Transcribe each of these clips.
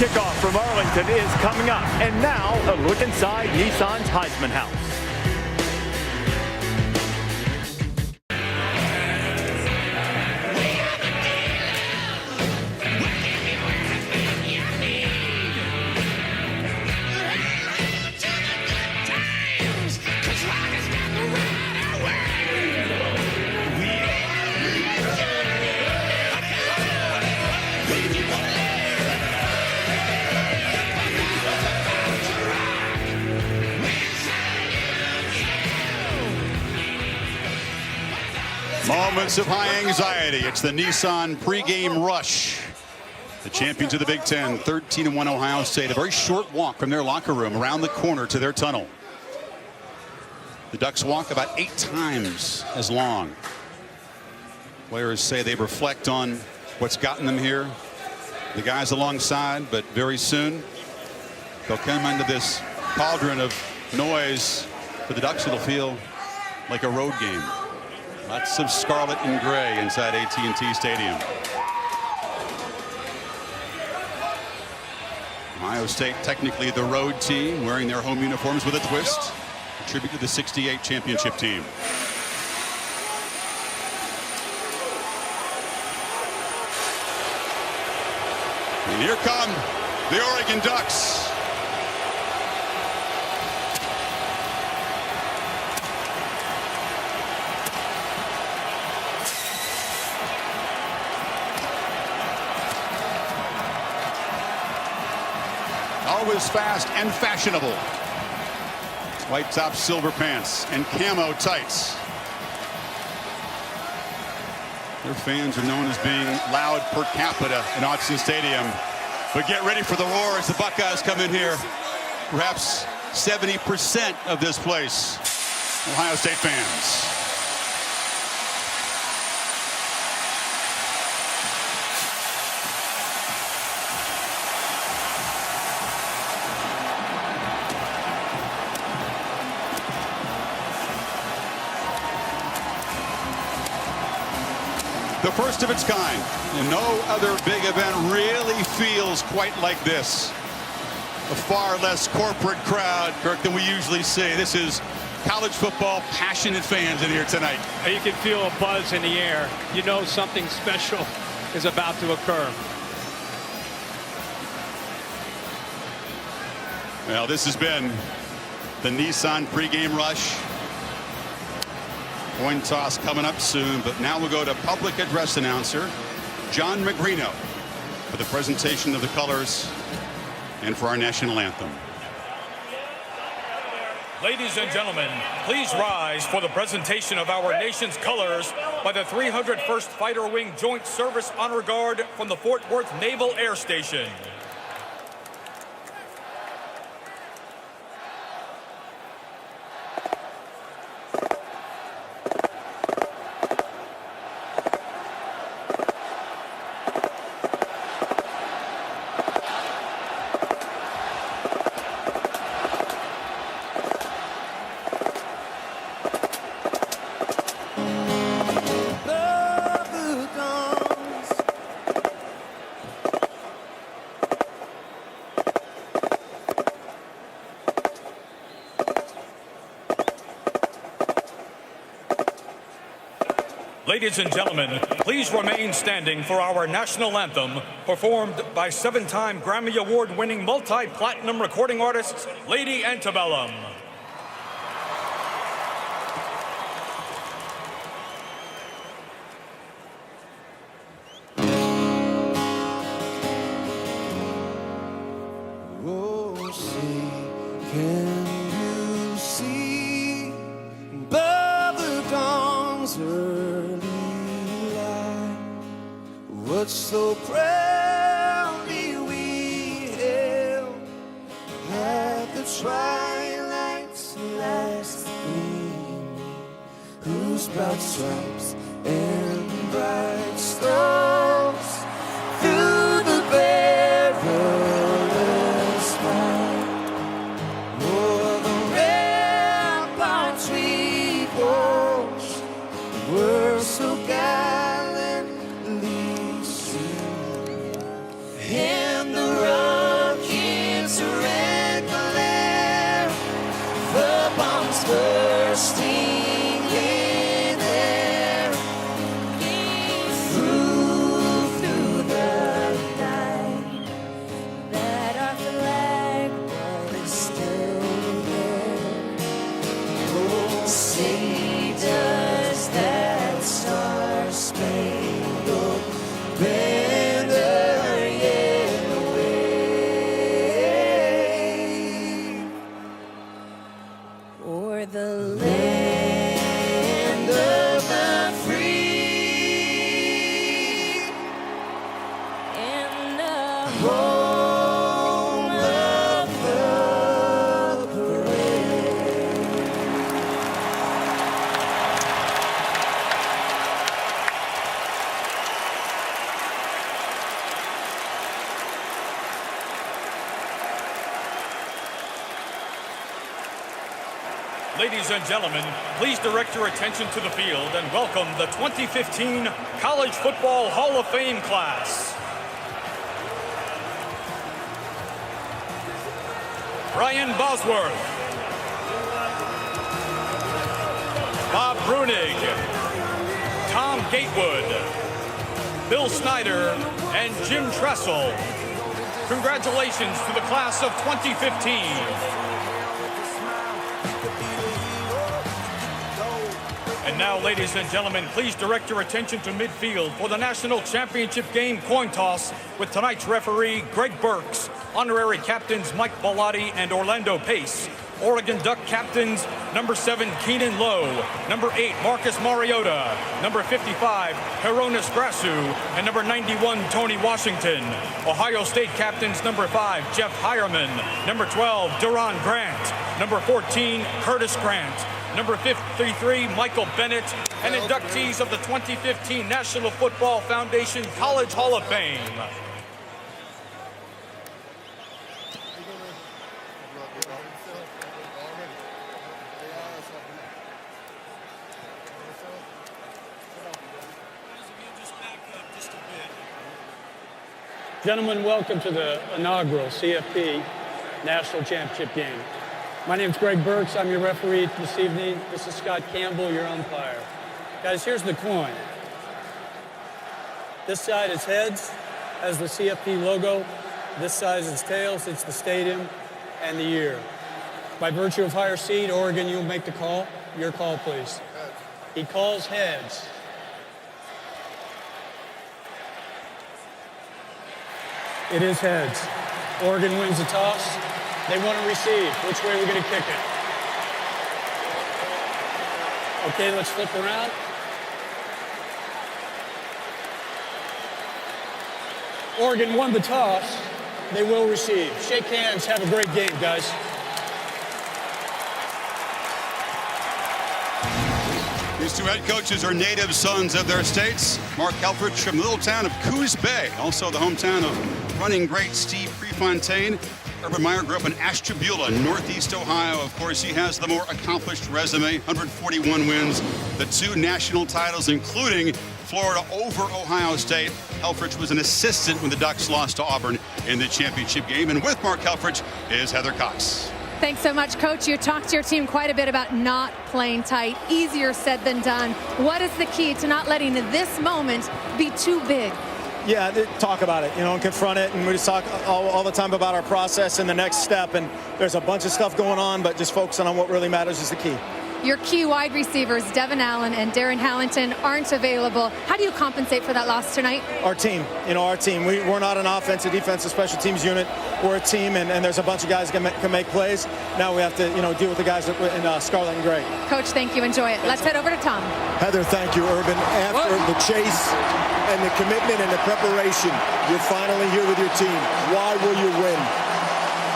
Kickoff from Arlington is coming up. And now, a look inside Nissan's Heisman House. Moments of high anxiety. It's the Nissan pregame rush. The champions of the Big Ten, 13-1 Ohio State. A very short walk from their locker room around the corner to their tunnel. The Ducks walk about 8 times as long. Players say they reflect on what's gotten them here. The guys alongside, but very soon they'll come into this cauldron of noise. For the Ducks, it'll feel like a road game. Lots of scarlet and gray inside AT&T Stadium. Ohio State technically the road team, wearing their home uniforms with a twist. A tribute to the '68 championship team. And here come the Oregon Ducks. Always fast and fashionable. White top, silver pants, and camo tights. Their fans are known as being loud per capita in Autzen Stadium. But get ready for the roar as the Buckeyes come in here. Perhaps 70% of this place, Ohio State fans. The first of its kind, and no other big event really feels quite like this. A far less corporate crowd, Kirk, than we usually see. This is college football passionate fans in here tonight. You can feel a buzz in the air. You know something special is about to occur. Well, this has been the Nissan pregame rush. Coin toss coming up soon, but now we'll go to public address announcer John Magrino for the presentation of the colors and for our national anthem. Ladies and gentlemen, please rise for the presentation of our nation's colors by the 301st Fighter Wing Joint Service Honor Guard from the Fort Worth Naval Air Station. Ladies and gentlemen, please remain standing for our national anthem, performed by 7-time Grammy Award-winning multi-platinum recording artist, Lady Antebellum. Oh, see, can you see above the dawn's early light what so proudly we hailed at the twilight's last gleaming, whose broad stripes and bright stars through the perilous fight o'er the ramparts we watched were so gallantly seen, and the home of the parade. Ladies and gentlemen, please direct your attention to the field and welcome the 2015 College Football Hall of Fame class. Brian Bosworth, Bob Brunig, Tom Gatewood, Bill Snyder, and Jim Tressel. Congratulations to the class of 2015. And now, ladies and gentlemen, please direct your attention to midfield for the national championship game coin toss with tonight's referee, Greg Burks, honorary captains Mike Bellotti and Orlando Pace, Oregon Duck captains number 7, Keenan Lowe, number 8, Marcus Mariota, number 55, Heronis Grasu, and number 91, Tony Washington. Ohio State captains number 5, Jeff Hireman, number 12, Duron Grant, number 14, Curtis Grant, number 53, Michael Bennett, and inductees of the 2015 National Football Foundation College Hall of Fame. Gentlemen, welcome to the inaugural CFP National Championship game. My name's Greg Burks. I'm your referee this evening. This is Scott Campbell, your umpire. Guys, here's the coin. This side is heads, has the CFP logo. This side is tails, it's the stadium and the year. By virtue of higher seed, Oregon, you'll make the call. Your call, please. He calls heads. It is heads. Oregon wins the toss. They want to receive. Which way are we going to kick it? Okay, let's flip around. Oregon won the toss. They will receive. Shake hands. Have a great game, guys. These two head coaches are native sons of their states. Mark Helfrich from the little town of Coos Bay, also the hometown of running great Steve Prefontaine. Urban Meyer grew up in Ashtabula, Northeast Ohio. Of course, he has the more accomplished resume, 141 wins, the 2 national titles, including Florida over Ohio State. Helfrich was an assistant when the Ducks lost to Auburn in the championship game. And with Mark Helfrich is Heather Cox. Thanks so much, Coach. You talked to your team quite a bit about not playing tight. Easier said than done. What is the key to not letting this moment be too big? Yeah, talk about it, and confront it. And we just talk all the time about our process and the next step. And there's a bunch of stuff going on, but just focusing on what really matters is the key. Your key wide receivers, Devin Allen and Darren Hallington, aren't available. How do you compensate for that loss tonight? Our team, our team. We're not an offensive, defensive, special teams unit. We're a team, and there's a bunch of guys that can make plays. Now we have to, deal with the guys in scarlet and gray. Coach, thank you. Enjoy it. Let's head over to Tom. Heather, thank you, Urban. After the chase and the commitment and the preparation, you're finally here with your team. Why will you win?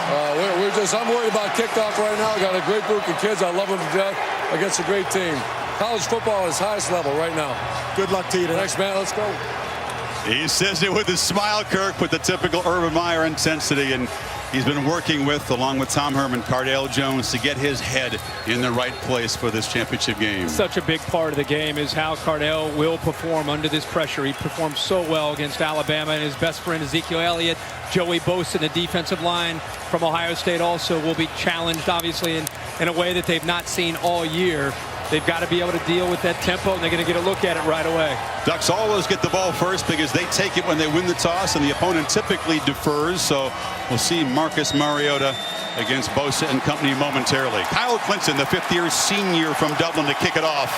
I'm worried about kickoff right now. I got a great group of kids. I love them to death against a great team. College football is highest level right now. Good luck to you tonight. Thanks, man. Let's go. He says it with a smile, Kirk, with the typical Urban Meyer intensity. And he's been working along with Tom Herman, Cardale Jones, to get his head in the right place for this championship game. Such a big part of the game is how Cardale will perform under this pressure. He performed so well against Alabama, and his best friend Ezekiel Elliott, Joey Bosa, the defensive line from Ohio State, also will be challenged, obviously, in a way that they've not seen all year. They've got to be able to deal with that tempo, and they're going to get a look at it right away. Ducks always get the ball first because they take it when they win the toss, and the opponent typically defers. So we'll see Marcus Mariota against Bosa and company momentarily. Kyle Clinton, the fifth-year senior from Dublin, to kick it off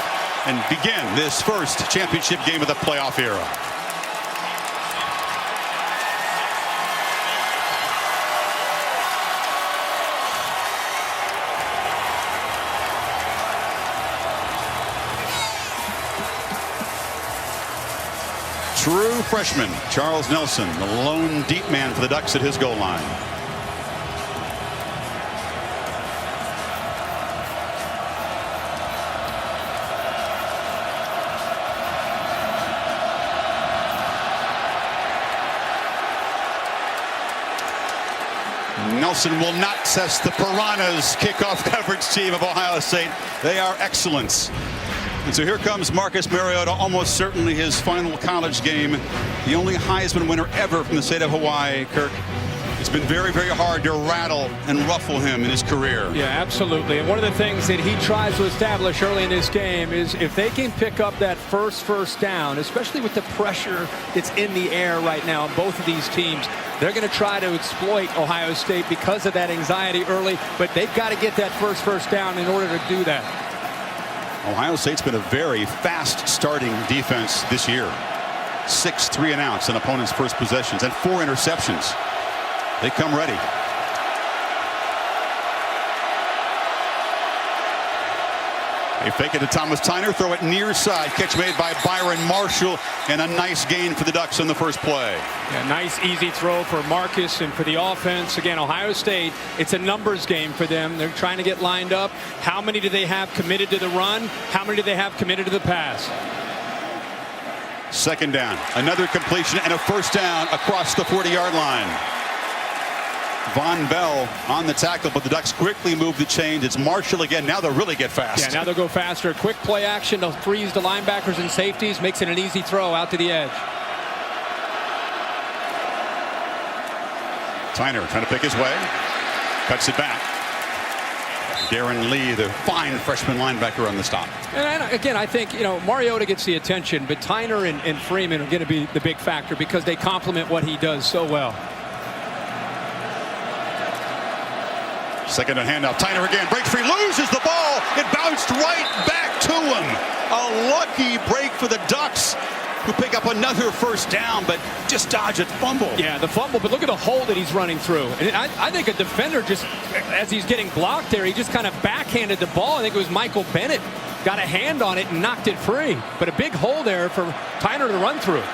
and begin this first championship game of the playoff era. true freshman, Charles Nelson, the lone deep man for the Ducks at his goal line. Nelson will not test the Piranhas kickoff coverage team of Ohio State. They are excellent. And so here comes Marcus Mariota, almost certainly his final college game. The only Heisman winner ever from the state of Hawaii, Kirk. It's been very, very hard to rattle and ruffle him in his career. Yeah, absolutely. And one of the things that he tries to establish early in this game is if they can pick up that first down, especially with the pressure that's in the air right now on both of these teams, they're going to try to exploit Ohio State because of that anxiety early, but they've got to get that first down in order to do that. Ohio State's been a very fast starting defense this year. 6 3-and-outs in opponents' first possessions and 4 interceptions. They come ready. They fake it to Thomas Tyner, throw it near side. Catch made by Byron Marshall, and a nice gain for the Ducks on the first play. Yeah, nice easy throw for Marcus and for the offense. Again, Ohio State, it's a numbers game for them. They're trying to get lined up. How many do they have committed to the run? How many do they have committed to the pass? Second down, another completion and a first down across the 40-yard line. Von Bell on the tackle, but the Ducks quickly move the chains. It's Marshall again. Now they'll really get fast. Yeah, now they'll go faster. Quick play action to freeze the linebackers and safeties. Makes it an easy throw out to the edge. Tyner trying to pick his way. Cuts it back. Darren Lee, the fine freshman linebacker, on the stop. And again, I think, Mariota gets the attention, but Tyner and Freeman are going to be the big factor because they complement what he does so well. Second and handoff. Tyner again breaks free, loses the ball. It bounced right back to him. A lucky break for the Ducks, who pick up another first down, but just dodge a fumble. Yeah, the fumble, but look at the hole that he's running through. And I think a defender just, as he's getting blocked there, he just kind of backhanded the ball. I think it was Michael Bennett got a hand on it and knocked it free. But a big hole there for Tyner to run through.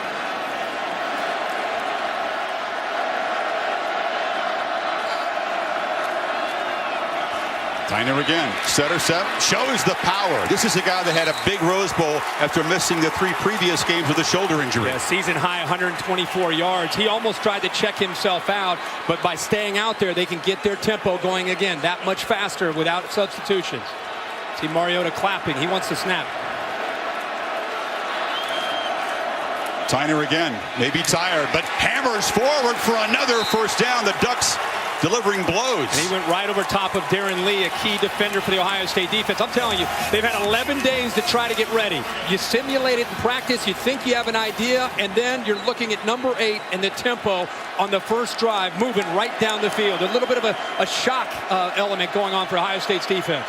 Tyner again, setter set, shows the power. This is a guy that had a big Rose Bowl after missing the 3 previous games with a shoulder injury. Yeah, season high 124 yards. He almost tried to check himself out, but by staying out there, they can get their tempo going again that much faster without substitutions. See Mariota clapping. He wants to snap. Tyner again, maybe tired, but hammers forward for another first down. The Ducks delivering blows. And he went right over top of Darren Lee, a key defender for the Ohio State defense. I'm telling you, they've had 11 days to try to get ready. You simulate it in practice, you think you have an idea, and then you're looking at number 8 and the tempo on the first drive, moving right down the field. A little bit of a shock element going on for Ohio State's defense.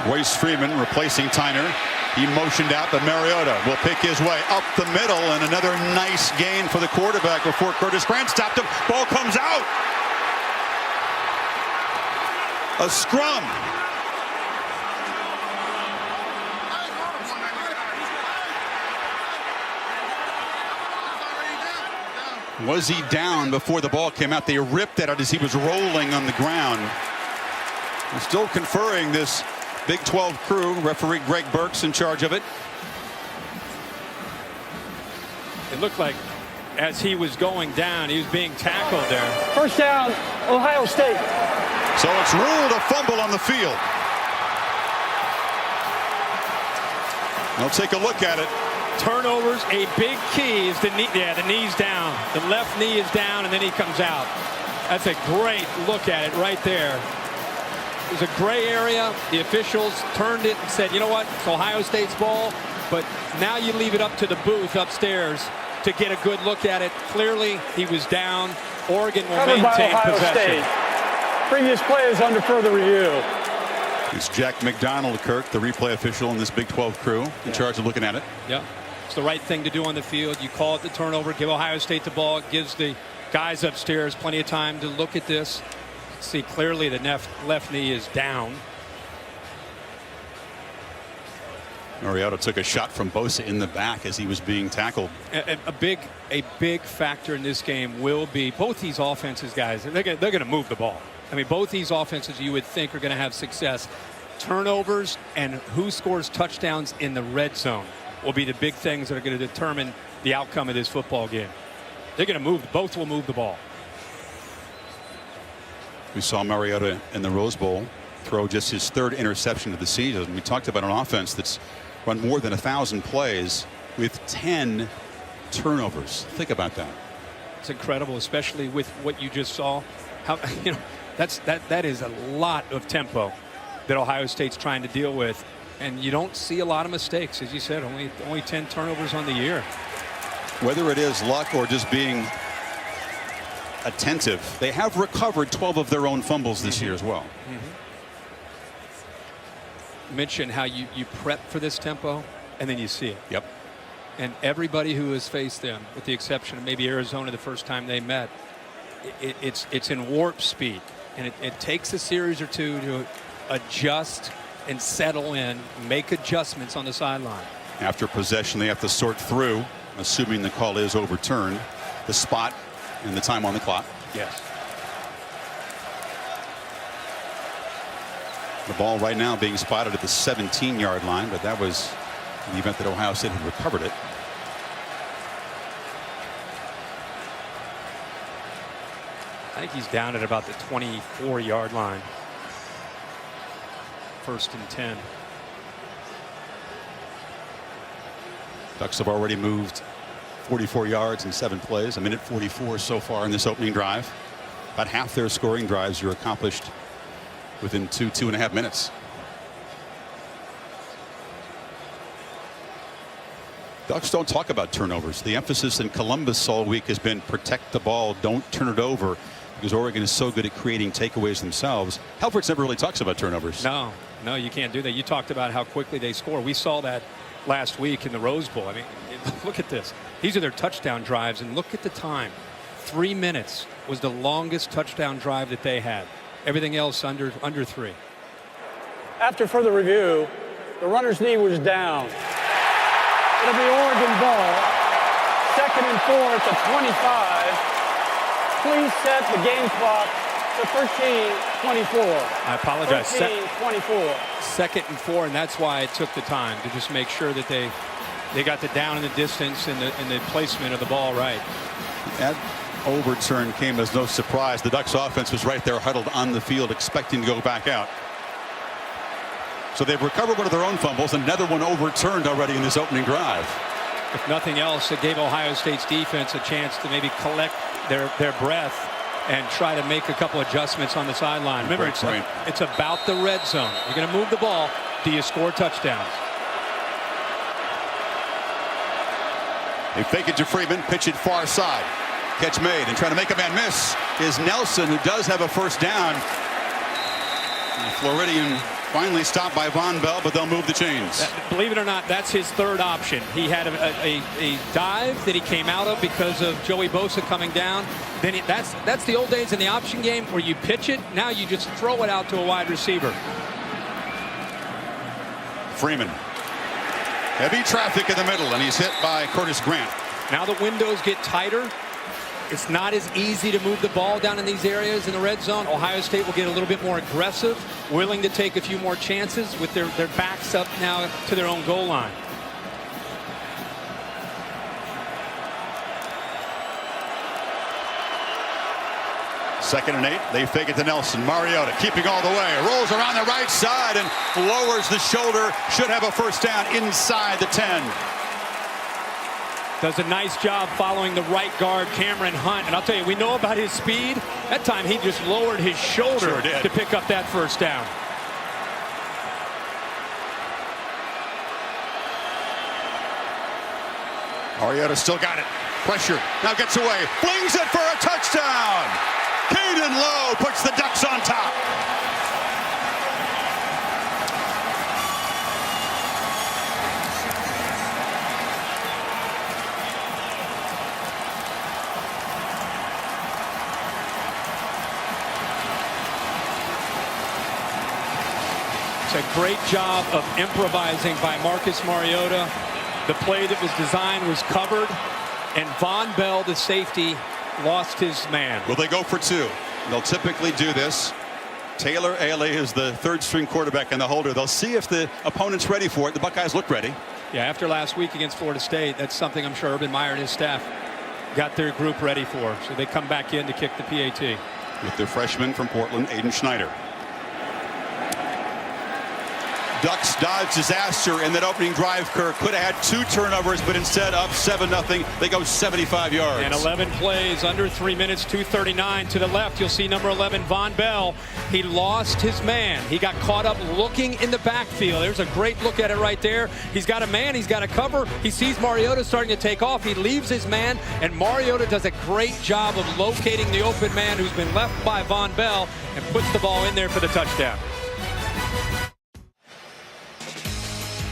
Royce Freeman replacing Tyner. He motioned out, but Mariota will pick his way up the middle, and another nice gain for the quarterback before Curtis Grant stopped him. Ball comes out. A scrum. Was he down before the ball came out? They ripped that out as he was rolling on the ground. They're still conferring this Big 12 crew. Referee Greg Burke's in charge of it. It looked like as he was going down, he was being tackled there. First down, Ohio State. So it's ruled a fumble on the field. They'll take a look at it. Turnovers, a big key is the knee. Yeah, the knee's down. The left knee is down, and then he comes out. That's a great look at it right there. It was a gray area. The officials turned it and said, you know what, it's Ohio State's ball, but now you leave it up to the booth upstairs to get a good look at it. Clearly, he was down. Oregon will maintain possession. State. Previous play is under further review. It's Jack McDonald, Kirk, the replay official in this Big 12 crew, in charge of looking at it. Yeah, it's the right thing to do on the field. You call it the turnover, give Ohio State the ball. It gives the guys upstairs plenty of time to look at this. See clearly the left knee is down. Mariota took a shot from Bosa in the back as he was being tackled. A big factor in this game will be both these offenses, guys. They're going to move the ball. I mean, both these offenses you would think are going to have success. Turnovers and who scores touchdowns in the red zone will be the big things that are going to determine the outcome of this football game. They're going to move. Both will move the ball. We saw Mariota in the Rose Bowl throw just his 3rd interception of the season. We talked about an offense that's run more than 1,000 plays with 10 turnovers. Think about that. It's incredible, especially with what you just saw. How that is a lot of tempo that Ohio State's trying to deal with, and you don't see a lot of mistakes, as you said. Only 10 turnovers on the year. Whether it is luck or just being attentive, they have recovered 12 of their own fumbles this year as well. Mention how you prep for this tempo and then you see it. Yep. And everybody who has faced them, with the exception of maybe Arizona the first time they met, it's in warp speed, and it takes a series or two to adjust and settle in, make adjustments on the sideline. After possession, they have to sort through, assuming the call is overturned, the spot and the time on the clock. Yes. The ball right now being spotted at the 17-yard line, but that was in the event that Ohio State had recovered it. I think he's down at about the 24-yard line. 1st and 10. Ducks have already moved 44 yards in 7 plays, a minute 44 so far in this opening drive. About half their scoring drives are accomplished within 2.5 minutes. Ducks don't talk about turnovers. The emphasis in Columbus all week has been protect the ball, don't turn it over, because Oregon is so good at creating takeaways themselves. Halfords never really talks about turnovers. No, you can't do that. You talked about how quickly they score. We saw that last week in the Rose Bowl. I mean, look at this. These are their touchdown drives, and look at the time. 3 minutes was the longest touchdown drive that they had. Everything else under 3. After further review, the runner's knee was down. It'll be Oregon ball. 2nd and 4 at the 25. Please set the game clock to 13:24. I apologize. 13:24. 2nd and 4, and that's why it took the time to just make sure that they got the down in the distance and the placement of the ball right. That overturn came as no surprise. The Ducks offense was right there huddled on the field expecting to go back out. So they've recovered one of their own fumbles, another one overturned already in this opening drive. If nothing else, it gave Ohio State's defense a chance to maybe collect their breath and try to make a couple adjustments on the sideline. Remember, it's about the red zone. You're going to move the ball. Do you score touchdowns? They fake it to Freeman, pitch it far side. Catch made, and trying to make a man miss is Nelson, who does have a first down. The Floridian finally stopped by Von Bell, but they'll move the chains. Believe it or not, that's his 3rd option. He had a dive that he came out of because of Joey Bosa coming down. Then that's the old days in the option game where you pitch it. Now you just throw it out to a wide receiver. Freeman. Heavy traffic in the middle, and he's hit by Curtis Grant. Now the windows get tighter. It's not as easy to move the ball down in these areas in the red zone. Ohio State will get a little bit more aggressive, willing to take a few more chances with their backs up now to their own goal line. Second and 8. They fake it to Nelson. Mariota keeping all the way. Rolls around the right side and lowers the shoulder. Should have a first down inside the 10. Does a nice job following the right guard, Cameron Hunt. And I'll tell you, we know about his speed. That time he just lowered his shoulder to pick up that first down. Mariota still got it. Pressure. Now gets away. Flings it for a touchdown. Caden Lowe puts the Ducks on top. a great job of improvising by Marcus Mariota. The play that was designed was covered, and Von Bell, the safety, lost his man. Will they go for two? They'll typically do this. Taylor Ailey is the third-string quarterback and the holder. They'll see if the opponent's ready for it. The Buckeyes look ready. Yeah, after last week against Florida State, that's something I'm sure Urban Meyer and his staff got their group ready for. So they come back in to kick the PAT. With their freshman from Portland, Aiden Schneider. Ducks dodge disaster in that opening drive. Kirk could have had 2 turnovers, but instead up 7-0. They go 75 yards. And 11 plays, under 3 minutes, 2:39 to the left. You'll see number 11, Von Bell. He lost his man. He got caught up looking in the backfield. There's a great look at it right there. He's got a man. He's got a cover. He sees Mariota starting to take off. He leaves his man, and Mariota does a great job of locating the open man who's been left by Von Bell and puts the ball in there for the touchdown.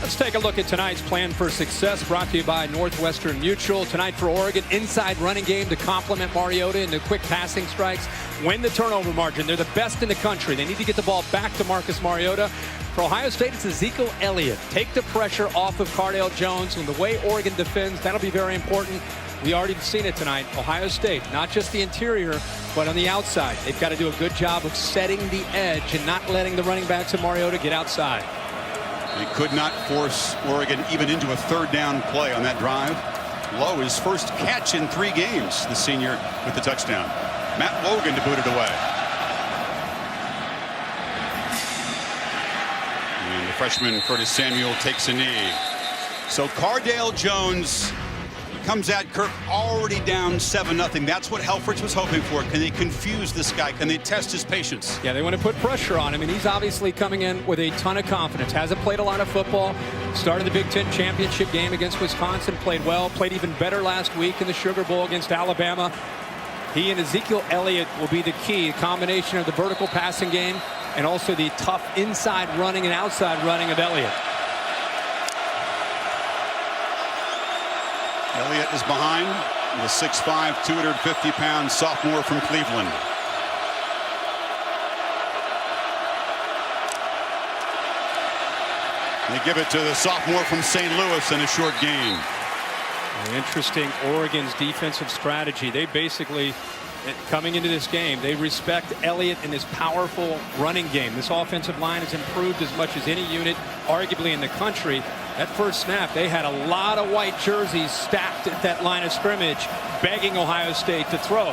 Let's take a look at tonight's plan for success, brought to you by Northwestern Mutual. Tonight for Oregon, inside running game to complement Mariota into quick passing strikes. Win the turnover margin. They're the best in the country. They need to get the ball back to Marcus Mariota. For Ohio State, it's Ezekiel Elliott. Take the pressure off of Cardale Jones. And the way Oregon defends, that'll be very important. We already seen it tonight. Ohio State, not just the interior, but on the outside. They've got to do a good job of setting the edge and not letting the running backs of Mariota get outside. They could not force Oregon even into a third down play on that drive. Lowe, his first catch in 3 games, the senior with the touchdown. Matt Logan to boot it away. And the freshman Curtis Samuel takes a knee. So Cardale Jones comes at Kirk already down 7-0. That's what Helfrich was hoping for. Can they confuse this guy? Can they test his patience? Yeah, they want to put pressure on him, and he's obviously coming in with a ton of confidence. Hasn't played a lot of football. Started the Big Ten championship game against Wisconsin. Played well. Played even better last week in the Sugar Bowl against Alabama. He and Ezekiel Elliott will be the key. A combination of the vertical passing game and also the tough inside running and outside running of Elliott. Elliott is behind the 6'5", 250-pound sophomore from Cleveland. They give it to the sophomore from St. Louis in a short gain. Interesting, Oregon's defensive strategy. They basically, coming into this game, they respect Elliott and his powerful running game. This offensive line has improved as much as any unit, arguably in the country. That first snap, they had a lot of white jerseys stacked at that line of scrimmage, begging Ohio State to throw.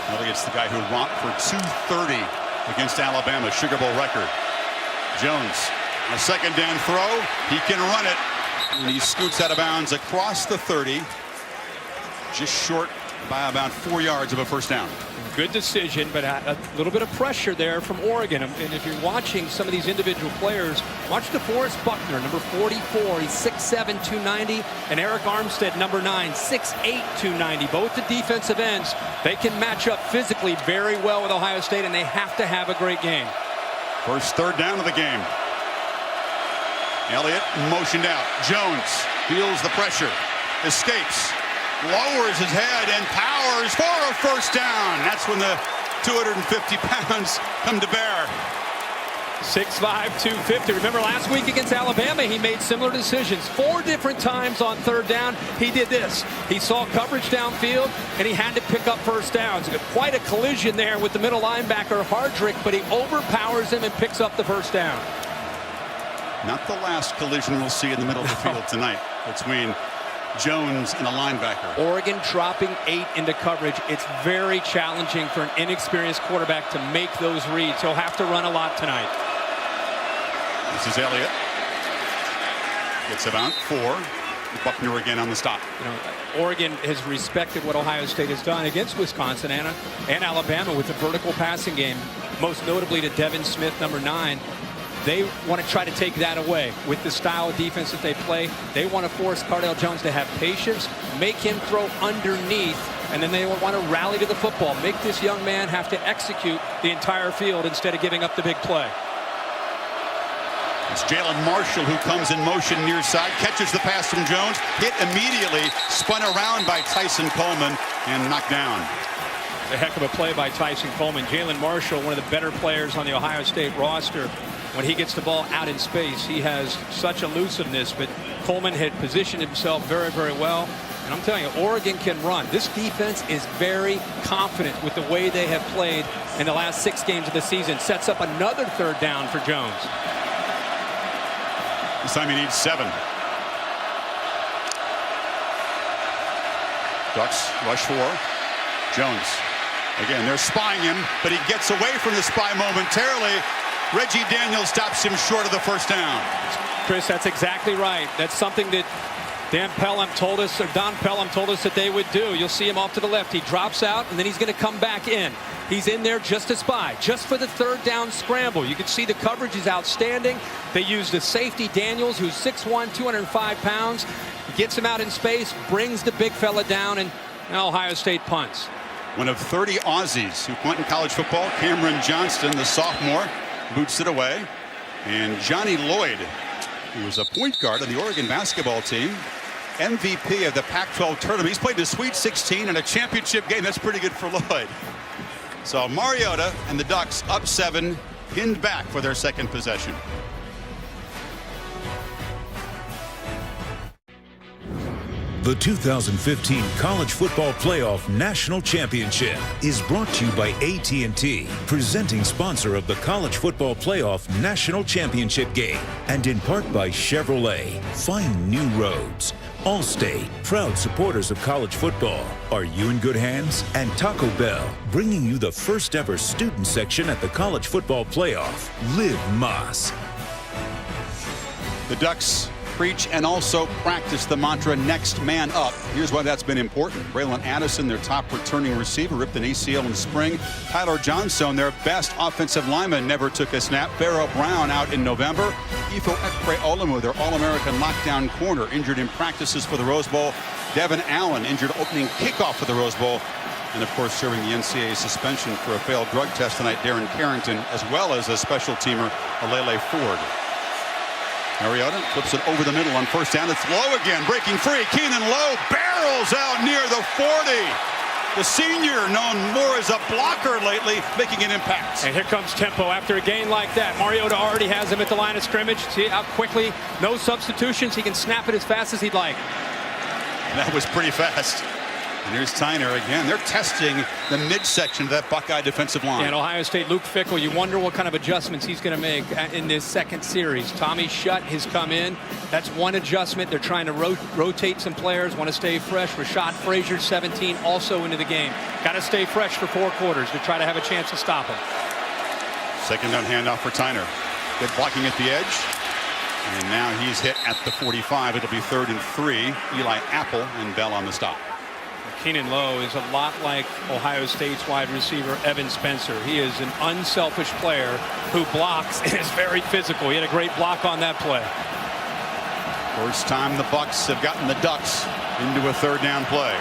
Elliott's the guy who romped for 230 against Alabama, Sugar Bowl record. Jones, a second down throw. He can run it. And he scoots out of bounds across the 30, just short by about 4 yards of a first down. Good decision, but a little bit of pressure there from Oregon. And if you're watching some of these individual players, watch DeForest Buckner, number 44. He's 6'7", 290. And Eric Armstead, number 9, 6'8", 290. Both the defensive ends, they can match up physically very well with Ohio State, and they have to have a great game. First third down of the game. Elliott motioned out. Jones feels the pressure, escapes, lowers his head and powers for a first down. That's when the 250 pounds come to bear. 6'5", 250. Remember last week against Alabama, he made similar decisions. 4 different times on third down, he did this. He saw coverage downfield, and he had to pick up first downs. Quite a collision there with the middle linebacker, Hardrick, but he overpowers him and picks up the first down. Not the last collision we'll see in the middle of the field tonight between Jones and a linebacker. Oregon dropping 8 into coverage. It's very challenging for an inexperienced quarterback to make those reads. He'll have to run a lot tonight. This is Elliott. Gets about 4. Buckner again on the stop. You know, Oregon has respected what Ohio State has done against Wisconsin and Alabama with the vertical passing game, most notably to Devin Smith, number 9. They want to try to take that away with the style of defense that they play. They want to force Cardale Jones to have patience, make him throw underneath, and then they want to rally to the football, make this young man have to execute the entire field instead of giving up the big play. It's Jalen Marshall who comes in motion near side, catches the pass from Jones, hit immediately, spun around by Tyson Coleman, and knocked down. A heck of a play by Tyson Coleman. Jalen Marshall, one of the better players on the Ohio State roster. when he gets the ball out in space. He has such elusiveness, but Coleman had positioned himself very, very well. And I'm telling you, Oregon can run. This defense is very confident with the way they have played in the last 6 games of the season. Sets up another 3rd down for Jones. This time he needs 7. Ducks rush for Jones. Again, they're spying him, but he gets away from the spy momentarily. Reggie Daniels stops him short of the 1st down. Chris, that's exactly right. That's something that Don Pelham told us that they would do. You'll see him off to the left. He drops out, and then he's going to come back in. He's in there just to spy, just for the 3rd down scramble. You can see the coverage is outstanding. They used the safety Daniels, who's 6'1", 205 pounds. He gets him out in space, brings the big fella down, and now Ohio State punts. One of 30 Aussies who punt in college football, Cameron Johnston, the sophomore, boots it away. And Johnny Lloyd, who was a point guard on the Oregon basketball team, MVP of the Pac-12 tournament. He's played the Sweet 16 in a championship game. That's pretty good for Lloyd. So Mariota and the Ducks up 7, pinned back for their 2nd possession. The 2015 College Football Playoff National Championship is brought to you by AT&T, presenting sponsor of the College Football Playoff National Championship game, and in part by Chevrolet. Find new roads. Allstate, proud supporters of college football. Are you in good hands? And Taco Bell, bringing you the first ever student section at the College Football Playoff. Live Moss. The Ducks preach and also practice the mantra next man up. Here's why that's been important. Braylon Addison, their top returning receiver, ripped an ACL in spring. Tyler Johnstone, their best offensive lineman, never took a snap. Pharaoh Brown out in November. Ifo Ekpe-Olumu, their All-American lockdown corner, injured in practices for the Rose Bowl. Devin Allen injured opening kickoff for the Rose Bowl. And of course, serving the NCAA suspension for a failed drug test tonight, Darren Carrington, as well as a special teamer, Alele Ford. Mariota flips it over the middle on 1st down. It's Lowe again, breaking free. Keenan Lowe barrels out near the 40. The senior, known more as a blocker lately, making an impact. And here comes tempo after a gain like that. Mariota already has him at the line of scrimmage. See how quickly, no substitutions. He can snap it as fast as he'd like. That was pretty fast. And here's Tyner again. They're testing the midsection of that Buckeye defensive line. And Ohio State, Luke Fickell, you wonder what kind of adjustments he's going to make in this 2nd series. Tommy Shutt has come in. That's one adjustment. They're trying to rotate some players, want to stay fresh. Rashad Frazier, 17, also into the game. Got to stay fresh for 4 quarters to try to have a chance to stop him. 2nd down handoff for Tyner. Good blocking at the edge. And now he's hit at the 45. It'll be 3rd and 3. Eli Apple and Bell on the stop. Keenan Lowe is a lot like Ohio State's wide receiver Evan Spencer. He is an unselfish player who blocks and is very physical. He had a great block on that play. First time the Bucks have gotten the Ducks into a 3rd down play.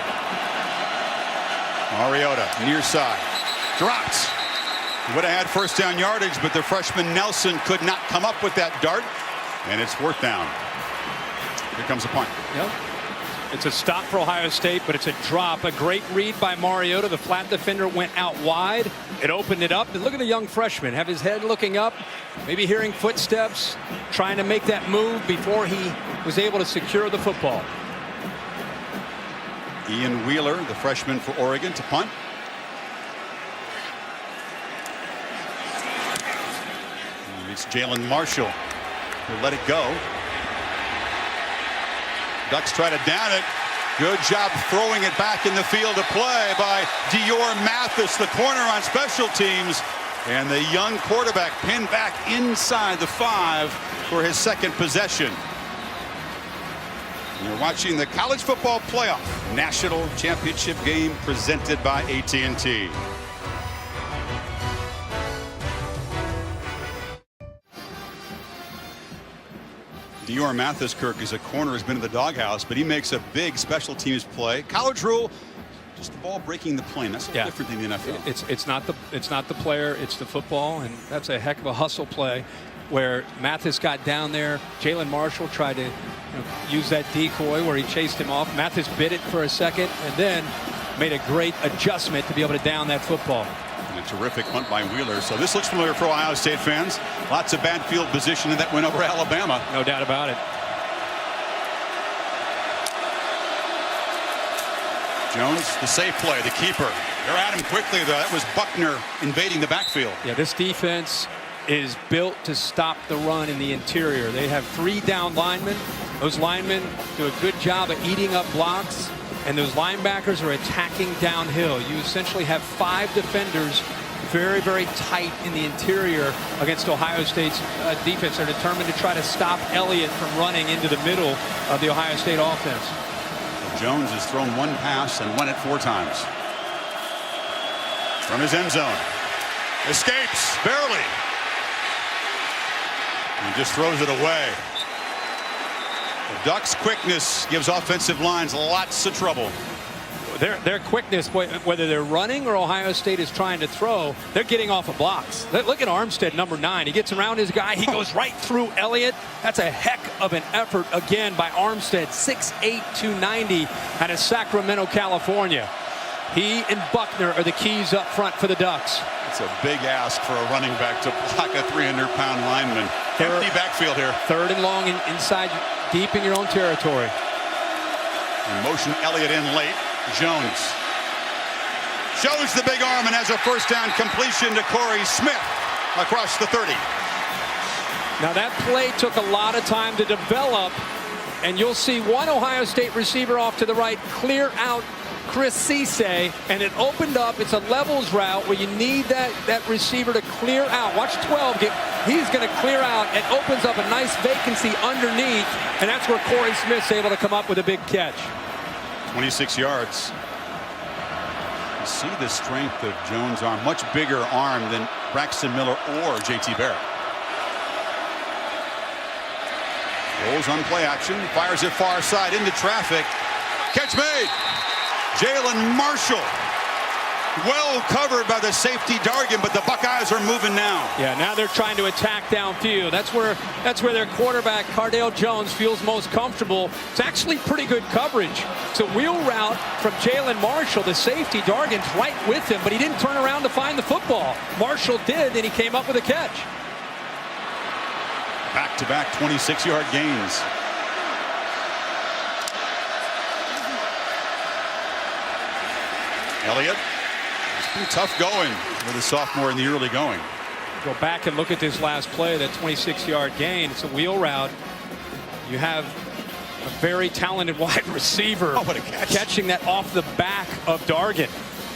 Mariota near side, dropped. Would have had 1st down yardage, but the freshman Nelson could not come up with that dart, and it's 4th down. Here comes a punt. Yep. It's a stop for Ohio State, but it's a drop. A great read by Mariota. The flat defender went out wide. It opened it up. And look at the young freshman. Have his head looking up, maybe hearing footsteps, trying to make that move before he was able to secure the football. Ian Wheeler, the freshman for Oregon, to punt. It's Jalen Marshall who let it go. Ducks try to down it. Good job throwing it back in the field of play by Dior Mathis, the corner on special teams. And the young quarterback pinned back inside the 5 for his 2nd possession. You're watching the College Football Playoff National Championship game presented by AT&T. Dior Mathis, Kirk, is a corner, has been in the doghouse, but he makes a big special teams play. College rule, just the ball breaking the plane. That's different than the NFL. It's not the player, it's the football, and that's a heck of a hustle play where Mathis got down there. Jalen Marshall tried to use that decoy where he chased him off. Mathis bit it for a second and then made a great adjustment to be able to down that football. And a terrific punt by Wheeler. So this looks familiar for Ohio State fans. Lots of bad field position in that win over Alabama. No doubt about it. Jones, the safe play, the keeper. They're at him quickly, though. That was Buckner invading the backfield. Yeah, this defense is built to stop the run in the interior. They have 3 down linemen. Those linemen do a good job of eating up blocks, and those linebackers are attacking downhill. You essentially have 5 defenders very, very tight in the interior against Ohio State's defense. They're determined to try to stop Elliott from running into the middle of the Ohio State offense. Jones has thrown 1 pass and won it 4 times. From his end zone. Escapes, barely. And just throws it away. The Ducks' quickness gives offensive lines lots of trouble. Their quickness, whether they're running or Ohio State is trying to throw, they're getting off of blocks. Look at Armstead, number 9. He gets around his guy. He goes right through Elliott. That's a heck of an effort again by Armstead, 6'8", 290 out of Sacramento, California. He and Buckner are the keys up front for the Ducks. It's a big ask for a running back to block a 300-pound lineman. Empty backfield here. 3rd and long inside, deep in your own territory. And motion Elliott in late. Jones shows the big arm and has a first down completion to Corey Smith across the 30. Now that play took a lot of time to develop, and you'll see one Ohio State receiver off to the right clear out Chris Cisse, and it opened up. It's a levels route where you need that receiver to clear out. Watch 12. He's going to clear out and opens up a nice vacancy underneath, and that's where Corey Smith's able to come up with a big catch. 26 yards. You see the strength of Jones' arm. Much bigger arm than Braxton Miller or J.T. Barrett. Rolls on play action. Fires it far side into traffic. Catch made. Jalen Marshall. Well covered by the safety Dargan, but the Buckeyes are moving now. Yeah, now they're trying to attack downfield. That's where their quarterback Cardale Jones feels most comfortable. It's actually pretty good coverage. It's a wheel route from Jalen Marshall. The safety Dargan's right with him, but he didn't turn around to find the football. Marshall did, and he came up with a catch. Back-to-back 26-yard gains. Elliott. It's been tough going with a sophomore in the early going. Go back and look at this last play, that 26-yard gain. It's a wheel route. You have a very talented wide receiver catching that off the back of Dargan.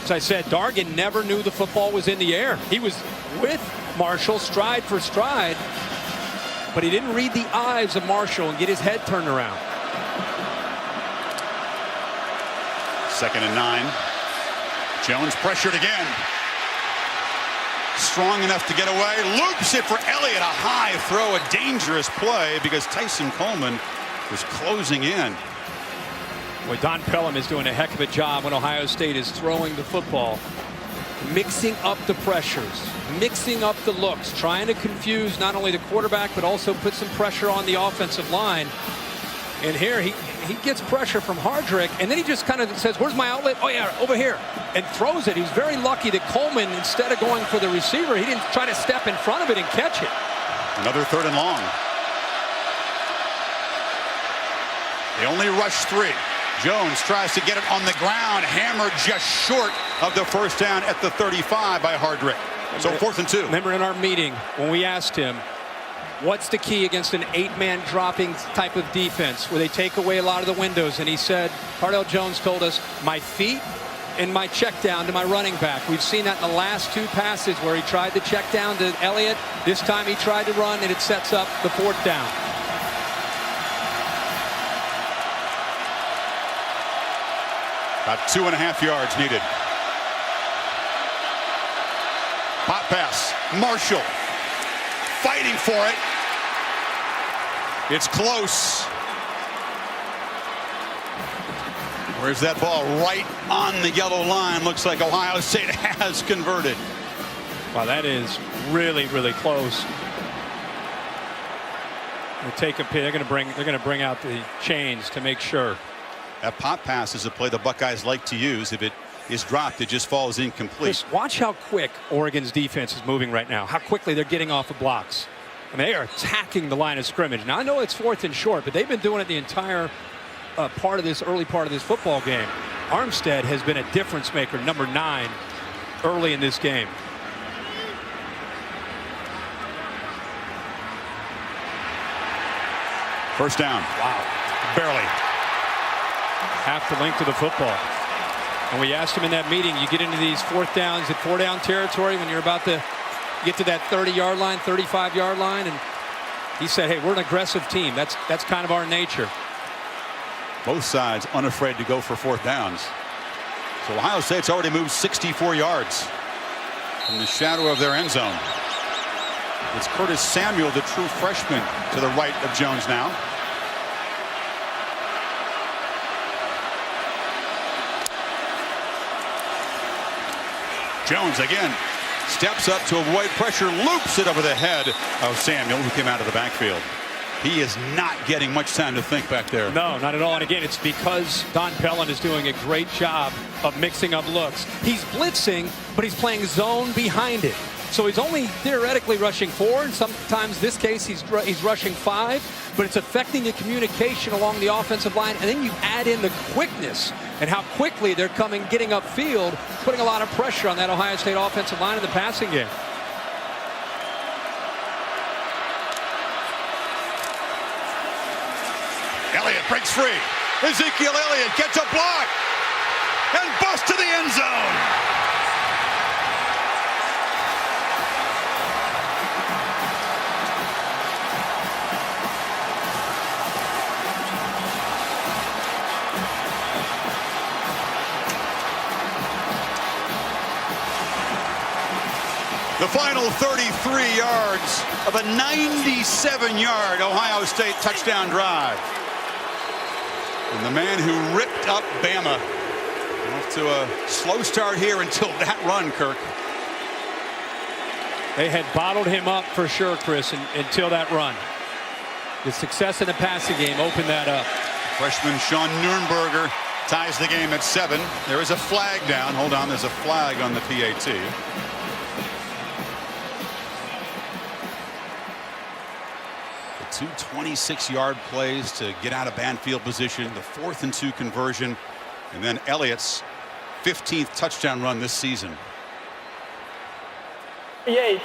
As I said, Dargan never knew the football was in the air. He was with Marshall stride for stride, but he didn't read the eyes of Marshall and get his head turned around. 2nd and 9. Jones pressured again. Strong enough to get away. Loops it for Elliott. A high throw, a dangerous play because Tyson Coleman was closing in. Boy, Don Pelham is doing a heck of a job when Ohio State is throwing the football. Mixing up the pressures, mixing up the looks, trying to confuse not only the quarterback, but also put some pressure on the offensive line. And here he gets pressure from Hardrick, and then he just kind of says, where's my outlet? Oh, yeah, over here, and throws it. He's very lucky that Coleman, instead of going for the receiver, he didn't try to step in front of it and catch it. Another 3rd and long. They only rush 3. Jones tries to get it on the ground, hammered just short of the first down at the 35 by Hardrick. So 4th and 2. Remember in our meeting when we asked him, what's the key against an 8-man dropping type of defense where they take away a lot of the windows? And he said, Cardale Jones told us, my feet and my check down to my running back. We've seen that in the last 2 passes where he tried to check down to Elliott. This time he tried to run, and it sets up the 4th down. About 2.5 yards needed. Pop pass. Marshall fighting for it. It's close. Where's that ball? Right on the yellow line. Looks like Ohio State has converted. Wow, that is really, really close. They're going to bring out the chains to make sure. That pop pass is a play the Buckeyes like to use. If it is dropped. It just falls incomplete. Just watch how quick Oregon's defense is moving right now. How quickly they're getting off of blocks. I mean, they are attacking the line of scrimmage. Now, I know it's 4th and short, but they've been doing it the entire early part of this football game. Armstead has been a difference maker, number 9, early in this game. First down. Wow. Barely. Half the length of the football. And we asked him in that meeting, you get into these 4th downs at 4-down territory when you're about to get to that 30-yard line, 35-yard line, and he said, hey, we're an aggressive team. That's kind of our nature. Both sides unafraid to go for 4th downs. So Ohio State's already moved 64 yards in the shadow of their end zone. It's Curtis Samuel, the true freshman, to the right of Jones now. Jones again steps up to avoid pressure, loops it over the head of Samuel, who came out of the backfield. He is not getting much time to think back there. No, not at all. And again, it's because Don Pellin is doing a great job of mixing up looks. He's blitzing, but he's playing zone behind it. So he's only theoretically rushing 4, and sometimes this case he's rushing 5, but it's affecting the communication along the offensive line. And then you add in the quickness and how quickly they're getting upfield, putting a lot of pressure on that Ohio State offensive line in the passing game. Elliott breaks free. Ezekiel Elliott gets a block and busts to the end zone. The final 33 yards of a 97-yard Ohio State touchdown drive. And the man who ripped up Bama off to a slow start here until that run, Kirk. They had bottled him up for sure, Chris, until that run. The success in the passing game opened that up. Freshman Sean Nurnberger ties the game at 7. There is a flag down. Hold on, there's a flag on the PAT. The 2 26-yard plays to get out of Banfield position, the 4th and 2 conversion, and then Elliott's 15th touchdown run this season. Greg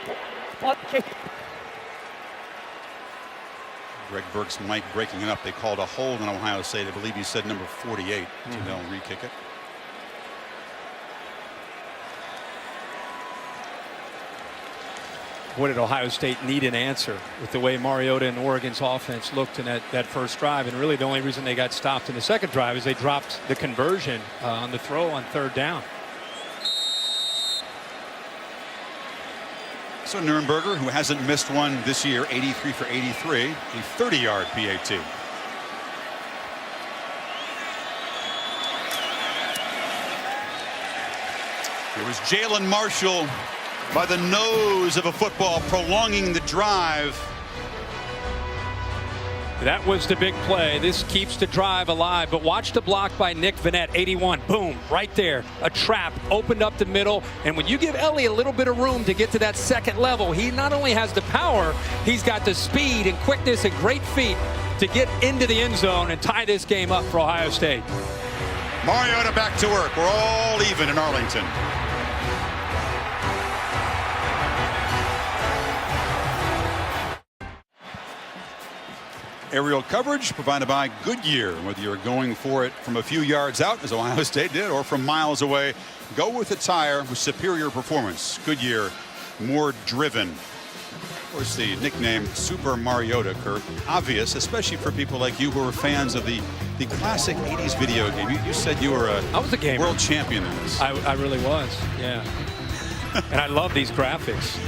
Burke's mic breaking it up. They called a hold on Ohio State. I believe he said number 48. They'll re-kick it. What did Ohio State need an answer with the way Mariota and Oregon's offense looked in that first drive? And really the only reason they got stopped in the second drive is they dropped the conversion on the throw on 3rd down. So Nurnberger, who hasn't missed one this year, 83 for 83, a 30-yard PAT. It was Jalen Marshall by the nose of a football, prolonging the drive. That was the big play. This keeps the drive alive. But watch the block by Nick Vannett, 81. Boom, right there. A trap opened up the middle. And when you give Elliott a little bit of room to get to that second level, he not only has the power, he's got the speed and quickness and great feet to get into the end zone and tie this game up for Ohio State. Mariota back to work. We're all even in Arlington. Aerial coverage provided by Goodyear. Whether you're going for it from a few yards out, as Ohio State did, or from miles away, go with a tire with superior performance. Goodyear, more driven. Of course, the nickname Super Mariota, Kirk, obvious, especially for people like you who are fans of the classic 80s video game. You said you were a world champion in this. I really was, yeah. And I love these graphics.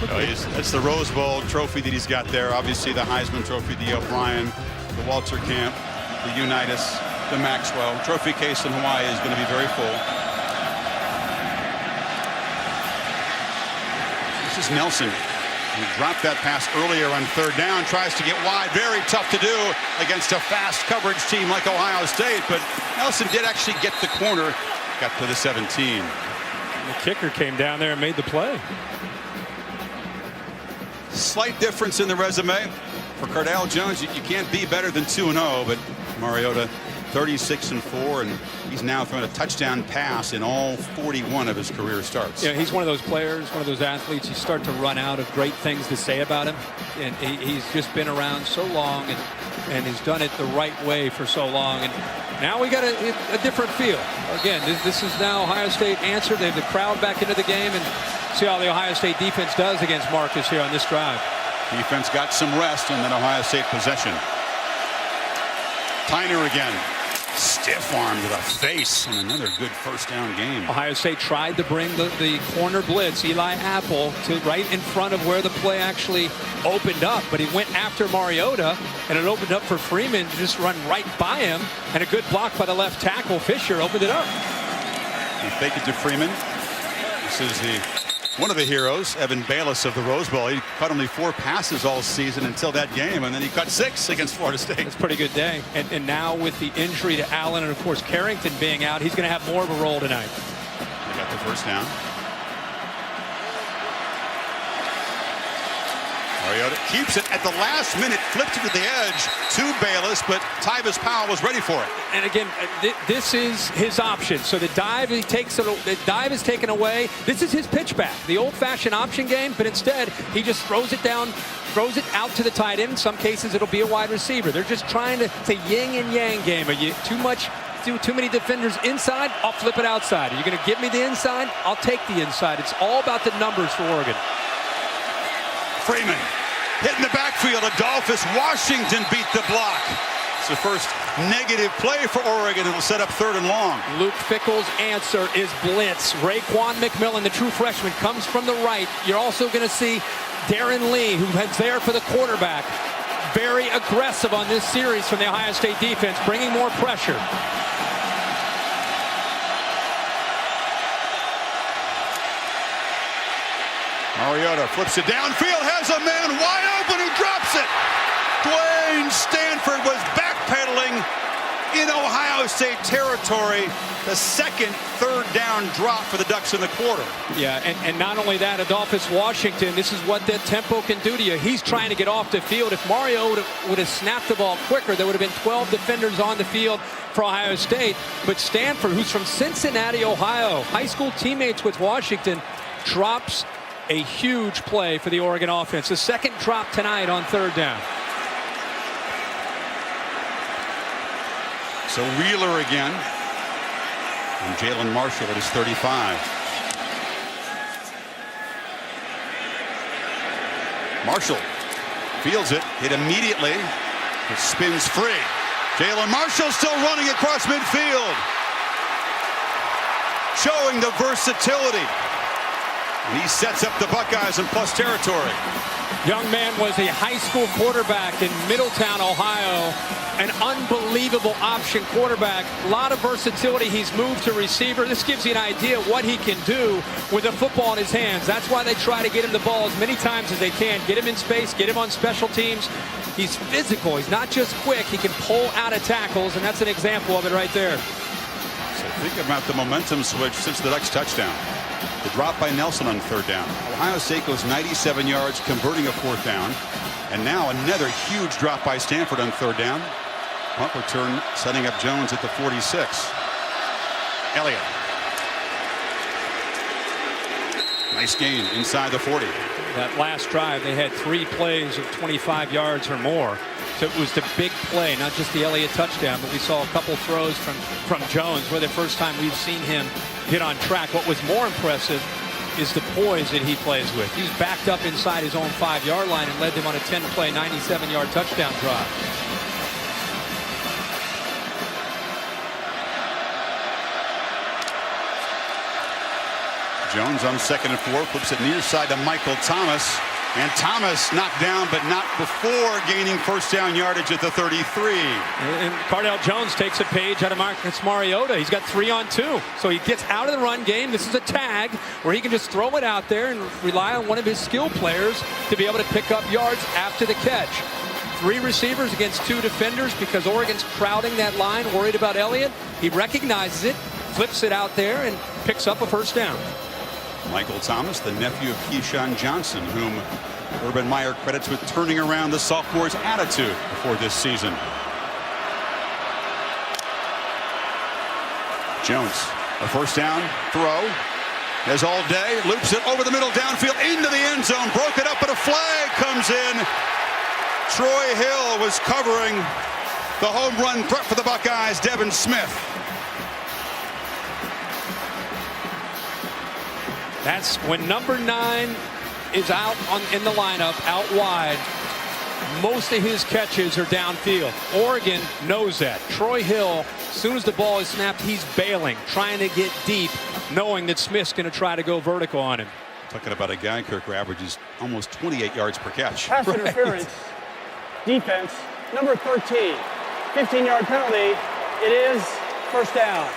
That's the Rose Bowl trophy that he's got there. Obviously, the Heisman Trophy, the O'Brien, the Walter Camp, the Unitas, the Maxwell. Trophy case in Hawaii is going to be very full. This is Nelson. He dropped that pass earlier on 3rd down, tries to get wide. Very tough to do against a fast coverage team like Ohio State. But Nelson did actually get the corner back up to the 17. The kicker came down there and made the play. Slight difference in the resume for Cardale Jones. You can't be better than 2-0, but Mariota 36-4, and he's now thrown a touchdown pass in all 41 of his career starts. Yeah, he's one of those players, one of those athletes. You start to run out of great things to say about him, and he's just been around so long, and he's done it the right way for so long. And now we got a different feel. Again, this is now Ohio State answered. They have the crowd back into the game, and see how the Ohio State defense does against Marcus here on this drive. Defense got some rest, and then Ohio State possession. Tyner again. Stiff arm to the face, and another good first down game. Ohio State tried to bring the corner blitz, Eli Apple, to right in front of where the play actually opened up, but he went after Mariota, and it opened up for Freeman to just run right by him, and a good block by the left tackle. Fisher opened it up. He faked it to Freeman. This is one of the heroes, Evan Bayless of the Rose Bowl. He caught only 4 passes all season until that game, and then he caught 6 against Florida State. It's a pretty good day. And now with the injury to Allen and, of course, Carrington being out, he's going to have more of a role tonight. They got the first down. Mariota keeps it at the last minute, flipped it to the edge to Bayless, but Tyvis Powell was ready for it. And again, this is his option. So the dive, the dive is taken away. This is his pitch back, the old-fashioned option game, but instead he just throws it down, throws it out to the tight end. In some cases, it'll be a wide receiver. They're just trying to, it's a yin and yang game. Are you too many defenders inside? I'll flip it outside. Are you going to give me the inside? I'll take the inside. It's all about the numbers for Oregon. Freeman hitting the backfield. Adolphus Washington beat the block. It's the first negative play for Oregon. It'll set up 3rd and long. Luke Fickell's answer is blitz. Raekwon McMillan, the true freshman, comes from the right. You're also going to see Darren Lee, who heads there for the quarterback. Very aggressive on this series from the Ohio State defense, bringing more pressure. Mariota flips it downfield, has a man wide open who drops it. Dwayne Stanford was backpedaling in Ohio State territory. The second 3rd down drop for the Ducks in the quarter. Yeah, and not only that, Adolphus Washington, this is what that tempo can do to you. He's trying to get off the field. If Mario would have snapped the ball quicker, there would have been 12 defenders on the field for Ohio State. But Stanford, who's from Cincinnati, Ohio, high school teammates with Washington, drops a huge play for the Oregon offense. The second drop tonight on 3rd down. So Wheeler again. And Jalen Marshall at his 35. Marshall fields it. Hit immediately. It spins free. Jalen Marshall still running across midfield. Showing the versatility. And he sets up the Buckeyes in plus territory. Young man was a high school quarterback in Middletown, Ohio. An unbelievable option quarterback. A lot of versatility. He's moved to receiver. This gives you an idea of what he can do with a football in his hands. That's why they try to get him the ball as many times as they can. Get him in space. Get him on special teams. He's physical. He's not just quick. He can pull out of tackles, and that's an example of it right there. So think about the momentum switch since the Ducks touchdown. The drop by Nelson on 3rd down. Ohio State goes 97 yards, converting a 4th down. And now another huge drop by Stanford on 3rd down. Punt return setting up Jones at the 46. Elliott. Nice gain inside the 40. That last drive, they had 3 plays of 25 yards or more. So it was the big play, not just the Elliott touchdown, but we saw a couple throws from Jones, for the first time we've seen him get on track. What was more impressive is the poise that he plays with. He's backed up inside his own 5-yard line and led them on a 10-play, 97-yard touchdown drive. Jones on 2nd and 4, flips it near side to Michael Thomas. And Thomas knocked down, but not before gaining first down yardage at the 33. And Cardale Jones takes a page out of Marcus Mariota. He's got 3-on-2. So he gets out of the run game. This is a tag where he can just throw it out there and rely on one of his skill players to be able to pick up yards after the catch. 3 receivers against 2 defenders because Oregon's crowding that line, worried about Elliott. He recognizes it, flips it out there and picks up a first down. Michael Thomas, the nephew of Keyshawn Johnson, whom Urban Meyer credits with turning around the sophomore's attitude before this season. Jones, a first down throw. As all day, loops it over the middle downfield into the end zone. Broke it up, but a flag comes in. Troy Hill was covering the home run threat for the Buckeyes, Devin Smith. That's when number 9 is out in the lineup, out wide. Most of his catches are downfield. Oregon knows that. Troy Hill, as soon as the ball is snapped, he's bailing, trying to get deep, knowing that Smith's going to try to go vertical on him. Talking about a guy, Kirk, who averages almost 28 yards per catch. Pass interference, defense, number 13, 15-yard penalty. It is first down.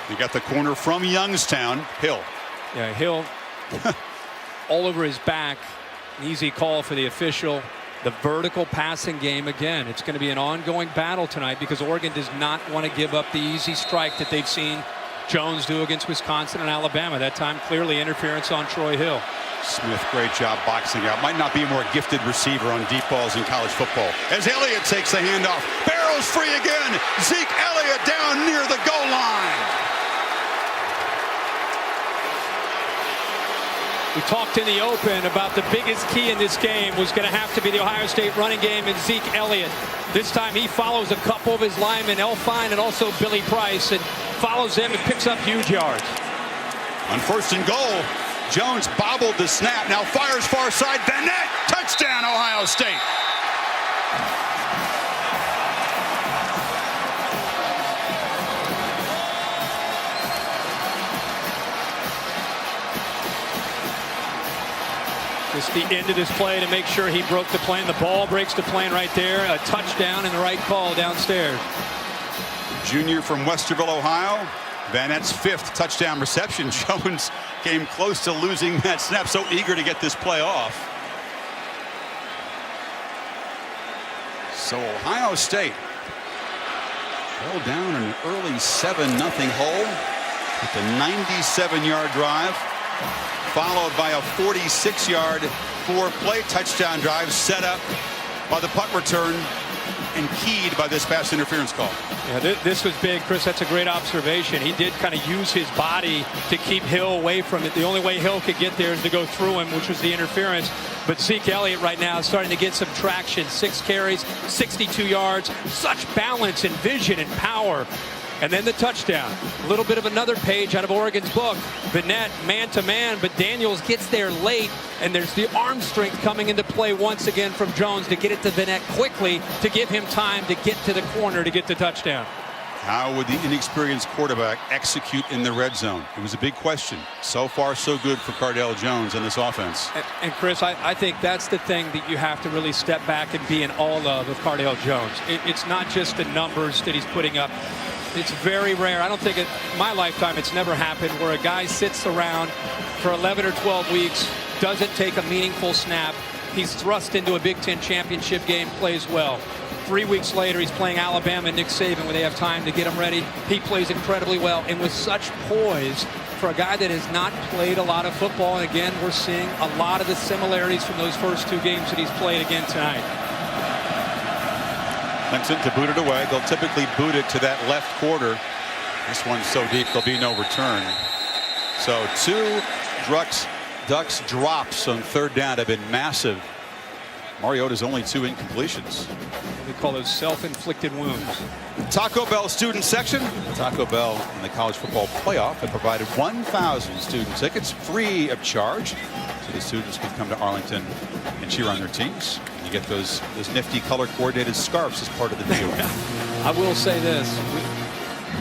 You got the corner from Youngstown, Hill. Yeah, Hill all over his back. An easy call for the official. The vertical passing game again. It's going to be an ongoing battle tonight because Oregon does not want to give up the easy strike that they've seen Jones do against Wisconsin and Alabama. That time clearly interference on Troy Hill. Smith, great job boxing out. Might not be a more gifted receiver on deep balls in college football. As Elliott takes the handoff. Barrows free again. Zeke Elliott down near the goal line. We talked in the open about the biggest key in this game was going to have to be the Ohio State running game and Zeke Elliott. This time he follows a couple of his linemen, Elfine and also Billy Price, and follows them and picks up huge yards. On first and goal, Jones bobbled the snap, now fires far side, Bennett, touchdown Ohio State. Just the end of this play to make sure he broke the plane. The ball breaks the plane right there. A touchdown and the right call downstairs. Junior from Westerville, Ohio. Vanette's 5th touchdown reception. Jones came close to losing that snap. So eager to get this play off. So Ohio State fell down an early 7-0 hole with a 97-yard drive, followed by a 46-yard 4-play touchdown drive set up by the punt return and keyed by this pass interference call. Yeah, this was big, Chris. That's a great observation. He did kind of use his body to keep Hill away from it. The only way Hill could get there is to go through him, which was the interference. But Zeke Elliott right now is starting to get some traction. 6 carries, 62 yards, such balance and vision and power. And then the touchdown. A little bit of another page out of Oregon's book. Bennett man-to-man, but Daniels gets there late, and there's the arm strength coming into play once again from Jones to get it to Bennett quickly to give him time to get to the corner to get the touchdown. How would the inexperienced quarterback execute in the red zone? It was a big question. So far, so good for Cardale Jones in this offense. And Chris, I think that's the thing that you have to really step back and be in awe of with Cardale Jones. It's not just the numbers that he's putting up. It's very rare. I don't think in my lifetime it's never happened where a guy sits around for 11 or 12 weeks, doesn't take a meaningful snap. He's thrust into a Big Ten championship game, plays well. 3 weeks later, he's playing Alabama and Nick Saban when they have time to get him ready. He plays incredibly well and with such poise for a guy that has not played a lot of football. And again, we're seeing a lot of the similarities from those first 2 games that he's played again tonight. Clemson to boot it away. They'll typically boot it to that left quarter. This one's so deep there'll be no return. So 2 Ducks drops on 3rd down have been massive. Mariota's only 2 incompletions. We call those self-inflicted wounds. Taco Bell student section. Taco Bell in the college football playoff have provided 1,000 student tickets free of charge, so the students can come to Arlington and cheer on their teams. You get those nifty color coordinated scarves as part of the deal. I will say this,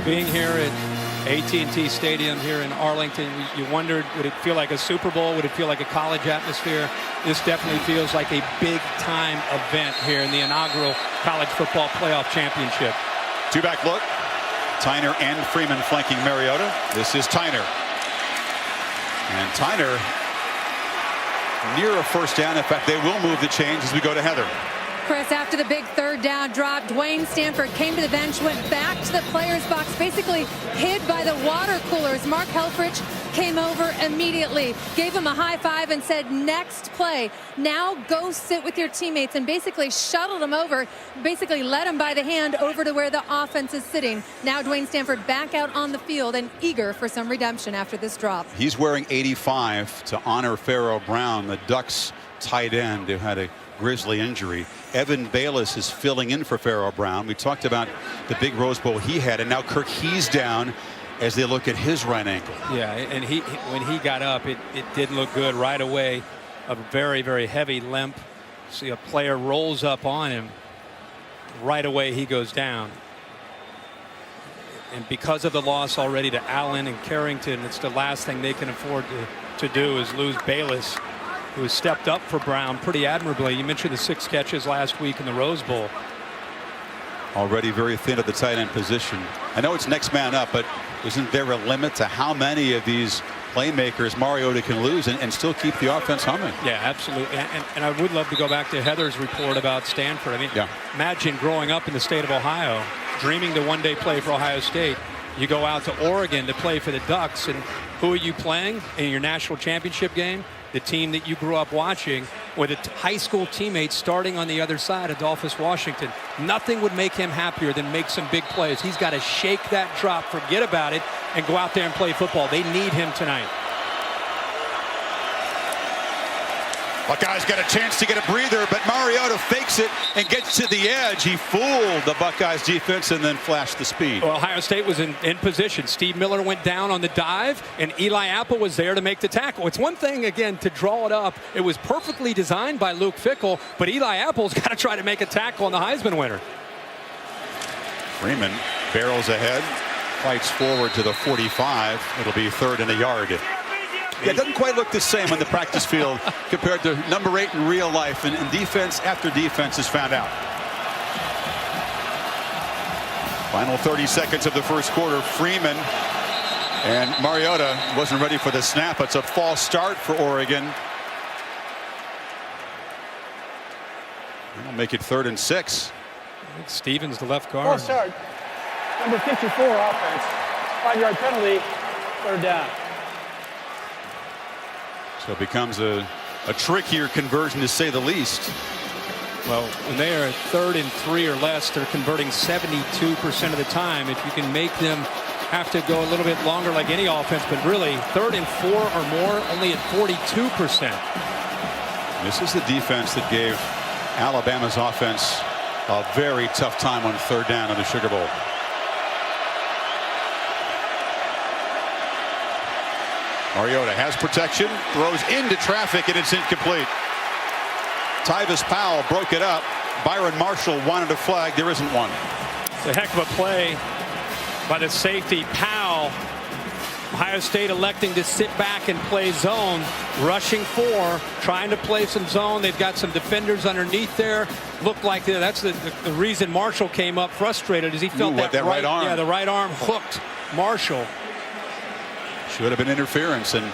being here at AT&T Stadium here in Arlington, you wondered, would it feel like a Super Bowl? Would it feel like a college atmosphere? This definitely feels like a big time event here in the inaugural college football playoff championship. 2-back look. Tyner and Freeman flanking Mariota. This is Tyner. And Tyner near a first down. In fact, they will move the change as we go to Heather. Chris, after the big third down drop, Dwayne Stanford came to the bench, went back to the players' box, basically hid by the water coolers. Mark Helfrich came over immediately, gave him a high five and said, next play. Now go sit with your teammates, and basically shuttled him over, basically led him by the hand over to where the offense is sitting. Now Dwayne Stanford back out on the field and eager for some redemption after this drop. He's wearing 85 to honor Pharaoh Brown, the Ducks tight end who had a Grizzly injury. Evan Bayless is filling in for Pharaoh Brown. We talked about the big Rose Bowl he had, and now Kirk He's down as they look at his right ankle. Yeah, and when he got up, it didn't look good right away. A very, very heavy limp. See, a player rolls up on him. Right away, he goes down. And because of the loss already to Allen and Carrington, it's the last thing they can afford to do is lose Bayless, who has stepped up for Brown pretty admirably. You mentioned the 6 catches last week in the Rose Bowl. Already very thin at the tight end position. I know it's next man up, but isn't there a limit to how many of these playmakers Mariota can lose and still keep the offense humming? Yeah, absolutely. And I would love to go back to Heather's report about Stanford. I mean, imagine growing up in the state of Ohio, dreaming to one day play for Ohio State. You go out to Oregon to play for the Ducks, and who are you playing in your national championship game? The team that you grew up watching, with a high school teammates starting on the other side, Adolphus Washington. Nothing would make him happier than make some big plays. He's got to shake that drop, forget about it, and go out there and play football. They need him tonight. Buckeyes got a chance to get a breather, but Mariota fakes it and gets to the edge. He fooled the Buckeyes defense and then flashed the speed. Well, Ohio State was in position. Steve Miller went down on the dive, and Eli Apple was there to make the tackle. It's one thing, again, to draw it up. It was perfectly designed by Luke Fickell, but Eli Apple's got to try to make a tackle on the Heisman winner. Freeman barrels ahead, fights forward to the 45. It'll be 3rd and a yard. Yeah, it doesn't quite look the same on the practice field compared to number 8 in real life, and defense after defense is found out. Final 30 seconds of the first quarter. Freeman and Mariota wasn't ready for the snap. It's a false start for Oregon. That'll make it 3rd and 6. I think Stevens, the left guard. False start. Number 54 offense. 5-yard penalty. 3rd down. So it becomes a trickier conversion, to say the least. Well, when they are at 3rd and 3 or less, they're converting 72% of the time. If you can make them have to go a little bit longer like any offense, but really 3rd and 4 or more, only at 42%. This is the defense that gave Alabama's offense a very tough time on 3rd down in the Sugar Bowl. Mariota has protection, throws into traffic, and it's incomplete. Tyvis Powell broke it up. Byron Marshall wanted a flag. There isn't one. It's a heck of a play by the safety, Powell. Ohio State electing to sit back and play zone, rushing 4, trying to play some zone. They've got some defenders underneath there. Looked like that's the reason Marshall came up frustrated, is he felt that right arm. Yeah, the right arm hooked Marshall. Should have been interference, and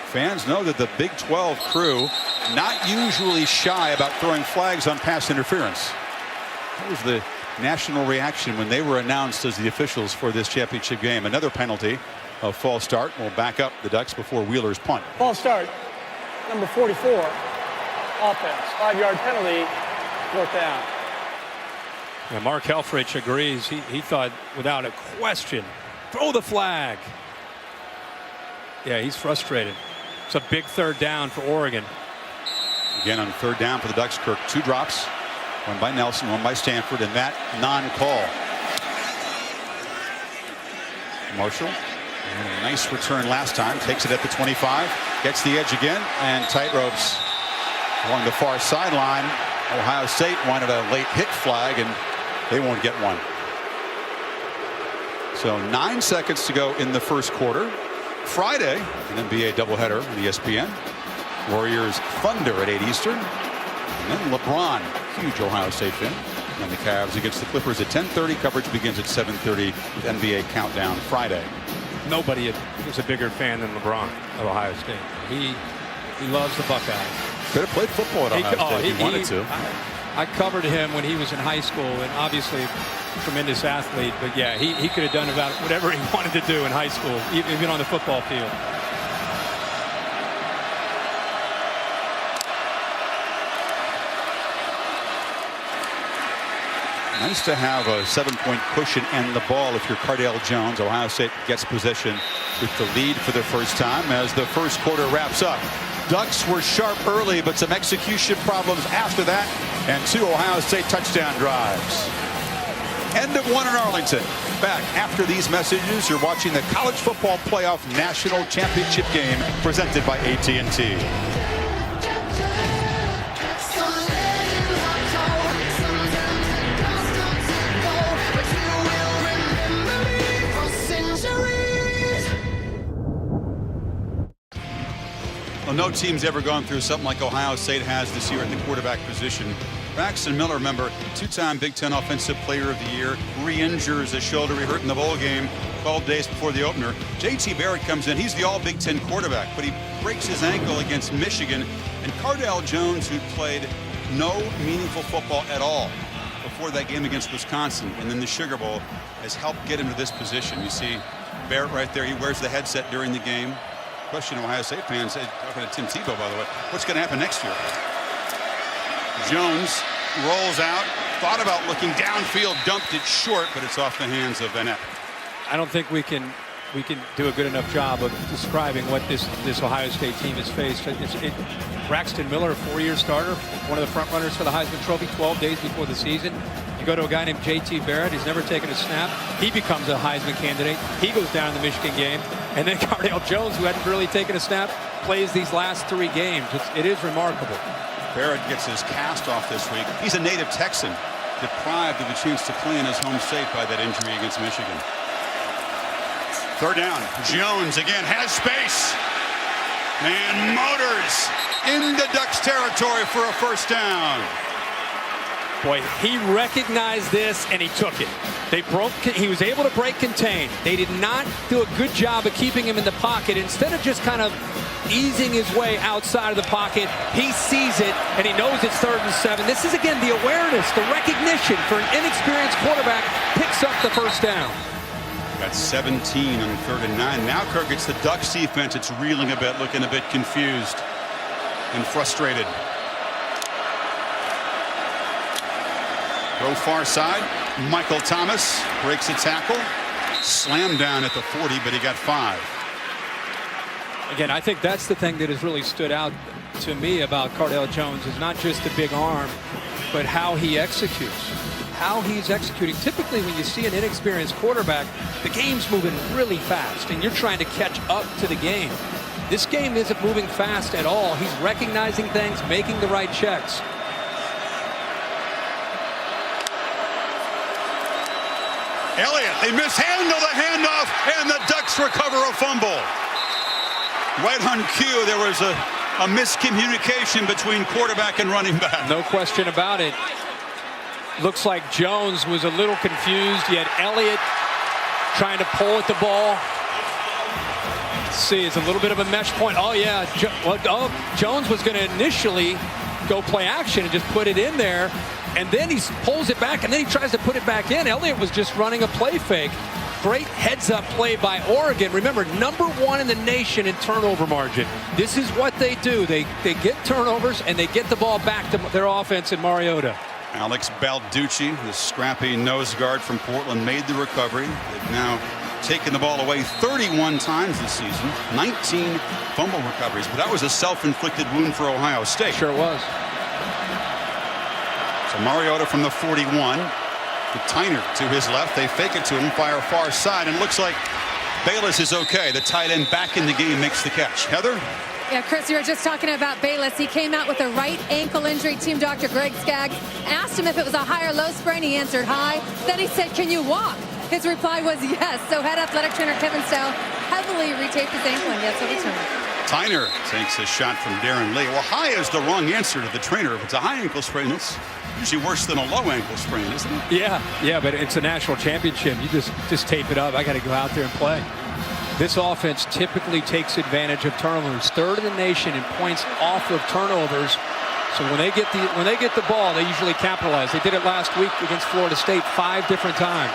fans know that the Big 12 crew not usually shy about throwing flags on pass interference. That was the national reaction when they were announced as the officials for this championship game. Another penalty, a false start, will back up the Ducks before Wheeler's punt. False start. Number 44 offense. 5-yard penalty. 4th down. Yeah, Mark Helfrich agrees. He thought without a question, throw the flag. Yeah, he's frustrated. It's a big 3rd down for Oregon. Again on 3rd down for the Ducks, Kirk, 2 drops, one by Nelson, one by Stanford, and that non-call. Marshall, a nice return last time, takes it at the 25, gets the edge again, and tight ropes along the far sideline. Ohio State wanted a late hit flag, and they won't get one. So 9 seconds to go in the first quarter. Friday, an NBA doubleheader on ESPN. Warriors Thunder at 8 Eastern. And then LeBron, huge Ohio State fan. And the Cavs against the Clippers at 10:30. Coverage begins at 7:30 with NBA Countdown Friday. Nobody is a bigger fan than LeBron of Ohio State. He loves the Buckeyes. Could have played football at Ohio State if he wanted to. I covered him when he was in high school, and obviously a tremendous athlete. But yeah, he could have done about whatever he wanted to do in high school, even on the football field. Nice to have a 7-point cushion and the ball if you're Cardale Jones. Ohio State gets possession with the lead for the first time as the first quarter wraps up. Ducks were sharp early, but some execution problems after that, and 2 Ohio State touchdown drives. End of 1 in Arlington. Back after these messages, you're watching the College Football Playoff National Championship game presented by AT&T. Well, no team's ever gone through something like Ohio State has this year at the quarterback position. Braxton Miller, remember, 2-time Big Ten Offensive Player of the Year, re-injures a shoulder he hurt in the bowl game 12 days before the opener. J.T. Barrett comes in. He's the all-Big Ten quarterback, but he breaks his ankle against Michigan. And Cardale Jones, who played no meaningful football at all before that game against Wisconsin, and then the Sugar Bowl, has helped get him to this position. You see Barrett right there. He wears the headset during the game. Question Ohio State fans, talking to Tim Tebow, by the way, what's going to happen next year? Jones rolls out, thought about looking downfield, dumped it short, but it's off the hands of Vanette. I don't think we can do a good enough job of describing what this Ohio State team has faced. Braxton Miller, 4-year starter, one of the front runners for the Heisman Trophy 12 days before the season. You go to a guy named J.T. Barrett, he's never taken a snap. He becomes a Heisman candidate. He goes down in the Michigan game. And then Cardale Jones, who hadn't really taken a snap, plays these last 3 games. It is remarkable. Barrett gets his cast off this week. He's a native Texan, deprived of a chance to play in his home state by that injury against Michigan. 3rd down. Jones again has space and motors into Ducks territory for a 1st down. Boy, he recognized this and he took it. He was able to break contain. They did not do a good job of keeping him in the pocket. Instead of just kind of easing his way outside of the pocket, he sees it and he knows it's 3rd and 7. This is again the awareness, the recognition for an inexperienced quarterback, picks up the 1st down. Got 17 on 3rd and 9. Now Kirk gets the Ducks defense. It's reeling a bit, looking a bit confused and frustrated. Go far side. Michael Thomas breaks a tackle. Slammed down at the 40, but he got 5. Again, I think that's the thing that has really stood out to me about Cardale Jones is not just the big arm, but how he executes. How he's executing. Typically, when you see an inexperienced quarterback, the game's moving really fast, and you're trying to catch up to the game. This game isn't moving fast at all. He's recognizing things, making the right checks. Elliott, they mishandle the handoff, and the Ducks recover a fumble. Right on cue, there was a miscommunication between quarterback and running back. No question about it. Looks like Jones was a little confused, yet Elliott trying to pull at the ball. Let's see, it's a little bit of a mesh point. Oh, yeah. Jones was going to initially go play action and just put it in there. And then he pulls it back, and then he tries to put it back in. Elliott was just running a play fake. Great heads-up play by Oregon. Remember, #1 in the nation in turnover margin. This is what they do. They get turnovers, and they get the ball back to their offense in Mariota. Alex Balducci, the scrappy nose guard from Portland, made the recovery. They've now taken the ball away 31 times this season, 19 fumble recoveries. But that was a self-inflicted wound for Ohio State. Sure was. So Mariota from the 41. The Tyner to his left. They fake it to him, fire far side, and it looks like Bayless is okay. The tight end back in the game makes the catch. Heather? Yeah, Chris, you were just talking about Bayless. He came out with a right ankle injury. Team Dr. Greg Skaggs asked him if it was a high or low sprain. He answered high. Then he said, "Can you walk?" His reply was yes. So head athletic trainer Kevin Stowell heavily retaped his ankle, and yes, he'll return. Tyner takes a shot from Darren Lee. Well, high is the wrong answer to the trainer. If it's a high ankle sprain, it's usually worse than a low ankle sprain, isn't it? Yeah, but it's a national championship. You just tape it up. I got to go out there and play. This offense typically takes advantage of turnovers. 3rd in the nation in points off of turnovers. So when they get the ball, they usually capitalize. They did it last week against Florida State 5 different times.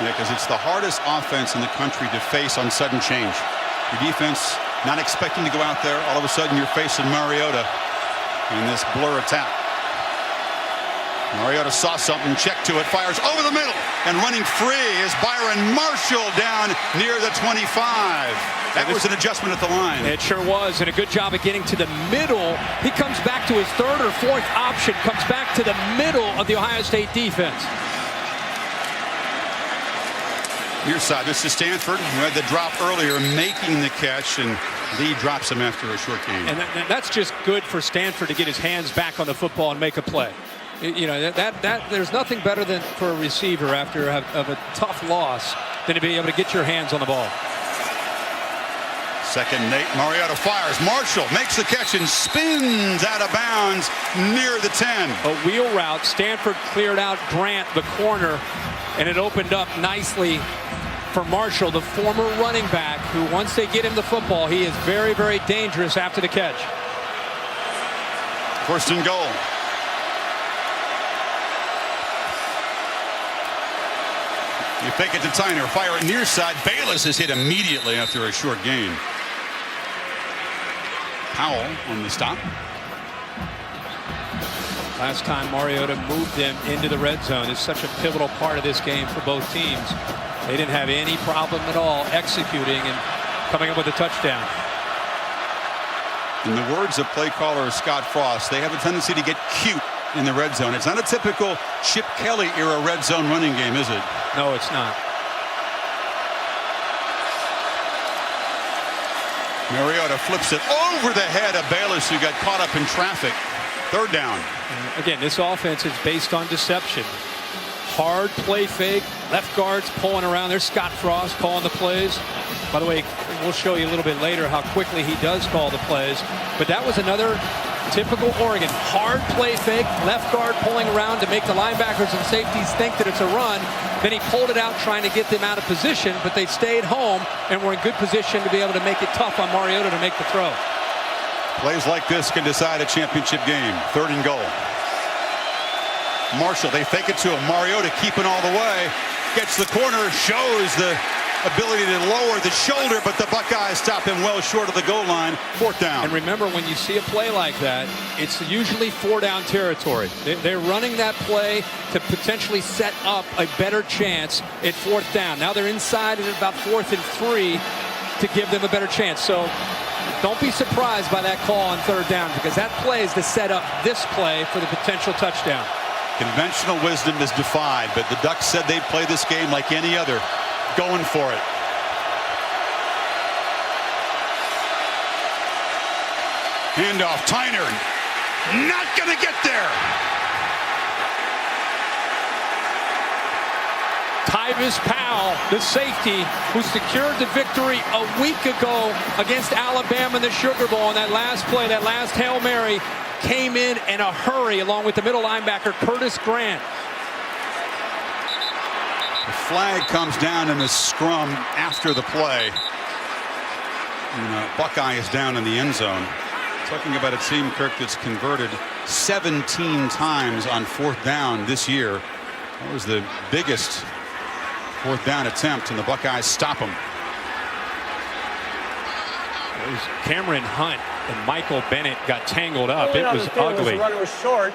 Yeah, because it's the hardest offense in the country to face on sudden change. Your defense not expecting to go out there. All of a sudden, you're facing Mariota in this blur attack. Mariota saw something, checked to it, fires over the middle, and running free is Byron Marshall down near the 25. That was an adjustment at the line. It sure was, and a good job of getting to the middle. He comes back to his third or fourth option, comes back to the middle of the Ohio State defense. Near side, this is Stanford, who had the drop earlier, making the catch, and Lee drops him after a short gain. And that's just good for Stanford to get his hands back on the football and make a play. You know, there's nothing better than for a receiver after of a tough loss than to be able to get your hands on the ball. Second, Nate Mariota fires. Marshall makes the catch and spins out of bounds near the 10. A wheel route. Stanford cleared out Grant, the corner, and it opened up nicely for Marshall, the former running back, who once they get him the football, he is very, very dangerous after the catch. First and goal. You fake it to Tyner, fire it near side. Bayless is hit immediately after a short gain. Powell on the stop. Last time Mariota moved them into the red zone is such a pivotal part of this game for both teams. They didn't have any problem at all executing and coming up with a touchdown. In the words of play caller Scott Frost, they have a tendency to get cute in the red zone. It's not a typical Chip Kelly era red zone running game, is it? No, it's not. Mariota flips it over the head of Bayless, who got caught up in traffic. Third down. And again, this offense is based on deception. Hard play fake, left guards pulling around. There's Scott Frost calling the plays. By the way, we'll show you a little bit later how quickly he does call the plays. But that was another typical Oregon. Hard play fake, left guard pulling around to make the linebackers and safeties think that it's a run. Then he pulled it out trying to get them out of position, but they stayed home and were in good position to be able to make it tough on Mariota to make the throw. Plays like this can decide a championship game. Third and goal. Marshall, they fake it to him. Mariota keeping all the way. Gets the corner, shows the ability to lower the shoulder, but the Buckeyes stop him well short of the goal line. Fourth down. And remember, when you see a play like that, it's usually 4-down territory. They're running that play to potentially set up a better chance at fourth down. Now they're inside at about 4th and 3 to give them a better chance. So don't be surprised by that call on third down, because that play is to set up this play for the potential touchdown. Conventional wisdom is defied, but the Ducks said they'd play this game like any other, going for it. Handoff, Tyner, not going to get there. Tyvis Powell, the safety, who secured the victory a week ago against Alabama in the Sugar Bowl on that last play, that last Hail Mary, came in a hurry along with the middle linebacker Curtis Grant. The flag comes down in the scrum after the play. And Buckeye is down in the end zone. Talking about a team, Kirk, that's converted 17 times on fourth down this year. That was the biggest fourth down attempt, and the Buckeyes stop them. It was Cameron Hunt and Michael Bennett got tangled up. It was ugly. The runner was short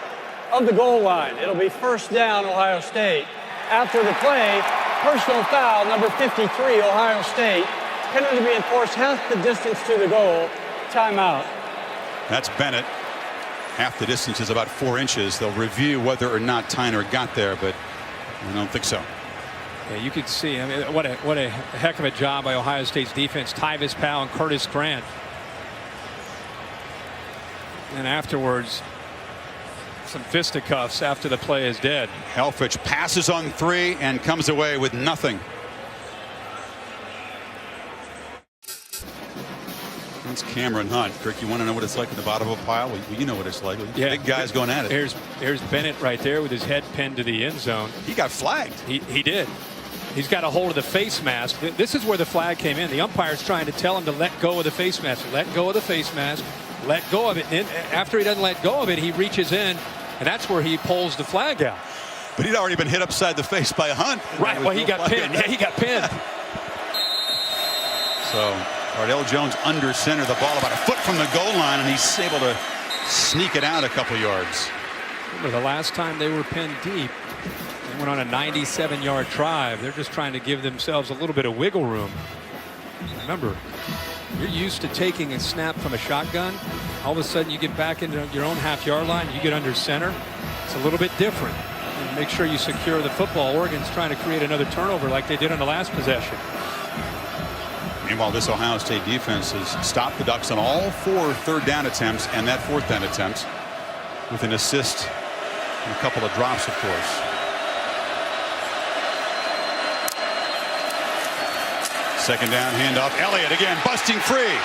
of the goal line. It'll be first down, Ohio State. After the play, personal foul, number 53, Ohio State. Penalty to be enforced half the distance to the goal. Timeout. That's Bennett. Half the distance is about 4 inches. They'll review whether or not Tyner got there, but I don't think so. Yeah, you could see. I mean, what a heck of a job by Ohio State's defense. Tyvis Powell and Curtis Grant. And afterwards, some fisticuffs after the play is dead. Helfrich passes on 3 and comes away with nothing. That's Cameron Hunt. Kirk, you want to know what it's like at the bottom of a pile? Well, you know what it's like. Yeah. Big guys going at it. Here's Bennett right there with his head pinned to the end zone. He got flagged. He did. He's got a hold of the face mask. This is where the flag came in. The umpire's trying to tell him to let go of the face mask. Let go of the face mask. let go of it. And after he doesn't let go of it, he reaches in, and that's where he pulls the flag out. But he'd already been hit upside the face by Hunt. Right, well, he got pinned. Yeah, he got pinned. So Cardale Jones under center, the ball about a foot from the goal line, and he's able to sneak it out a couple yards. Remember, the last time they were pinned deep, they went on a 97-yard drive. They're just trying to give themselves a little bit of wiggle room. Remember, you're used to taking a snap from a shotgun. All of a sudden, you get back into your own half-yard line. You get under center. It's a little bit different. And make sure you secure the football. Oregon's trying to create another turnover like they did on the last possession. Meanwhile, this Ohio State defense has stopped the Ducks on all 4 third-down attempts and that 4th down attempt with an assist and a couple of drops, of course. Second down, handoff. Elliott again busting free.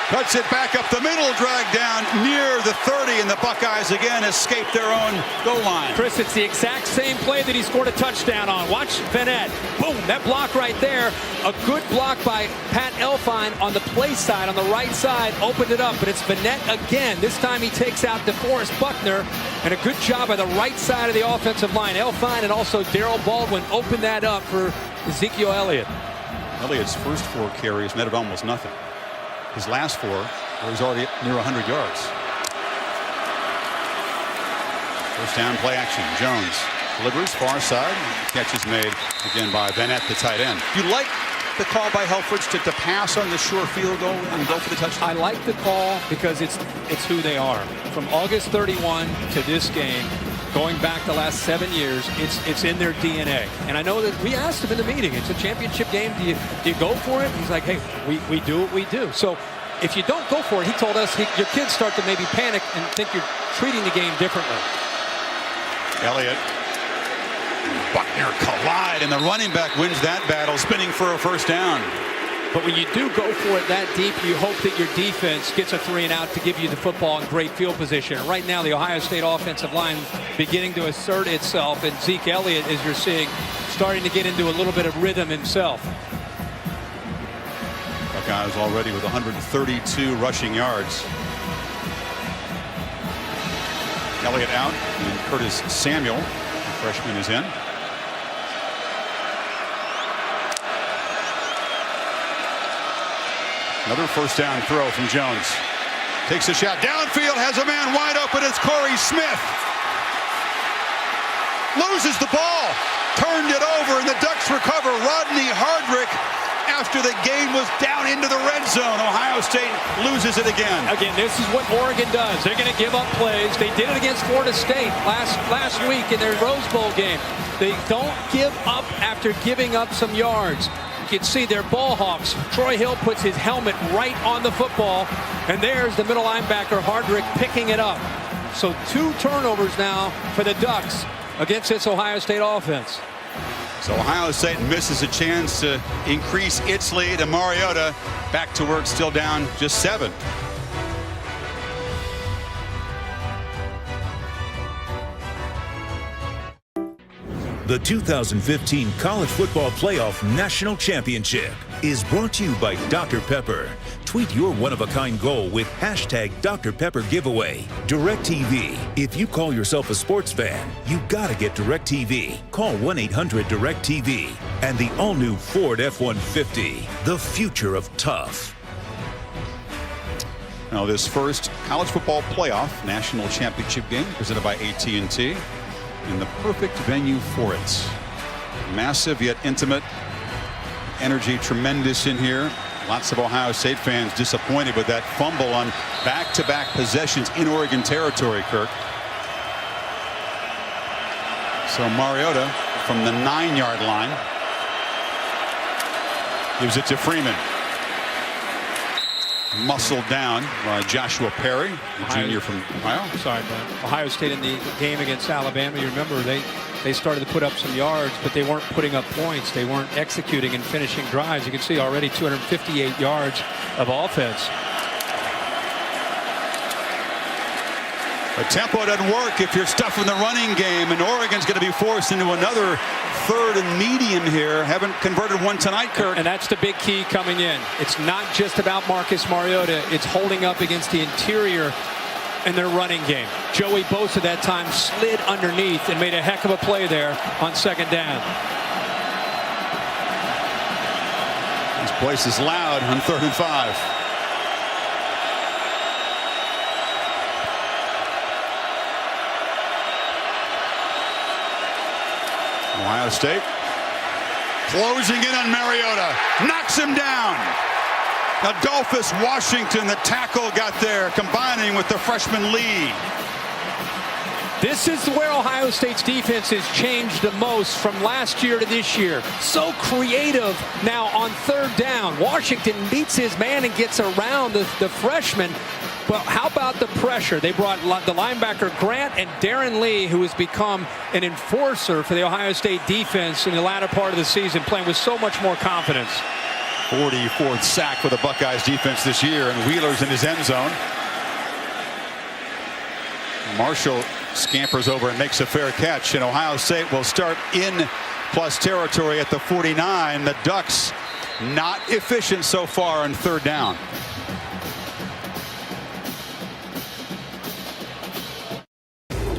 Cuts it back up the middle, dragged down near the 30, and the Buckeyes again escape their own goal line. Chris, it's the exact same play that he scored a touchdown on. Watch Vanette. Boom, that block right there. A good block by Pat Elfine on the play side, on the right side, opened it up, but it's Vanette again. This time he takes out DeForest Buckner, and a good job by the right side of the offensive line. Elfine and also Darrell Baldwin opened that up for Ezekiel Elliott. Elliott's first 4 carries netted almost nothing. His last 4, where he's already near 100 yards. First down, play action. Jones delivers far side. Catch is made again by Vanette, the tight end. You like the call by Helfrich to pass on the short field goal and go for the touchdown? I like the call because it's who they are. From August 31 to this game, going back the last 7 years, it's in their DNA. And I know that we asked him in the meeting, it's a championship game, do you go for it? He's like, hey, we do what we do. So if you don't go for it, he told us, your kids start to maybe panic and think you're treating the game differently. Elliott and Buckner collide, and the running back wins that battle, spinning for a first down. But when you do go for it that deep, you hope that your defense gets a 3 and out to give you the football in great field position. Right now, the Ohio State offensive line beginning to assert itself, and Zeke Elliott, as you're seeing, starting to get into a little bit of rhythm himself. Buckeyes already with 132 rushing yards. Elliott out, and Curtis Samuel, the freshman, is in. Another first down throw from Jones. Takes a shot downfield, has a man wide open. It's Corey Smith. Loses the ball. Turned it over, and the Ducks recover. Rodney Hardrick, after the game was down into the red zone. Ohio State loses it again. Again, this is what Oregon does. They're going to give up plays. They did it against Florida State last week in their Rose Bowl game. They don't give up after giving up some yards. You can see they're ball hawks. Troy Hill puts his helmet right on the football, and there's the middle linebacker Hardrick picking it up. So 2 turnovers now for the Ducks against this Ohio State offense. So Ohio State misses a chance to increase its lead, and Mariota back to work, still down just 7. The 2015 College Football Playoff National Championship is brought to you by Dr. Pepper. Tweet your one-of-a-kind goal with hashtag Dr. Pepper giveaway. DirecTV. If you call yourself a sports fan, you gotta get DirecTV. Call 1-800-DirecTV. And the all-new Ford F-150, the future of tough. Now this first College Football Playoff National Championship game presented by AT&T. In the perfect venue for it. Massive yet intimate. Energy tremendous in here. Lots of Ohio State fans disappointed with that fumble on back-to-back possessions in Oregon territory, Kirk. So Mariota from the 9-yard line gives it to Freeman. Muscled down by Joshua Perry, the junior from Ohio. Sorry, man. Ohio State in the game against Alabama, you remember they started to put up some yards, but they weren't putting up points. They weren't executing and finishing drives. You can see already 258 yards of offense. The tempo doesn't work if you're stuffing the running game, and Oregon's going to be forced into another 3rd and medium here. Haven't converted one tonight, Kirk. And that's the big key coming in. It's not just about Marcus Mariota. It's holding up against the interior in their running game. Joey Bosa that time slid underneath and made a heck of a play there on 2nd down. This place is loud on 3rd and 5. Ohio State closing in on Mariota, knocks him down. Adolphus Washington, the tackle, got there, combining with the freshman Lee. This is where Ohio State's defense has changed the most from last year to this year. So creative now on 3rd down. Washington beats his man and gets around the freshman. But how about the pressure? They brought the linebacker Grant and Darren Lee, who has become an enforcer for the Ohio State defense in the latter part of the season, playing with so much more confidence. 44th sack for the Buckeyes defense this year, and Wheeler's in his end zone. Marshall scampers over and makes a fair catch, and Ohio State will start in plus territory at the 49. The Ducks not efficient so far on 3rd down.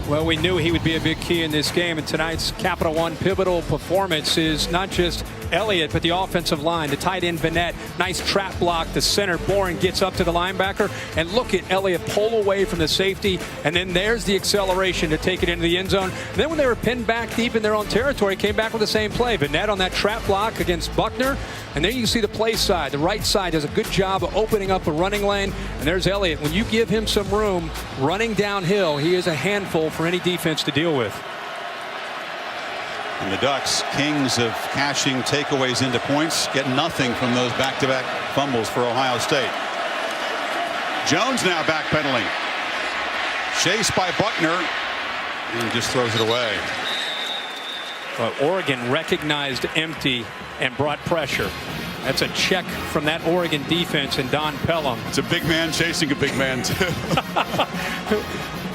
Well, we knew he would be a big key in this game, and tonight's Capital One pivotal performance is not just Elliott, but the offensive line. The tight end Vanette, nice trap block. The center Bourne gets up to the linebacker, and look at Elliott pull away from the safety, and then there's the acceleration to take it into the end zone. And then when they were pinned back deep in their own territory, came back with the same play. Vanette on that trap block against Buckner, and there you can see the play side. The right side does a good job of opening up a running lane, and there's Elliott. When you give him some room running downhill, he is a handful for any defense to deal with. And the Ducks, kings of cashing takeaways into points, get nothing from those back-to-back fumbles for Ohio State. Jones now backpedaling. Chased by Buckner, and just throws it away. Well, Oregon recognized empty and brought pressure. That's a check from that Oregon defense and Don Pelham. It's a big man chasing a big man, too.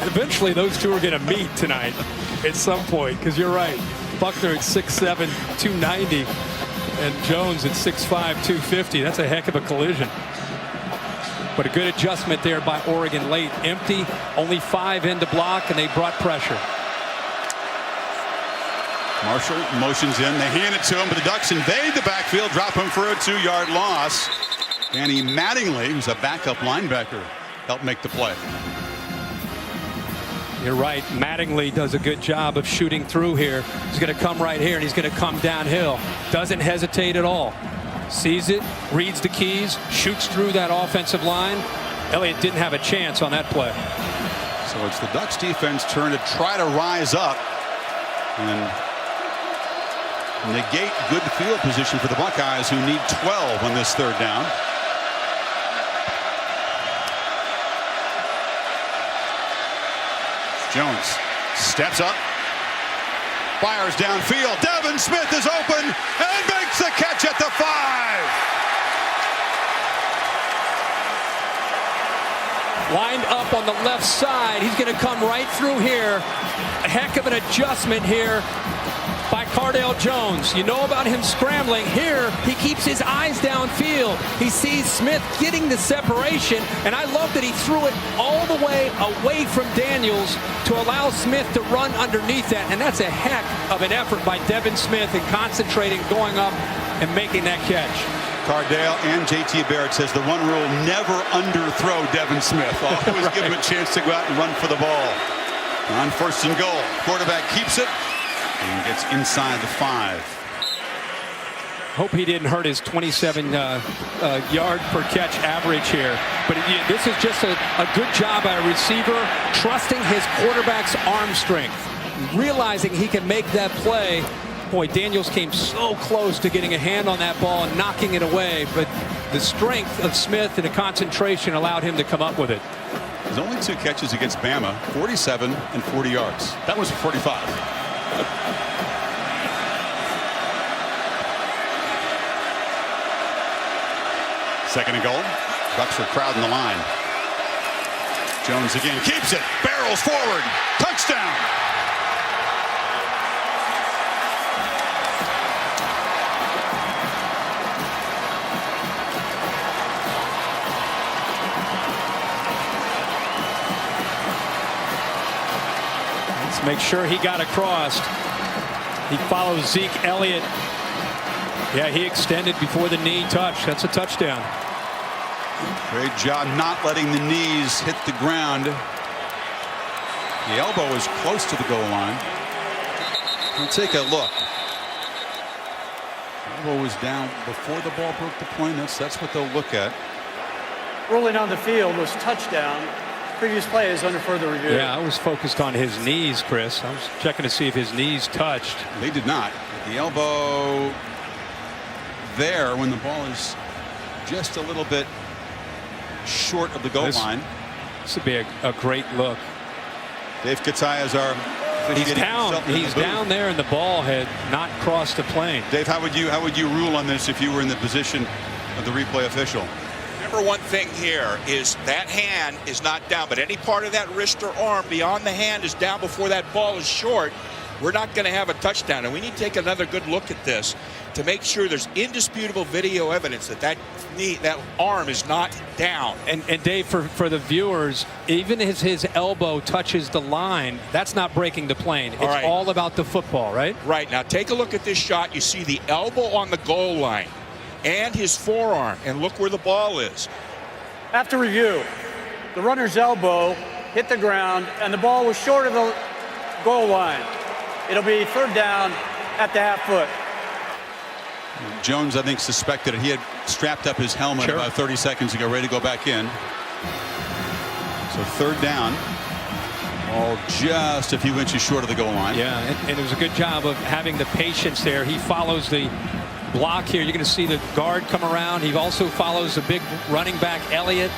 Eventually, those two are going to meet tonight at some point, because you're right. Buckner at 6'7", 290, and Jones at 6'5", 250. That's a heck of a collision. But a good adjustment there by Oregon late. Empty, only 5 in to block, and they brought pressure. Marshall motions in. They hand it to him, but the Ducks invade the backfield, drop him for a 2-yard loss. Danny Mattingly, who's a backup linebacker, helped make the play. You're right. Mattingly does a good job of shooting through here. He's going to come right here, and he's going to come downhill. Doesn't hesitate at all. Sees it, reads the keys, shoots through that offensive line. Elliott didn't have a chance on that play. So it's the Ducks defense turn to try to rise up and negate good field position for the Buckeyes, who need 12 on this 3rd down. Jones steps up, fires downfield. Devin Smith is open and makes the catch at the 5. Lined up on the left side. He's going to come right through here. A heck of an adjustment here by Cardale Jones. You know about him scrambling. Here, he keeps his eyes downfield. He sees Smith getting the separation, and I love that he threw it all the way away from Daniels to allow Smith to run underneath that, and that's a heck of an effort by Devin Smith in concentrating, going up, and making that catch. Cardale and JT Barrett says the one rule: never underthrow Devin Smith. Always give him a chance to go out and run for the ball. On 1st and goal, quarterback keeps it and gets inside the 5. Hope he didn't hurt his 27 yard per catch average here. But this is just a good job by a receiver, trusting his quarterback's arm strength, realizing he can make that play. Boy, Daniels came so close to getting a hand on that ball and knocking it away, but the strength of Smith and the concentration allowed him to come up with it. There's only 2 catches against Bama, 47 and 40 yards. That was for 45. 2nd and goal. Ducks are crowding the line. Jones again keeps it, barrels forward, touchdown. Let's make sure he got across. He follows Zeke Elliott. Yeah, he extended before the knee touch. That's a touchdown. Great job not letting the knees hit the ground. The elbow is close to the goal line. We'll take a look. Elbow was down before the ball broke the plane. That's what they'll look at. Ruling on the field was touchdown. Previous play is under further review. Yeah, I was focused on his knees, Chris. I was checking to see if his knees touched. They did not. The elbow there when the ball is just a little bit short of the goal line. This would be a great look. Dave Kataya is our. He's down there, and the ball had not crossed the plane. Dave, how would you rule on this if you were in the position of the replay official? Remember one thing here is that hand is not down, but any part of that wrist or arm beyond the hand is down before that ball is short. We're not going to have a touchdown, and we need to take another good look at this to make sure there's indisputable video evidence that that arm is not down. And Dave, for the viewers, even as his elbow touches the line, that's not breaking the plane. It's all about the football, right? Right. Now take a look at this shot. You see the elbow on the goal line and his forearm, and look where the ball is. After review, the runner's elbow hit the ground, and the ball was short of the goal line. It'll be third down at the half foot. Jones, I think, suspected it. He had strapped up his helmet about 30 seconds ago, ready to go back in. So third down, all just a few inches short of the goal line. Yeah, and it was a good job of having the patience there. He follows the block here. You're going to see the guard come around. He also follows the big running back, Elliott.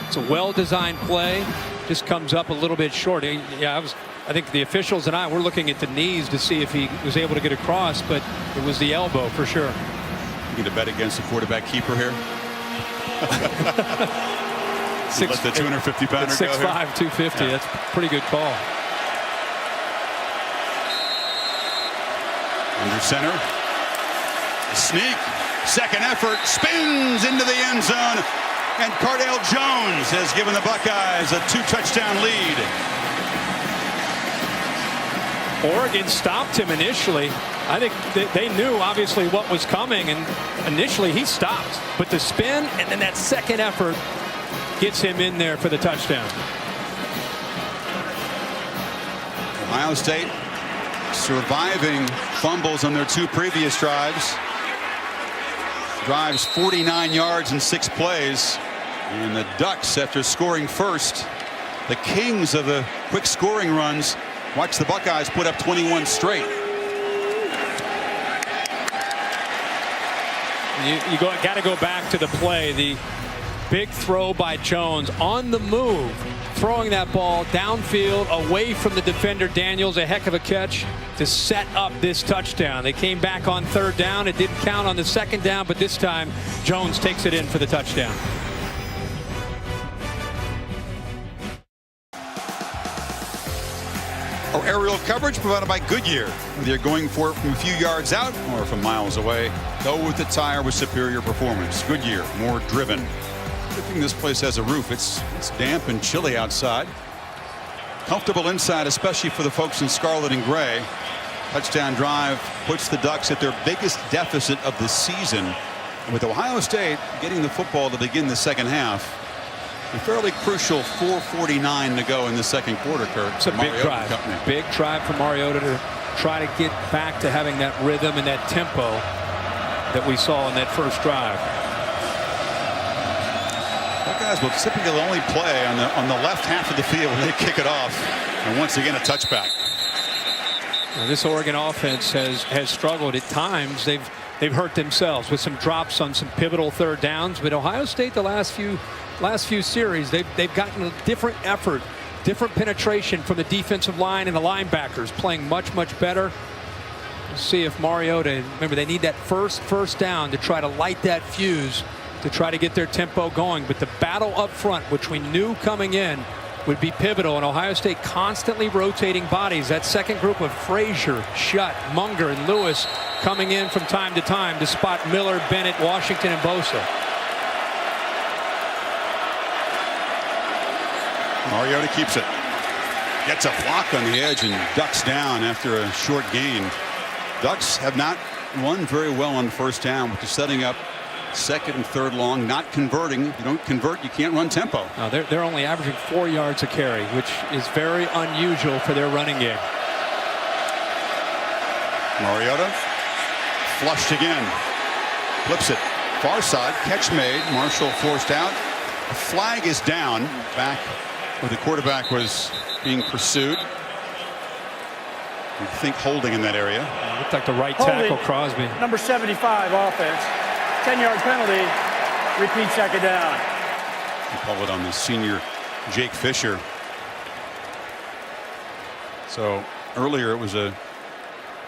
It's a well-designed play. Just comes up a little bit short. Yeah, I think the officials and I were looking at the knees to see if he was able to get across, but it was the elbow for sure. You get a bet against the quarterback keeper here. Let the 250-pounder go 6'5", 250. That's a pretty good call. Under center. Sneak. Second effort. Spins into the end zone. And Cardale Jones has given the Buckeyes a 2-touchdown lead. Oregon stopped him initially. I think they knew obviously what was coming, and initially he stopped. But the spin and then that second effort gets him in there for the touchdown. Ohio State surviving fumbles on their two previous drives. Drives 49 yards in 6 plays. And the Ducks, after scoring first, the kings of the quick scoring runs, watch the Buckeyes put up 21 straight. You got to go back to the play. The big throw by Jones on the move, throwing that ball downfield away from the defender Daniels. A heck of a catch to set up this touchdown. They came back on third down. It didn't count on the second down, but this time Jones takes it in for the touchdown. Our aerial coverage provided by Goodyear. Whether you're going for it from a few yards out or from miles away, go with the tire with superior performance. Goodyear, more driven. Good thing this place has a roof. It's damp and chilly outside. Comfortable inside, especially for the folks in scarlet and gray. Touchdown drive puts the Ducks at their biggest deficit of the season. And with Ohio State getting the football to begin the second half, a fairly crucial 4:49 to go in the second quarter, Kurt. It's a big drive. Big drive for Mariota to try to get back to having that rhythm and that tempo that we saw in that first drive. Buckeyes will typically only play on the left half of the field when they kick it off. And once again, a touchback. Now, this Oregon offense has struggled at times. They've hurt themselves with some drops on some pivotal third downs. But Ohio State, the last few series, they've gotten a different effort, different penetration from the defensive line and the linebackers, playing much better. We'll see if Mariota, remember they need that first down to try to light that fuse, to try to get their tempo going. But the battle up front, which we knew coming in, would be pivotal, and Ohio State constantly rotating bodies. That second group of Frazier, Shutt, Munger, and Lewis coming in from time to time to spot Miller, Bennett, Washington, and Bosa. Mariota keeps it. Gets a block on the edge and ducks down after a short gain. Ducks have not run very well on first down, which is setting up second and third long, not converting. If you don't convert, you can't run tempo. No, they're only averaging 4 yards a carry, which is very unusual for their running game. Mariota flushed again. Flips it. Far side. Catch made. Marshall forced out. The flag is down. Back where the quarterback was being pursued. You think holding in that area. Looked like the right tackle, Crosby. Number 75 offense. 10-yard penalty. Repeat second down. You call it on the senior Jake Fisher. So earlier it was a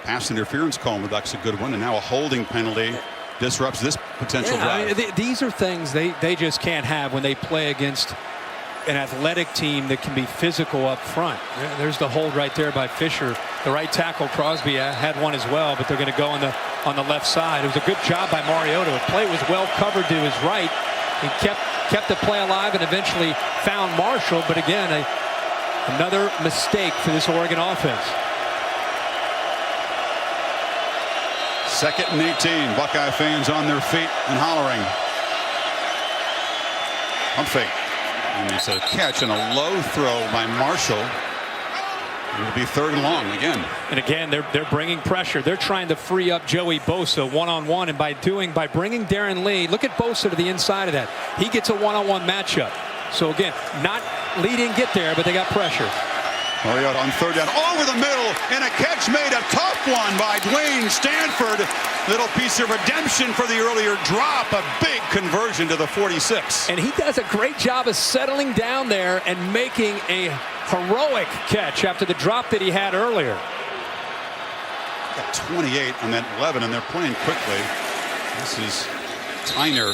pass interference call, but that's a good one, and now a holding penalty disrupts this potential drive. I mean, these are things they just can't have when they play against an athletic team that can be physical up front. There's the hold right there by Fisher. The right tackle, Crosby, had one as well, but they're going to go on the left side. It was a good job by Mariota. The play was well covered to his right. He kept the play alive and eventually found Marshall, but again, another mistake for this Oregon offense. Second and 18. Buckeye fans on their feet and hollering. Pump fake. And it's a catch and a low throw by Marshall. It'll be third and long again. And again, they're bringing pressure. They're trying to free up Joey Bosa one-on-one, and by bringing Darren Lee, look at Bosa to the inside of that. He gets a one-on-one matchup. So again, not Lee didn't get there, but they got pressure. Mariota on third down, over the middle, and a catch made, a tough one by Dwayne Stanford. Little piece of redemption for the earlier drop, a big conversion to the 46. And he does a great job of settling down there and making a heroic catch after the drop that he had earlier. Got 28 on that 11, and they're playing quickly. This is Tyner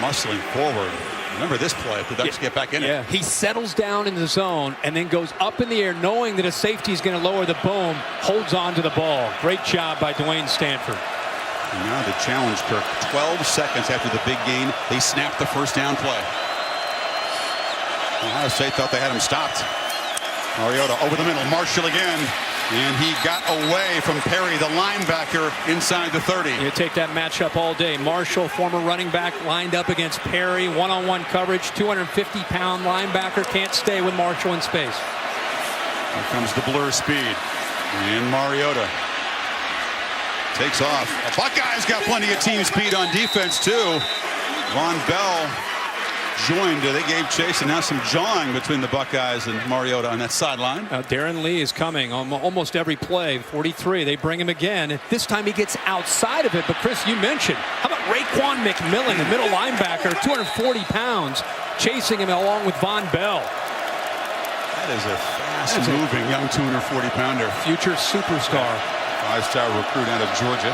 muscling forward. Remember this play, if the Ducks get back in it. He settles down in the zone and then goes up in the air knowing that a safety is going to lower the boom, holds on to the ball. Great job by Dwayne Stanford. And now the challenge, Kirk. 12 seconds after the big gain, they snapped the first down play. Ohio State thought they had him stopped. Mariota over the middle, Marshall again. And he got away from Perry, the linebacker, inside the 30. You take that matchup all day. Marshall, former running back, lined up against Perry. One-on-one coverage. 250-pound linebacker can't stay with Marshall in space. Here comes the blur speed. And Mariota takes off. The Buckeyes got plenty of team speed on defense, too. Von Bell joined. They gave chase, and now some jawing between the Buckeyes and Mariota on that sideline. Darren Lee is coming on almost every play. 43. They bring him again. This time he gets outside of it. But Chris, you mentioned, how about Raekwon McMillan, the middle linebacker, 240 pounds, chasing him along with Von Bell. That is a fast-moving young 240-pounder. Future superstar. Five-star recruit out of Georgia.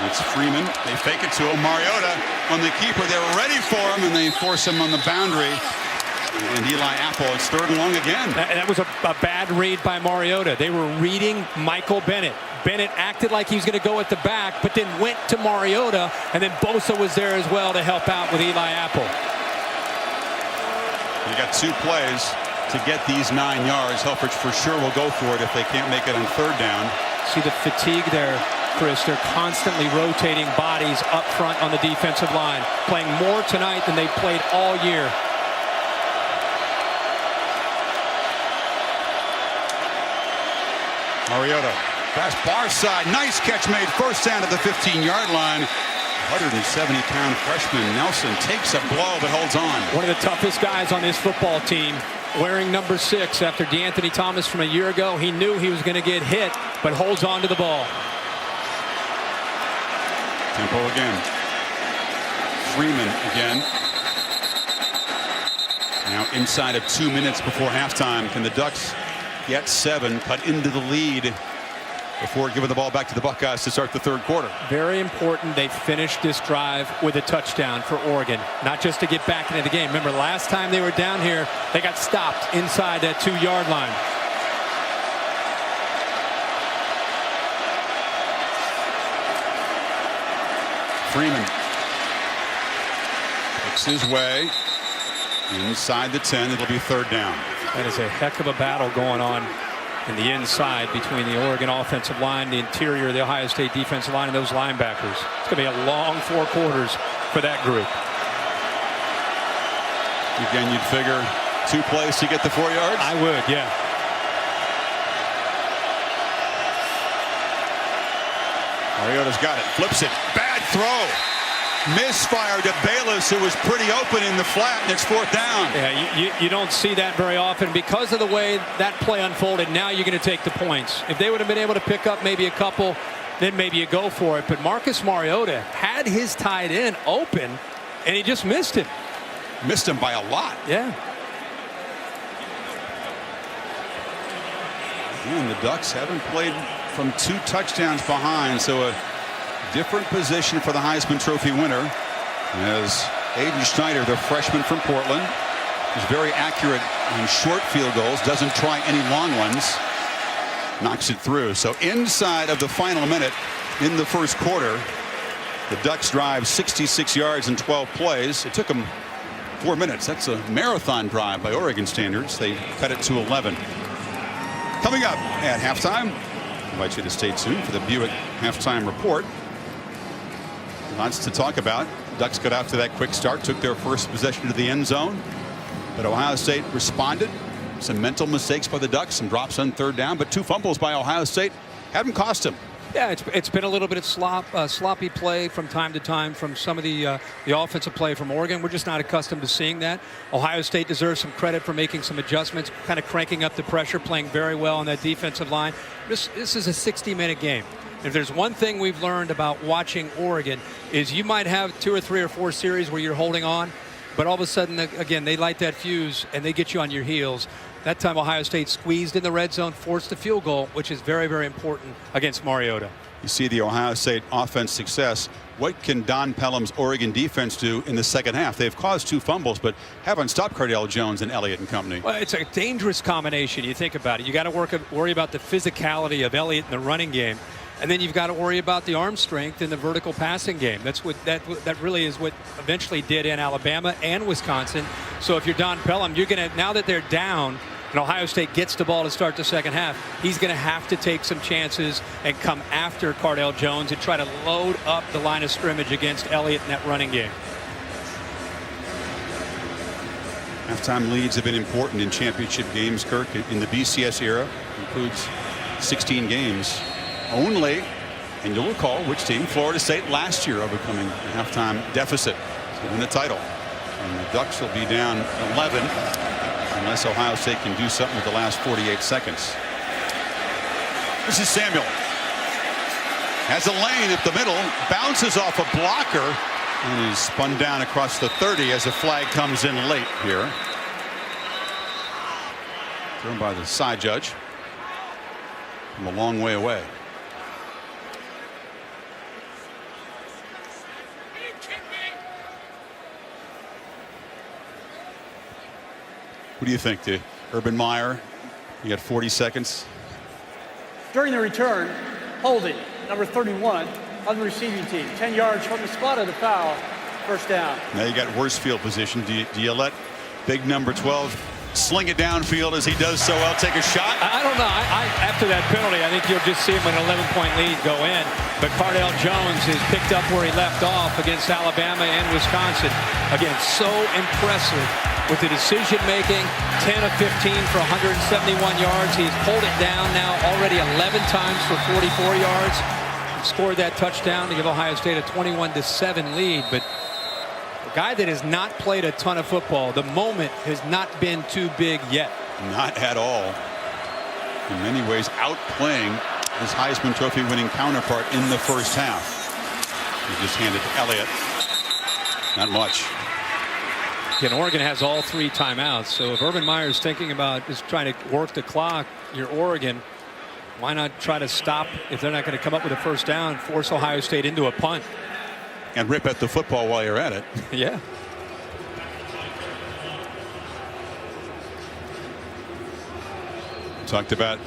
It's Freeman. They fake it to him. Mariota on the keeper. They were ready for him, and they force him on the boundary. And Eli Apple, it's third and long again. That was a bad read by Mariota. They were reading Michael Bennett. Bennett acted like he was going to go at the back, but then went to Mariota, and then Bosa was there as well to help out with Eli Apple. You got 2 plays to get these 9 yards. Helfrich for sure will go for it if they can't make it on third down. See the fatigue there, Chris. They're constantly rotating bodies up front on the defensive line, playing more tonight than they played all year. Mariota, pass far side, nice catch made, first down at the 15-yard line. 170-pound freshman Nelson takes a blow but holds on. One of the toughest guys on this football team, wearing number 6 after DeAnthony Thomas from a year ago. He knew he was going to get hit, but holds on to the ball. Tempo again. Freeman again. Now inside of 2 minutes before halftime. Can the Ducks get 7, cut into the lead before giving the ball back to the Buckeyes to start the third quarter. Very important they finished this drive with a touchdown for Oregon, not just to get back into the game. Remember, last time they were down here, they got stopped inside that 2-yard line. Freeman picks his way inside the 10. It'll be third down. That is a heck of a battle going on in the inside between the Oregon offensive line, the interior of the Ohio State defensive line, and those linebackers. It's going to be a long 4 quarters for that group. Again, you'd figure 2 plays to get the 4 yards? I would, yeah. Mariota's got it, flips it, bad throw. Misfire to Bayless, who was pretty open in the flat, and it's fourth down. Yeah, you don't see that very often because of the way that play unfolded. Now you're going to take the points. If they would have been able to pick up maybe a couple, then maybe you go for it. But Marcus Mariota had his tight end open, and he just missed him. Missed him by a lot. Yeah. And the Ducks haven't played from 2 touchdowns behind, so a different position for the Heisman Trophy winner, as Aiden Schneider, the freshman from Portland, is very accurate in short field goals, doesn't try any long ones, knocks it through. So inside of the final minute in the first quarter, the Ducks drive 66 yards in 12 plays. It took them 4 minutes. That's a marathon drive by Oregon standards. They cut it to 11. Coming up at halftime, I invite you to stay tuned for the Buick halftime report. Lots to talk about. Ducks got out to that quick start, took their first possession to the end zone, but Ohio State responded. Some mental mistakes by the Ducks, some drops on third down, but 2 fumbles by Ohio State haven't cost them. Yeah, it's been a little bit of sloppy play from time to time from some of the offensive play from Oregon. We're just not accustomed to seeing that. Ohio State deserves some credit for making some adjustments, kind of cranking up the pressure, playing very well on that defensive line. This is a 60-minute game. If there's one thing we've learned about watching Oregon is you might have 2 or 3 or 4 series where you're holding on, but all of a sudden, again, they light that fuse and they get you on your heels. That time Ohio State squeezed in the red zone, forced the field goal, which is very, very important against Mariota. You see the Ohio State offense success. What can Don Pelham's Oregon defense do in the second half? They've caused 2 fumbles, but haven't stopped Cardale Jones and Elliott and company. Well, it's a dangerous combination. You think about it. You got to worry about the physicality of Elliott in the running game. And then you've got to worry about the arm strength in the vertical passing game. That's what that really is what eventually did in Alabama and Wisconsin. So if you're Don Pelham, you're going to, now that they're down and Ohio State gets the ball to start the second half, he's going to have to take some chances and come after Cardale Jones and try to load up the line of scrimmage against Elliott in that running game. Halftime leads have been important in championship games, Kirk, in the BCS era. Includes 16 games. Only, and you'll recall which team, Florida State last year overcoming a halftime deficit to win the title. And the Ducks will be down 11 unless Ohio State can do something with the last 48 seconds. This is Samuel. Has a lane up the middle, bounces off a blocker, and is spun down across the 30 as a flag comes in late here. Thrown by the side judge from a long way away. What do you think, Urban Meyer? You got 40 seconds. During the return, holding, number 31 on the receiving team. 10 yards from the spot of the foul. First down. Now you got worse field position. Do you let big number 12 sling it downfield as he does so well, take a shot? I don't know. After that penalty, I think you'll just see him with an 11-point lead go in. But Cardale Jones is picked up where he left off against Alabama and Wisconsin. Again, so impressive with the decision-making. 10 of 15 for 171 yards. He's pulled it down now already 11 times for 44 yards. Scored that touchdown to give Ohio State a 21-7 lead. But a guy that has not played a ton of football, the moment has not been too big yet. Not at all. In many ways, outplaying his Heisman Trophy winning counterpart in the first half. He just handed to Elliott. Not much. Again, Oregon has all 3 timeouts. So if Urban Meyer's thinking about just trying to work the clock, you're Oregon. Why not try to stop, if they're not going to come up with a first down, force Ohio State into a punt? And rip at the football while you're at it. Yeah. Talked about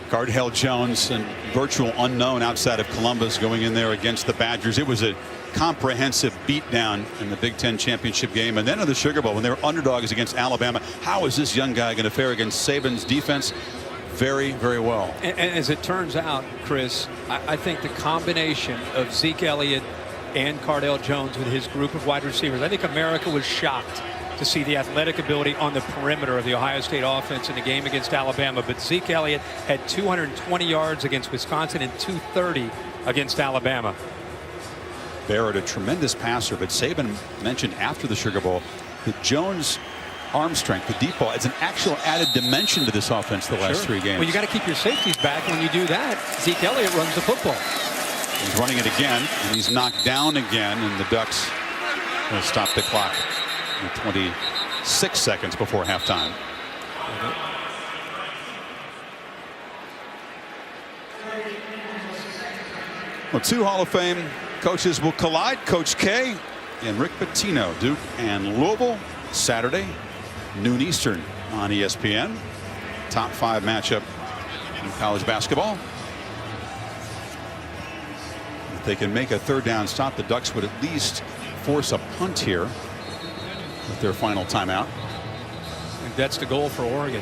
Cardale Jones and virtual unknown outside of Columbus going in there against the Badgers. It was a comprehensive beatdown in the Big Ten championship game, and then in the Sugar Bowl when they were underdogs against Alabama. How is this young guy going to fare against Saban's defense? Very, very well. And as it turns out, Chris, I think the combination of Zeke Elliott and Cardale Jones with his group of wide receivers, I think America was shocked to see the athletic ability on the perimeter of the Ohio State offense in the game against Alabama. But Zeke Elliott had 220 yards against Wisconsin and 230 against Alabama. Barrett, a tremendous passer, but Saban mentioned after the Sugar Bowl that Jones' arm strength, the deep ball, is an actual added dimension to this offense the last 3 games. Well, you got to keep your safeties back. When you do that, Zeke Elliott runs the football. He's running it again, and he's knocked down again, and the Ducks will stop the clock with 26 seconds before halftime. Well, 2 Hall of Fame coaches will collide. Coach K and Rick Pitino, Duke and Louisville, Saturday, noon Eastern on ESPN. Top 5 matchup in college basketball. If they can make a 3rd down stop, the Ducks would at least force a punt here with their final timeout. I think that's the goal for Oregon.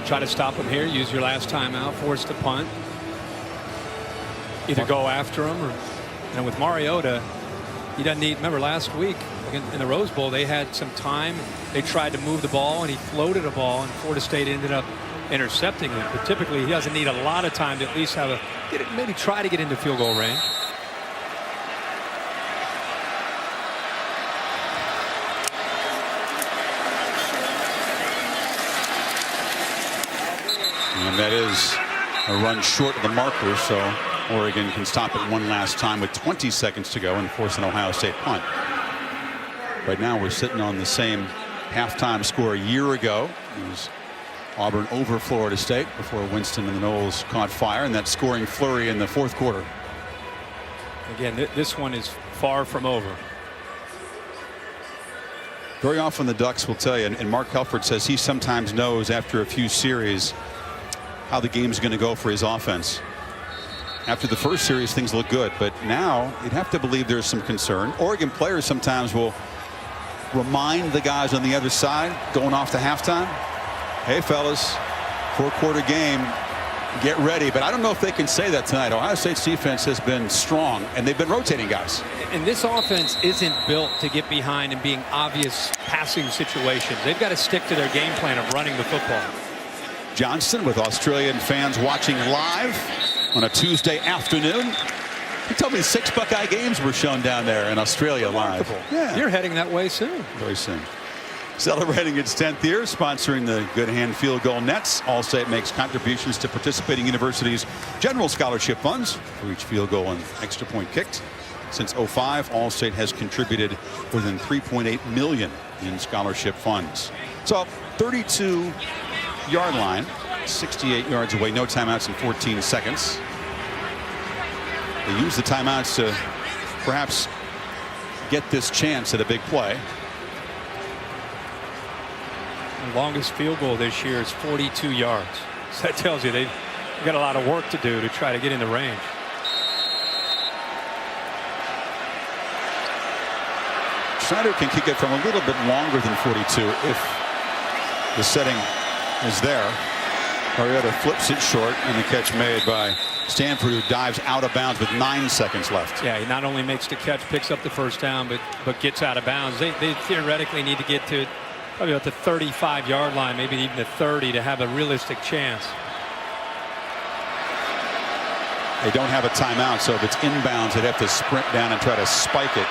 Try to stop them here, use your last timeout, force the punt. Either go after him, or, and with Mariota, he doesn't need. Remember last week in the Rose Bowl, they had some time. They tried to move the ball, and he floated a ball, and Florida State ended up intercepting it. But typically, he doesn't need a lot of time to at least have maybe try to get into field goal range. And that is a run short of the marker, so Oregon can stop it one last time with 20 seconds to go and force an Ohio State punt. Right now we're sitting on the same halftime score a year ago. It was Auburn over Florida State before Winston and the Noles caught fire, and that scoring flurry in the 4th quarter. Again, this one is far from over. Very often the Ducks will tell you, and Mark Helfrich says he sometimes knows after a few series how the game's going to go for his offense. After the first series, things look good, but now you'd have to believe there's some concern. Oregon players sometimes will remind the guys on the other side going off to halftime, hey fellas, 4-quarter game, get ready. But I don't know if they can say that tonight. Ohio State's defense has been strong, and they've been rotating guys. And this offense isn't built to get behind and being obvious passing situations. They've got to stick to their game plan of running the football. Johnston with Australian fans watching live on a Tuesday afternoon. He told me 6 Buckeye games were shown down there in Australia live. Yeah. You're heading that way soon. Very soon. Celebrating its 10th year, sponsoring the Good Hand Field Goal Nets. Allstate makes contributions to participating universities' general scholarship funds for each field goal and extra point kicked. Since 2005, Allstate has contributed more than $3.8 million in scholarship funds. So 32-yard line, 68 yards away, no timeouts in 14 seconds. They use the timeouts to perhaps get this chance at a big play. The longest field goal this year is 42 yards. So that tells you they've got a lot of work to do to try to get in the range. Schneider can kick it from a little bit longer than 42 if the setting is there. Mariota flips it short, and the catch made by Stanford, who dives out of bounds with 9 seconds left. Yeah, he not only makes the catch, picks up the first down, but gets out of bounds. They theoretically need to get to probably about the 35-yard line, maybe even the 30, to have a realistic chance. They don't have a timeout, so if it's inbounds, they'd have to sprint down and try to spike it.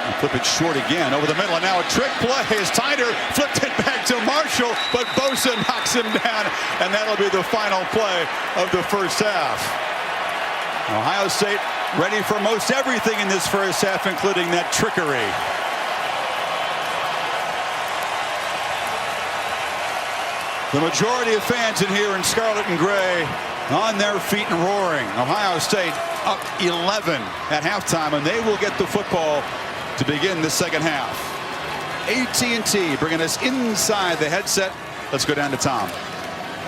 And flip it short again over the middle, and now a trick play as Tyner flipped it back to Marshall, but Bosa knocks him down, and that'll be the final play of the first half. Ohio State ready for most everything in this first half, including that trickery. The majority of fans in here in scarlet and gray on their feet and roaring. Ohio State up 11 at halftime, and they will get the football to begin the second half. AT&T bringing us inside the headset. Let's go down to Tom.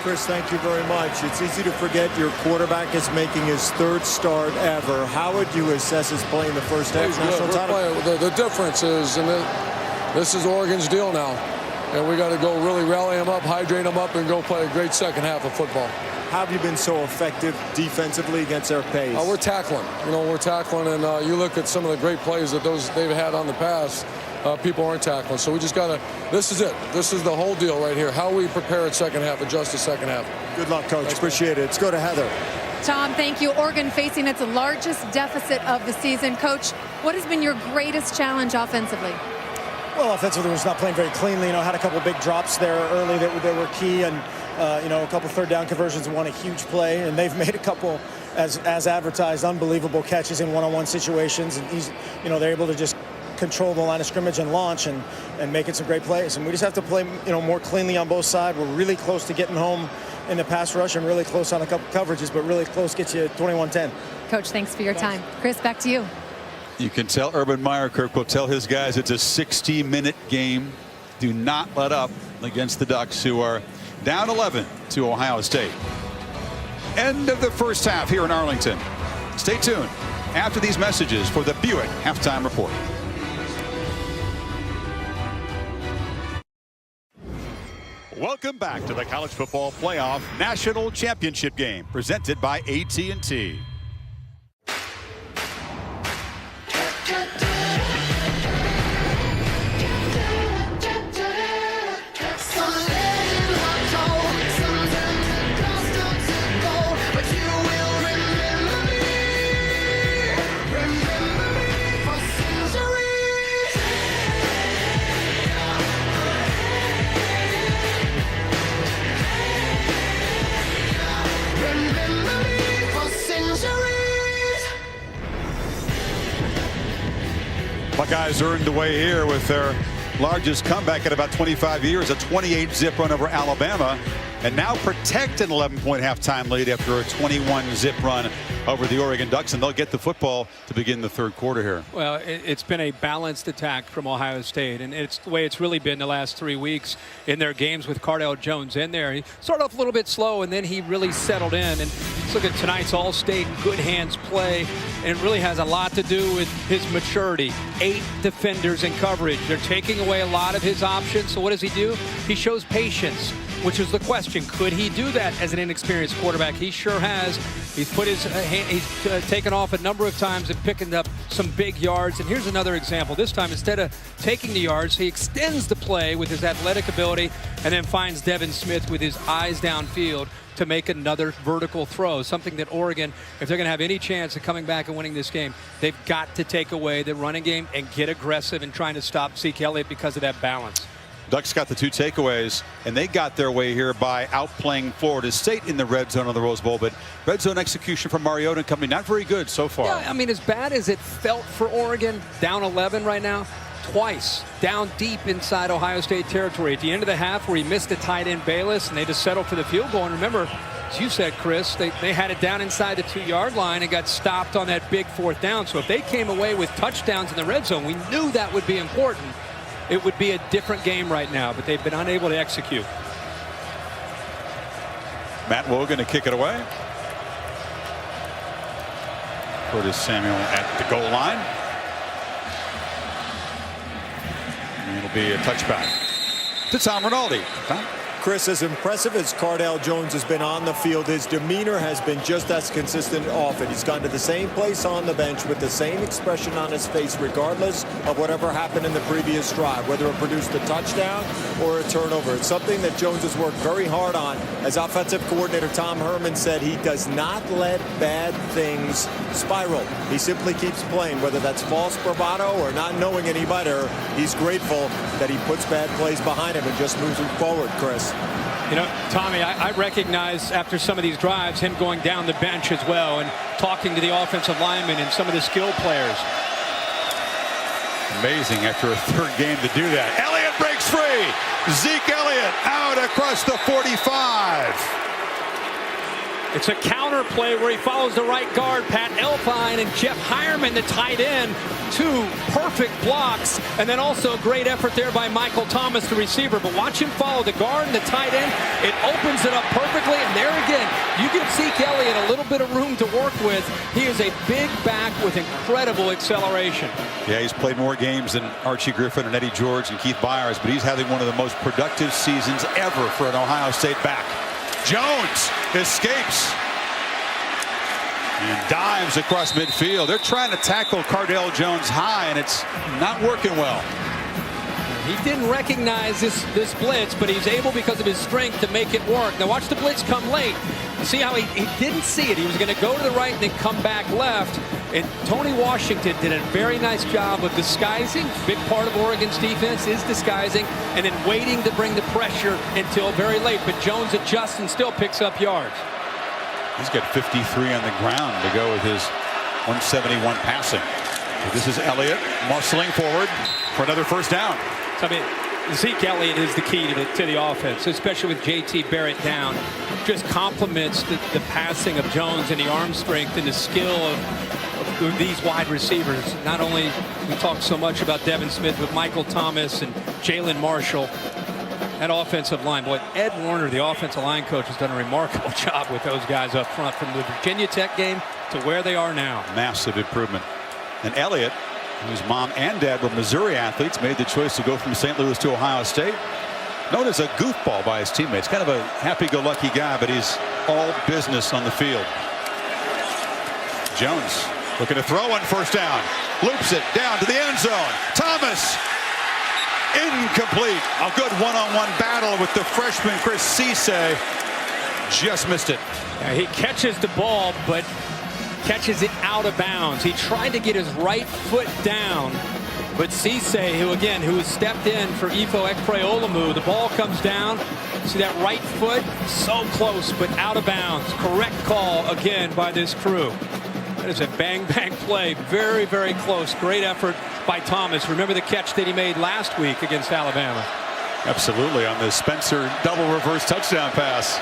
Chris, thank you very much. It's easy to forget your quarterback is making his third start ever. How would you assess his play in the first half? National title? The difference is, and this is Oregon's deal now, and we got to go really rally him up, hydrate him up, and go play a great second half of football. How have you been so effective defensively against their pace? We're tackling. We're tackling, and you look at some of the great plays that they've had on the pass. People aren't tackling, so we just got to. This is it. This is the whole deal right here. How we prepare at second half, adjust the second half. Good luck, Coach. Appreciate it. Let's go to Heather. Tom, thank you. Oregon facing its largest deficit of the season. Coach, what has been your greatest challenge offensively? Well, offensively, was not playing very cleanly. Had a couple big drops there early that were key, and a couple third down conversions and won a huge play. And they've made a couple, as advertised, unbelievable catches in one-on-one situations. And they're able to just control the line of scrimmage and launch and making some great plays. And we just have to play, more cleanly on both sides. We're really close to getting home in the pass rush and really close on a couple coverages, but really close gets you 21-10. Coach, thanks for your time. Chris, back to you. You can tell Urban Meyer, Kirk will tell his guys it's a 60-minute game. Do not let up against the Ducks, who are down 11 to Ohio State. End of the first half here in Arlington. Stay tuned after these messages for the Buick Halftime Report. Welcome back to the College Football Playoff National Championship game, presented by AT&T. Buckeyes earned away here with their largest comeback in about 25 years, a 28-zip run over Alabama, and now protect an 11-point halftime lead after a 21-zip run over the Oregon Ducks, and they'll get the football to begin the third quarter here. Well, it's been a balanced attack from Ohio State, and it's the way it's really been the last 3 weeks in their games with Cardale Jones in there. He started off a little bit slow, and then he really settled in. And let's look at tonight's All-State good hands play, and it really has a lot to do with his maturity. 8 defenders in coverage. They're taking away a lot of his options, so what does he do? He shows patience, which is the question. Could he do that as an inexperienced quarterback? He sure has. He's put his he's taken off a number of times and picking up some big yards. And here's another example. This time, instead of taking the yards, he extends the play with his athletic ability and then finds Devin Smith with his eyes downfield to make another vertical throw, something that Oregon, if they're going to have any chance of coming back and winning this game, they've got to take away the running game and get aggressive in trying to stop Zeke Elliott because of that balance. Ducks got the 2 takeaways, and they got their way here by outplaying Florida State in the red zone of the Rose Bowl. But red zone execution from Mariota and company, not very good so far. Yeah, I mean, as bad as it felt for Oregon, down 11 right now, twice down deep inside Ohio State territory. At the end of the half where he missed the tight end Bayless, and they just settled for the field goal. And remember, as you said, Chris, they had it down inside the 2-yard line and got stopped on that big 4th down. So if they came away with touchdowns in the red zone, we knew that would be important. It would be a different game right now, but they've been unable to execute. Matt Wogan to kick it away. Curtis Samuel at the goal line. And it'll be a touchback to Tom Rinaldi. Tom? Chris, as impressive as Cardale Jones has been on the field, his demeanor has been just as consistent often. He's gone to the same place on the bench with the same expression on his face, regardless of whatever happened in the previous drive, whether it produced a touchdown or a turnover. It's something that Jones has worked very hard on. As offensive coordinator Tom Herman said, he does not let bad things spiral. He simply keeps playing, whether that's false bravado or not knowing any better. He's grateful that he puts bad plays behind him and just moves him forward, Chris. You know, Tommy, I recognize after some of these drives him going down the bench as well and talking to the offensive linemen and some of the skill players. Amazing after a 3rd game to do that. Elliott breaks free. Zeke Elliott out across the 45. It's a counter play where he follows the right guard, Pat Elfine, and Jeff Hireman, the tight end. 2 perfect blocks, and then also a great effort there by Michael Thomas, the receiver. But watch him follow the guard and the tight end. It opens it up perfectly, and there again, you give Zeke Elliott a little bit of room to work with. He is a big back with incredible acceleration. Yeah, he's played more games than Archie Griffin and Eddie George and Keith Byers, but he's having one of the most productive seasons ever for an Ohio State back. Jones escapes and dives across midfield. They're trying to tackle Cardale Jones high, and it's not working well. He didn't recognize this blitz, but he's able, because of his strength, to make it work. Now watch the blitz come late. See how he didn't see it. He was going to go to the right and then come back left. And Tony Washington did a very nice job of disguising. Big part of Oregon's defense is disguising and then waiting to bring the pressure until very late. But Jones adjusts and still picks up yards. He's got 53 on the ground to go with his 171 passing. So this is Elliott muscling forward for another first down. I mean, Zeke Elliott is the key to the offense, especially with J.T. Barrett down. Just complements the passing of Jones and the arm strength and the skill of these wide receivers. Not only we talk so much about Devin Smith, but Michael Thomas and Jalen Marshall. That offensive line, boy, Ed Warner, the offensive line coach, has done a remarkable job with those guys up front, from the Virginia Tech game to where they are now. Massive improvement. And Elliott, whose mom and dad were Missouri athletes, made the choice to go from St. Louis to Ohio State. Known as a goofball by his teammates. Kind of a happy-go-lucky guy, but he's all business on the field. Jones looking to throw on first down. Loops it down to the end zone. Thomas. Incomplete. A good one-on-one battle with the freshman Chris Cisse. Just missed it. Yeah, he catches the ball, but catches it out of bounds. He tried to get his right foot down, but Cisse, who has stepped in for Ifo Ekpreolamu, the ball comes down. See that right foot? So close, but out of bounds. Correct call again by this crew. That is a bang-bang play. Very, very close. Great effort by Thomas. Remember the catch that he made last week against Alabama. Absolutely, on the Spencer double reverse touchdown pass.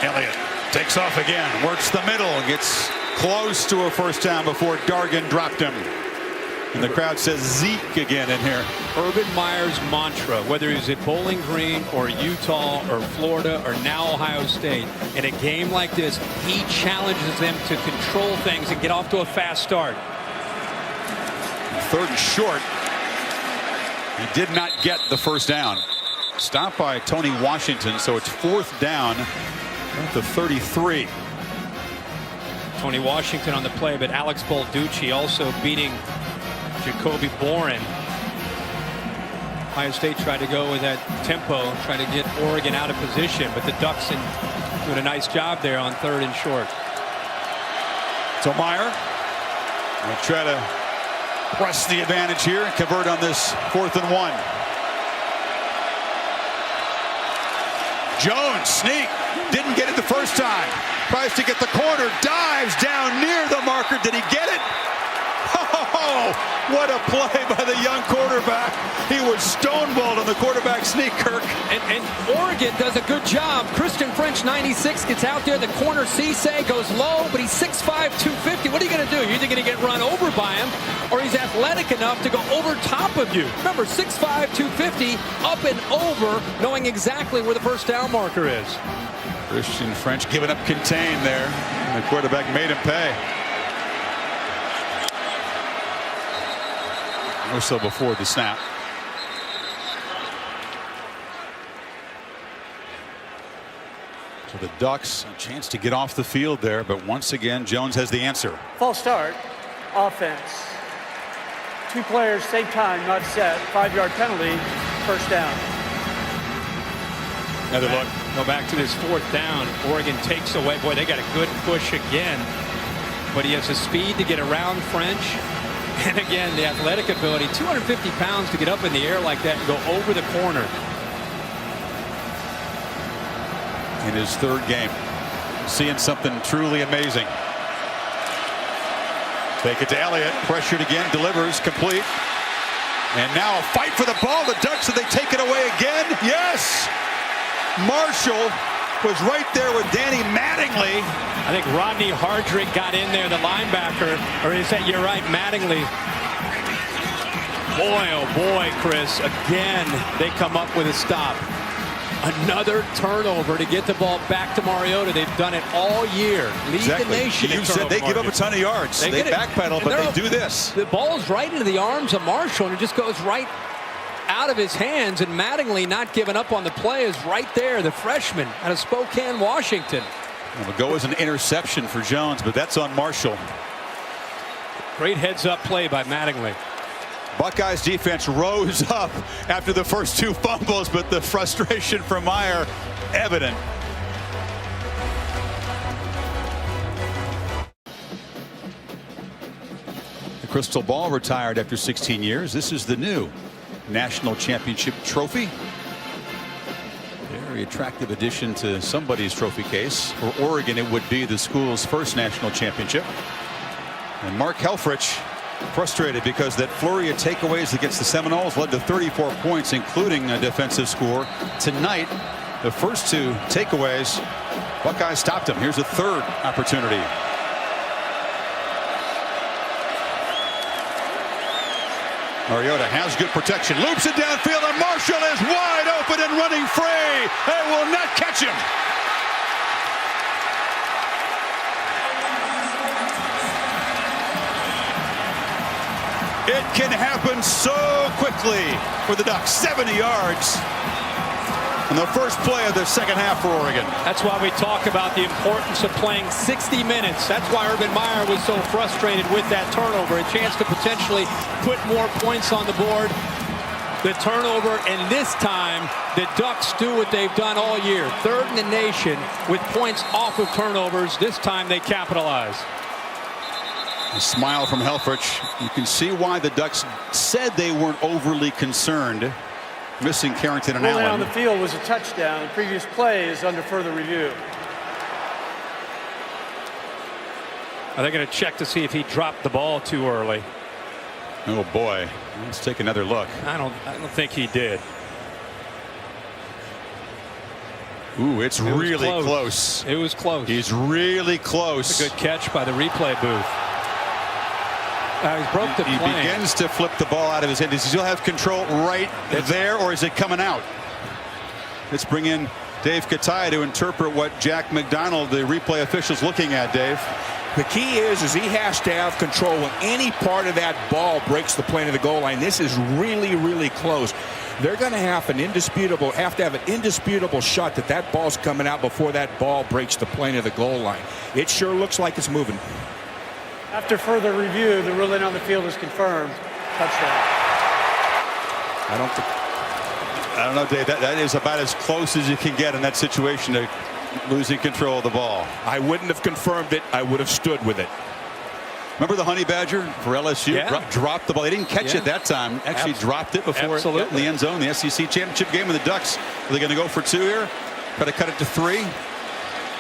Elliott takes off again, works the middle, gets close to a first down before Dargan dropped him. And the crowd says Zeke again in here. Urban Meyer's mantra, whether he's at Bowling Green or Utah or Florida or now Ohio State, in a game like this, he challenges them to control things and get off to a fast start. Third and short. He did not get the first down. Stopped by Tony Washington, so it's fourth down at the 33. Tony Washington on the play, but Alex Balducci also beating Jacoby Boren. Ohio State tried to go with that tempo, try to get Oregon out of position, but the Ducks doing a nice job there on third and short. So Meyer will try to press the advantage here and convert on this 4th and 1. Jones sneak, didn't get it the first time. Tries to get the corner, dives down near the marker. Did he get it? Oh, what a play by the young quarterback. He was stonewalled on the quarterback sneak, Kirk. And Oregon does a good job. Christian French, 96, gets out there. The corner, Cisse, goes low, but he's 6'5", 250. What are you going to do? You're either going to get run over by him, or he's athletic enough to go over top of you. Remember, 6'5", 250, up and over, knowing exactly where the first down marker is. Christian French giving up contain there. And the quarterback made him pay. Whistle before the snap. So the Ducks, a chance to get off the field there, but once again, Jones has the answer. False start, offense. 2 players, same time, not set. 5-yard penalty, first down. Another look. Go back to this 4th down. Oregon takes away. Boy, they got a good push again, but he has the speed to get around French. And again, the athletic ability, 250 pounds to get up in the air like that and go over the corner. In his 3rd game, seeing something truly amazing. Take it to Elliott. Pressured again. Delivers. Complete. And now a fight for the ball. The Ducks, did they take it away again? Yes! Marshall was right there with Danny Mattingly. I think Rodney Hardrick got in there, the linebacker. Or is that, you're right, Mattingly. Boy, oh boy, Chris. Again, they come up with a stop. Another turnover to get the ball back to Mariota. They've done it all year. Lead the nation. You said they give up a ton of yards. They backpedal, but they do this. The ball's right into the arms of Marshall, and it just goes right out of his hands. And Mattingly, not giving up on the play, is right there. The freshman out of Spokane, Washington. It'll go as an interception for Jones, but that's on Marshall. Great heads-up play by Mattingly. Buckeyes defense rose up after the first 2 fumbles, but the frustration from Meyer evident. The crystal ball retired after 16 years. This is the new national championship trophy. Very attractive addition to somebody's trophy case. For Oregon, it would be the school's first national championship. And Mark Helfrich frustrated because that flurry of takeaways against the Seminoles led to 34 points, including a defensive score. Tonight, the first 2 takeaways, Buckeyes stopped him. Here's a third opportunity. Mariota has good protection, loops it downfield, and Marshall is wide open and running free. They will not catch him. It can happen so quickly for the Ducks. 70 yards on the first play of the second half for Oregon. That's why we talk about the importance of playing 60 minutes. That's why Urban Meyer was so frustrated with that turnover. A chance to potentially put more points on the board. The turnover, and this time the Ducks do what they've done all year. Third in the nation with points off of turnovers. This time they capitalize. A smile from Helfrich. You can see why the Ducks said they weren't overly concerned. Missing Carrington and Allen. On the field was a touchdown. The previous play is under further review. Are they going to check to see if he dropped the ball too early? Oh boy, let's take another look. I don't think he did. Ooh, it's really close. It was close. He's really close. A good catch by the replay booth. He broke the plane. He begins to flip the ball out of his hand. Does he still have control right there, or is it coming out? Let's bring in Dave Kataya to interpret what Jack McDonald, the replay official's looking at, Dave. The key is he has to have control when any part of that ball breaks the plane of the goal line. This is really, really close. They're going to have an indisputable shot that that ball's coming out before that ball breaks the plane of the goal line. It sure looks like it's moving. After further review, the ruling on the field is confirmed. Touchdown. I don't know, Dave. That is about as close as you can get in that situation to losing control of the ball. I wouldn't have confirmed it. I would have stood with it. Remember the Honey Badger for LSU? Yeah. Dropped the ball. They didn't catch it that time. Actually dropped it before it got in the end zone. The SEC championship game, and the Ducks, are they going to go for 2 here? Try to cut it to 3.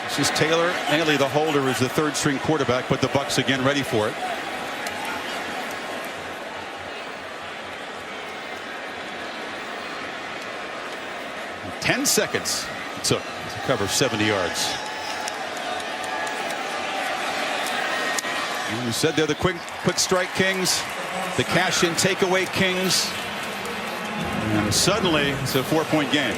This is Taylor Haley, the holder, is the third string quarterback, but the Bucks again ready for it. And 10 seconds it took to cover 70 yards. And we said they're the quick strike kings, the cash in takeaway kings, and suddenly it's a 4-point game.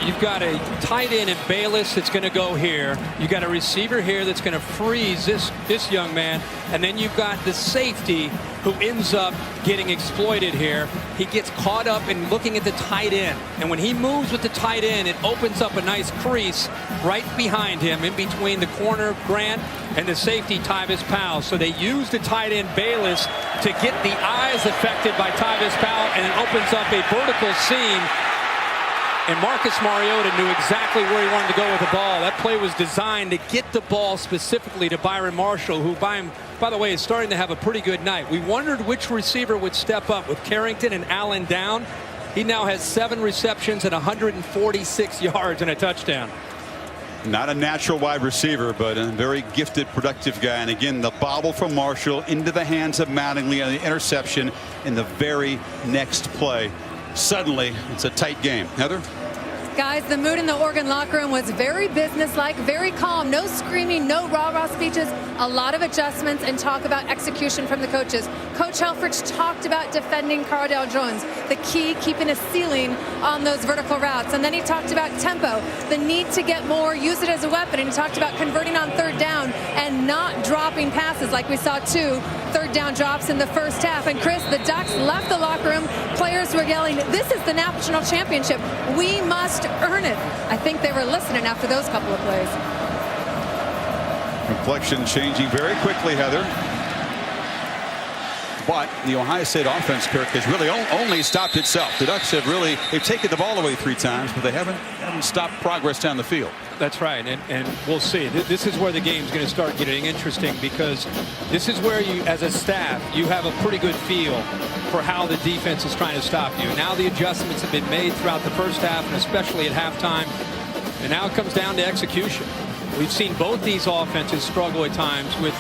You've got a tight end in Bayless that's going to go here. You've got a receiver here that's going to freeze this young man. And then you've got the safety who ends up getting exploited here. He gets caught up in looking at the tight end. And when he moves with the tight end, it opens up a nice crease right behind him in between the corner, Grant, and the safety, Tyvis Powell. So they use the tight end, Bayless, to get the eyes affected by Tyvis Powell, and it opens up a vertical seam. And Marcus Mariota knew exactly where he wanted to go with the ball. That play was designed to get the ball specifically to Byron Marshall, who, by the way, is starting to have a pretty good night. We wondered which receiver would step up with Carrington and Allen down. He now has 7 receptions and 146 yards and a touchdown. Not a natural wide receiver, but a very gifted, productive guy. And again, the bobble from Marshall into the hands of Mattingly on the interception in the very next play. Suddenly, it's a tight game. Heather? Guys, the mood in the Oregon locker room was very businesslike, very calm. No screaming, no rah-rah speeches. A lot of adjustments and talk about execution from the coaches. Coach Helfrich talked about defending Cardale Jones, the key, keeping a ceiling on those vertical routes. And then he talked about tempo, the need to get more, use it as a weapon. And he talked about converting on third down and not dropping passes like we saw 2 third-down drops in the first half. And Chris, the Ducks left the locker room. Players were yelling, "This is the national championship. We must earn it." I think they were listening after those couple of plays. Complexion changing very quickly, Heather. But the Ohio State offense, Kirk, has really only stopped itself. The Ducks have they've taken the ball away 3 times, but they haven't stopped progress down the field. That's right, and we'll see. This is where the game's going to start getting interesting, because this is where you, as a staff, you have a pretty good feel for how the defense is trying to stop you. Now the adjustments have been made throughout the first half, and especially at halftime, and now it comes down to execution. We've seen both these offenses struggle at times with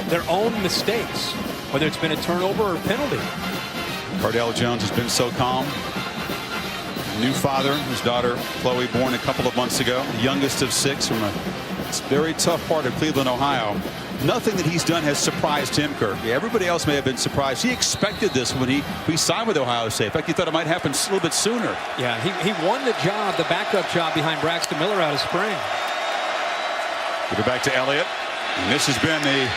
their own mistakes, whether it's been a turnover or a penalty. Cardale Jones has been so calm. New father, his daughter Chloe, born a couple of months ago, the youngest of 6 from a very tough part of Cleveland, Ohio. Nothing that he's done has surprised him, Kirk. Yeah, everybody else may have been surprised. He expected this when he signed with Ohio State. In fact, he thought it might happen a little bit sooner. Yeah, he won the job, the backup job behind Braxton Miller out of spring. Give it back to Elliott. And this has been a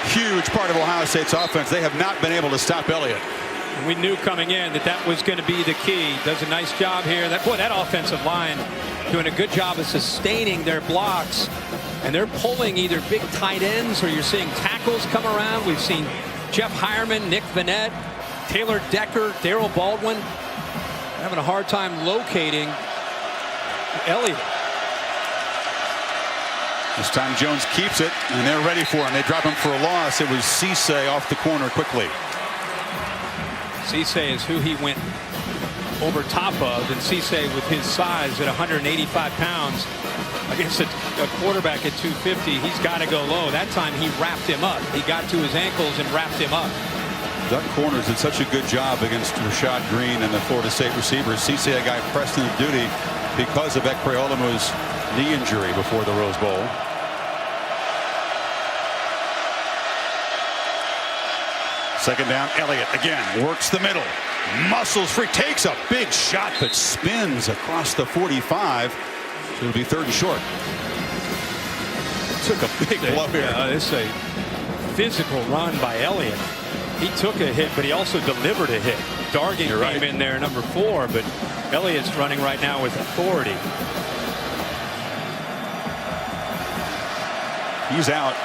huge part of Ohio State's offense. They have not been able to stop Elliott. We knew coming in that was going to be the key. Does a nice job here. That offensive line doing a good job of sustaining their blocks. And they're pulling either big tight ends, or you're seeing tackles come around. We've seen Jeff Hireman, Nick Vanette, Taylor Decker, Darrell Baldwin having a hard time locating Elliott. This time Jones keeps it, and they're ready for him. They drop him for a loss. It was Cisse off the corner quickly. Cisse is who he went over top of, and Cisse with his size at 185 pounds against a quarterback at 250, he's got to go low. That time he wrapped him up. He got to his ankles and wrapped him up. Duck corners did such a good job against Rashad Green and the Florida State receivers. Cisse, a guy pressed into duty because of Ekpeolamu's knee injury before the Rose Bowl. Second down, Elliott again works the middle, muscles free, takes a big shot, but spins across the 45. So it'll be 3rd and short. Took a big blow here. It's a physical run by Elliott. He took a hit, but he also delivered a hit. Dargan came in there, number 4, but Elliott's running right now with authority. He's out.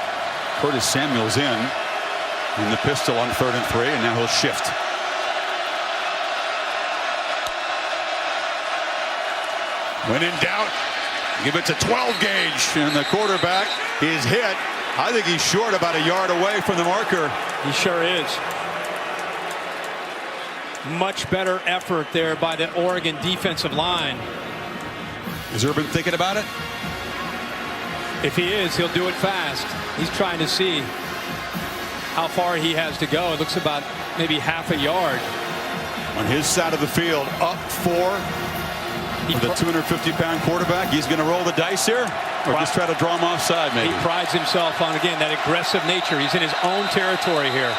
Curtis Samuel's in the pistol on 3rd and 3, and now he'll shift. When in doubt, give it to 12 gauge, and the quarterback is hit. I think he's short, about a yard away from the marker. He sure is. Much better effort there by the Oregon defensive line. Is Urban thinking about it? If he is, he'll do it fast. He's trying to see how far he has to go. It looks about maybe half a yard. On his side of the field, up 4 for the 250-pound quarterback. He's going to roll the dice here, or just try to draw him offside, maybe. He prides himself on, again, that aggressive nature. He's in his own territory here.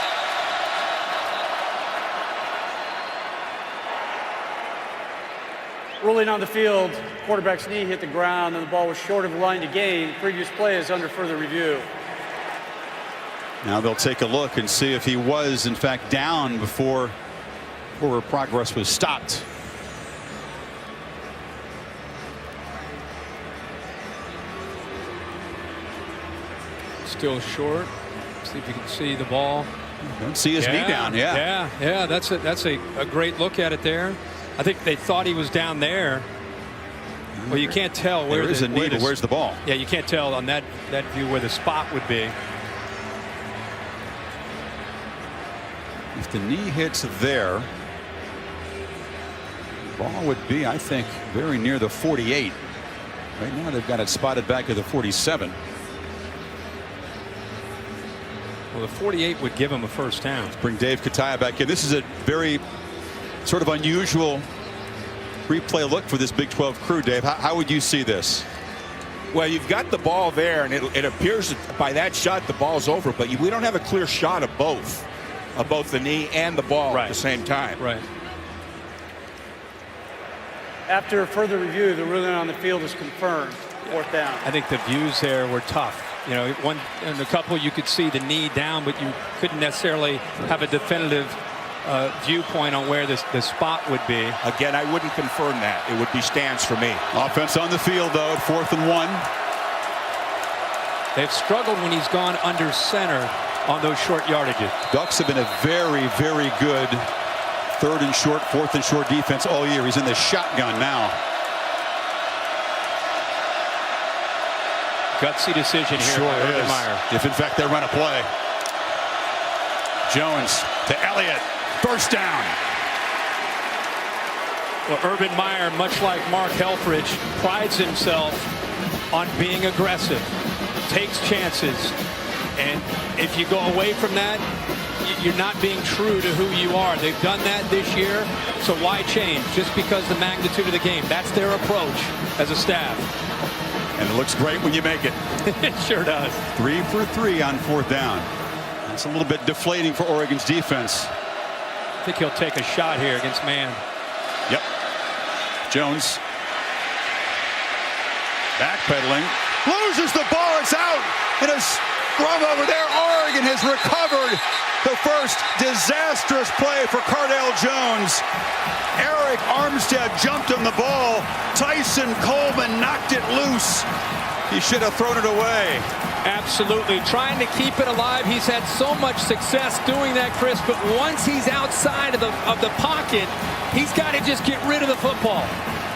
Rolling on the field, quarterback's knee hit the ground, and the ball was short of the line to gain. Previous play is under further review. Now they'll take a look and see if he was, in fact, down before progress was stopped. Still short. See if you can see the ball. Don't see his knee down. Yeah. That's a great look at it there. I think they thought he was down there. Well, you can't tell where there is a knee, but where's the ball? Yeah, you can't tell on that view where the spot would be. If the knee hits there, the ball would be, I think, very near the 48. Right now they've got it spotted back at the 47. Well, the 48 would give him a first down. Let's bring Dave Kataya back in. This is a very sort of unusual replay look for this Big 12 crew. Dave, how would you see this? Well, you've got the ball there, and it appears that by that shot the ball's over, but we don't have a clear shot of both the knee and the ball at the same time. Right. After further review, the ruling on the field is confirmed. Fourth down. I think the views there were tough. You know, in a couple you could see the knee down, but you couldn't necessarily have a definitive viewpoint on where the spot would be. Again, I wouldn't confirm that. It would be stance for me. Offense on the field, though, at 4th and 1. They've struggled when he's gone under center on those short yardages. Ducks have been a very, very good 3rd and short, 4th and short defense all year. He's in the shotgun now. Gutsy decision here Sure by Urban is. Meyer. If in fact they run a play. Jones to Elliott. First down. Well, Urban Meyer, much like Mark Helfrich, prides himself on being aggressive, takes chances, and if you go away from that, you're not being true to who you are. They've done that this year, so why change? Just because the magnitude of the game. That's their approach as a staff. And it looks great when you make it. It sure does. 3 for 3 on 4th down. It's a little bit deflating for Oregon's defense. I think he'll take a shot here against man. Yep. Jones. Backpedaling. Loses the ball. It's out. It is scrum over there. Oregon has recovered the first disastrous play for Cardale Jones. Eric Armstead jumped on the ball. Tyson Coleman knocked it loose. He should have thrown it away. Absolutely. Trying to keep it alive. He's had so much success doing that, Chris, but once he's outside of the pocket, he's got to just get rid of the football.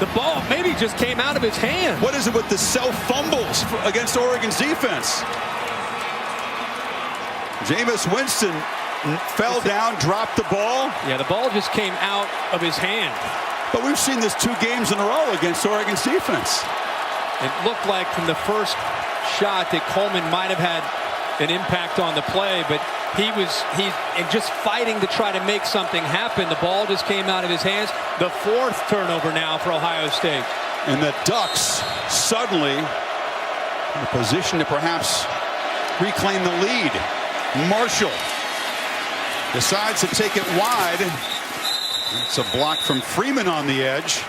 The ball maybe just came out of his hand. What is it with the self-fumbles against Oregon's defense? Jameis Winston fell down, dropped the ball. Yeah, the ball just came out of his hand. But we've seen this 2 games in a row against Oregon's defense. It looked like from the first shot that Coleman might have had an impact on the play, but he's just fighting to try to make something happen. The ball just came out of his hands. The 4th turnover now for Ohio State. And the Ducks suddenly in a position to perhaps reclaim the lead. Marshall decides to take it wide. It's a block from Freeman on the edge.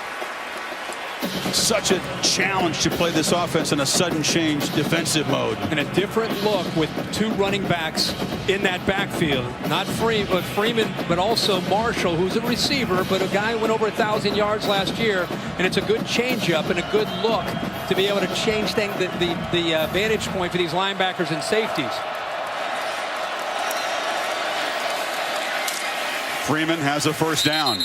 Such a challenge to play this offense in a sudden change defensive mode. And a different look with 2 running backs in that backfield. Not Freeman, but also Marshall, who's a receiver, but a guy who went over 1,000 yards last year. And it's a good changeup and a good look to be able to change the vantage point for these linebackers and safeties. Freeman has a first down.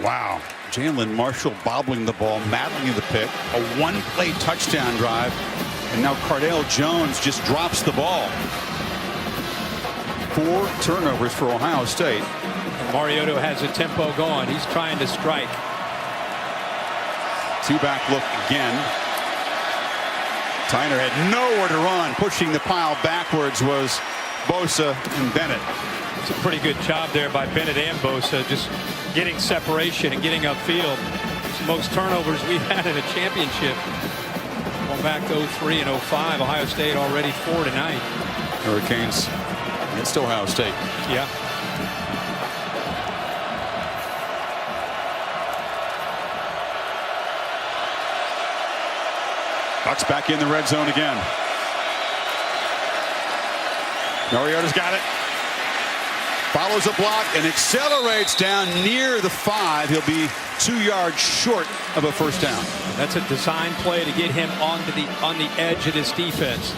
Wow. Jalen Marshall bobbling the ball, mattling the pick. A 1-play touchdown drive. And now Cardale Jones just drops the ball. 4 turnovers for Ohio State. And Mariota has a tempo going. He's trying to strike. 2-back look again. Tyner had nowhere to run. Pushing the pile backwards was Bosa and Bennett. It's a pretty good job there by Bennett and Bosa, just getting separation and getting upfield. It's the most turnovers we've had in a championship. Going back to 03 and 05, Ohio State already 4 tonight. Hurricanes against Ohio State. Yeah. Bucks back in the red zone again. Mariota's got it. Follows a block and accelerates down near the 5. He'll be 2 yards short of a first down. That's a design play to get him on the edge of this defense.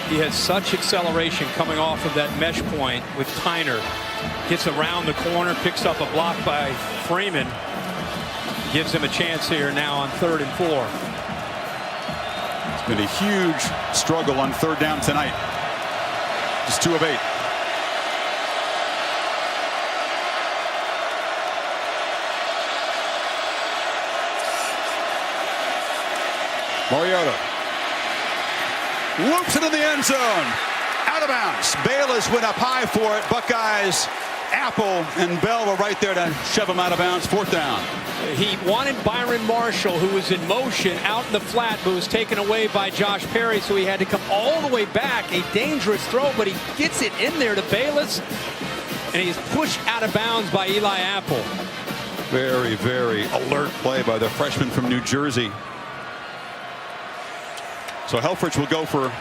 He has such acceleration coming off of that mesh point with Tyner. Gets around the corner, picks up a block by Freeman. Gives him a chance here now on 3rd and 4. It's been a huge struggle on 3rd down tonight. Just 2 of 8. Mariota loops it in the end zone. Out of bounds. Bayless went up high for it. Buckeyes, Apple and Bell were right there to shove him out of bounds. 4th down. He wanted Byron Marshall, who was in motion out in the flat, but was taken away by Josh Perry, so he had to come all the way back. A dangerous throw, but he gets it in there to Bayless, and he's pushed out of bounds by Eli Apple. Very, very alert play by the freshman from New Jersey. So Helfrich will go for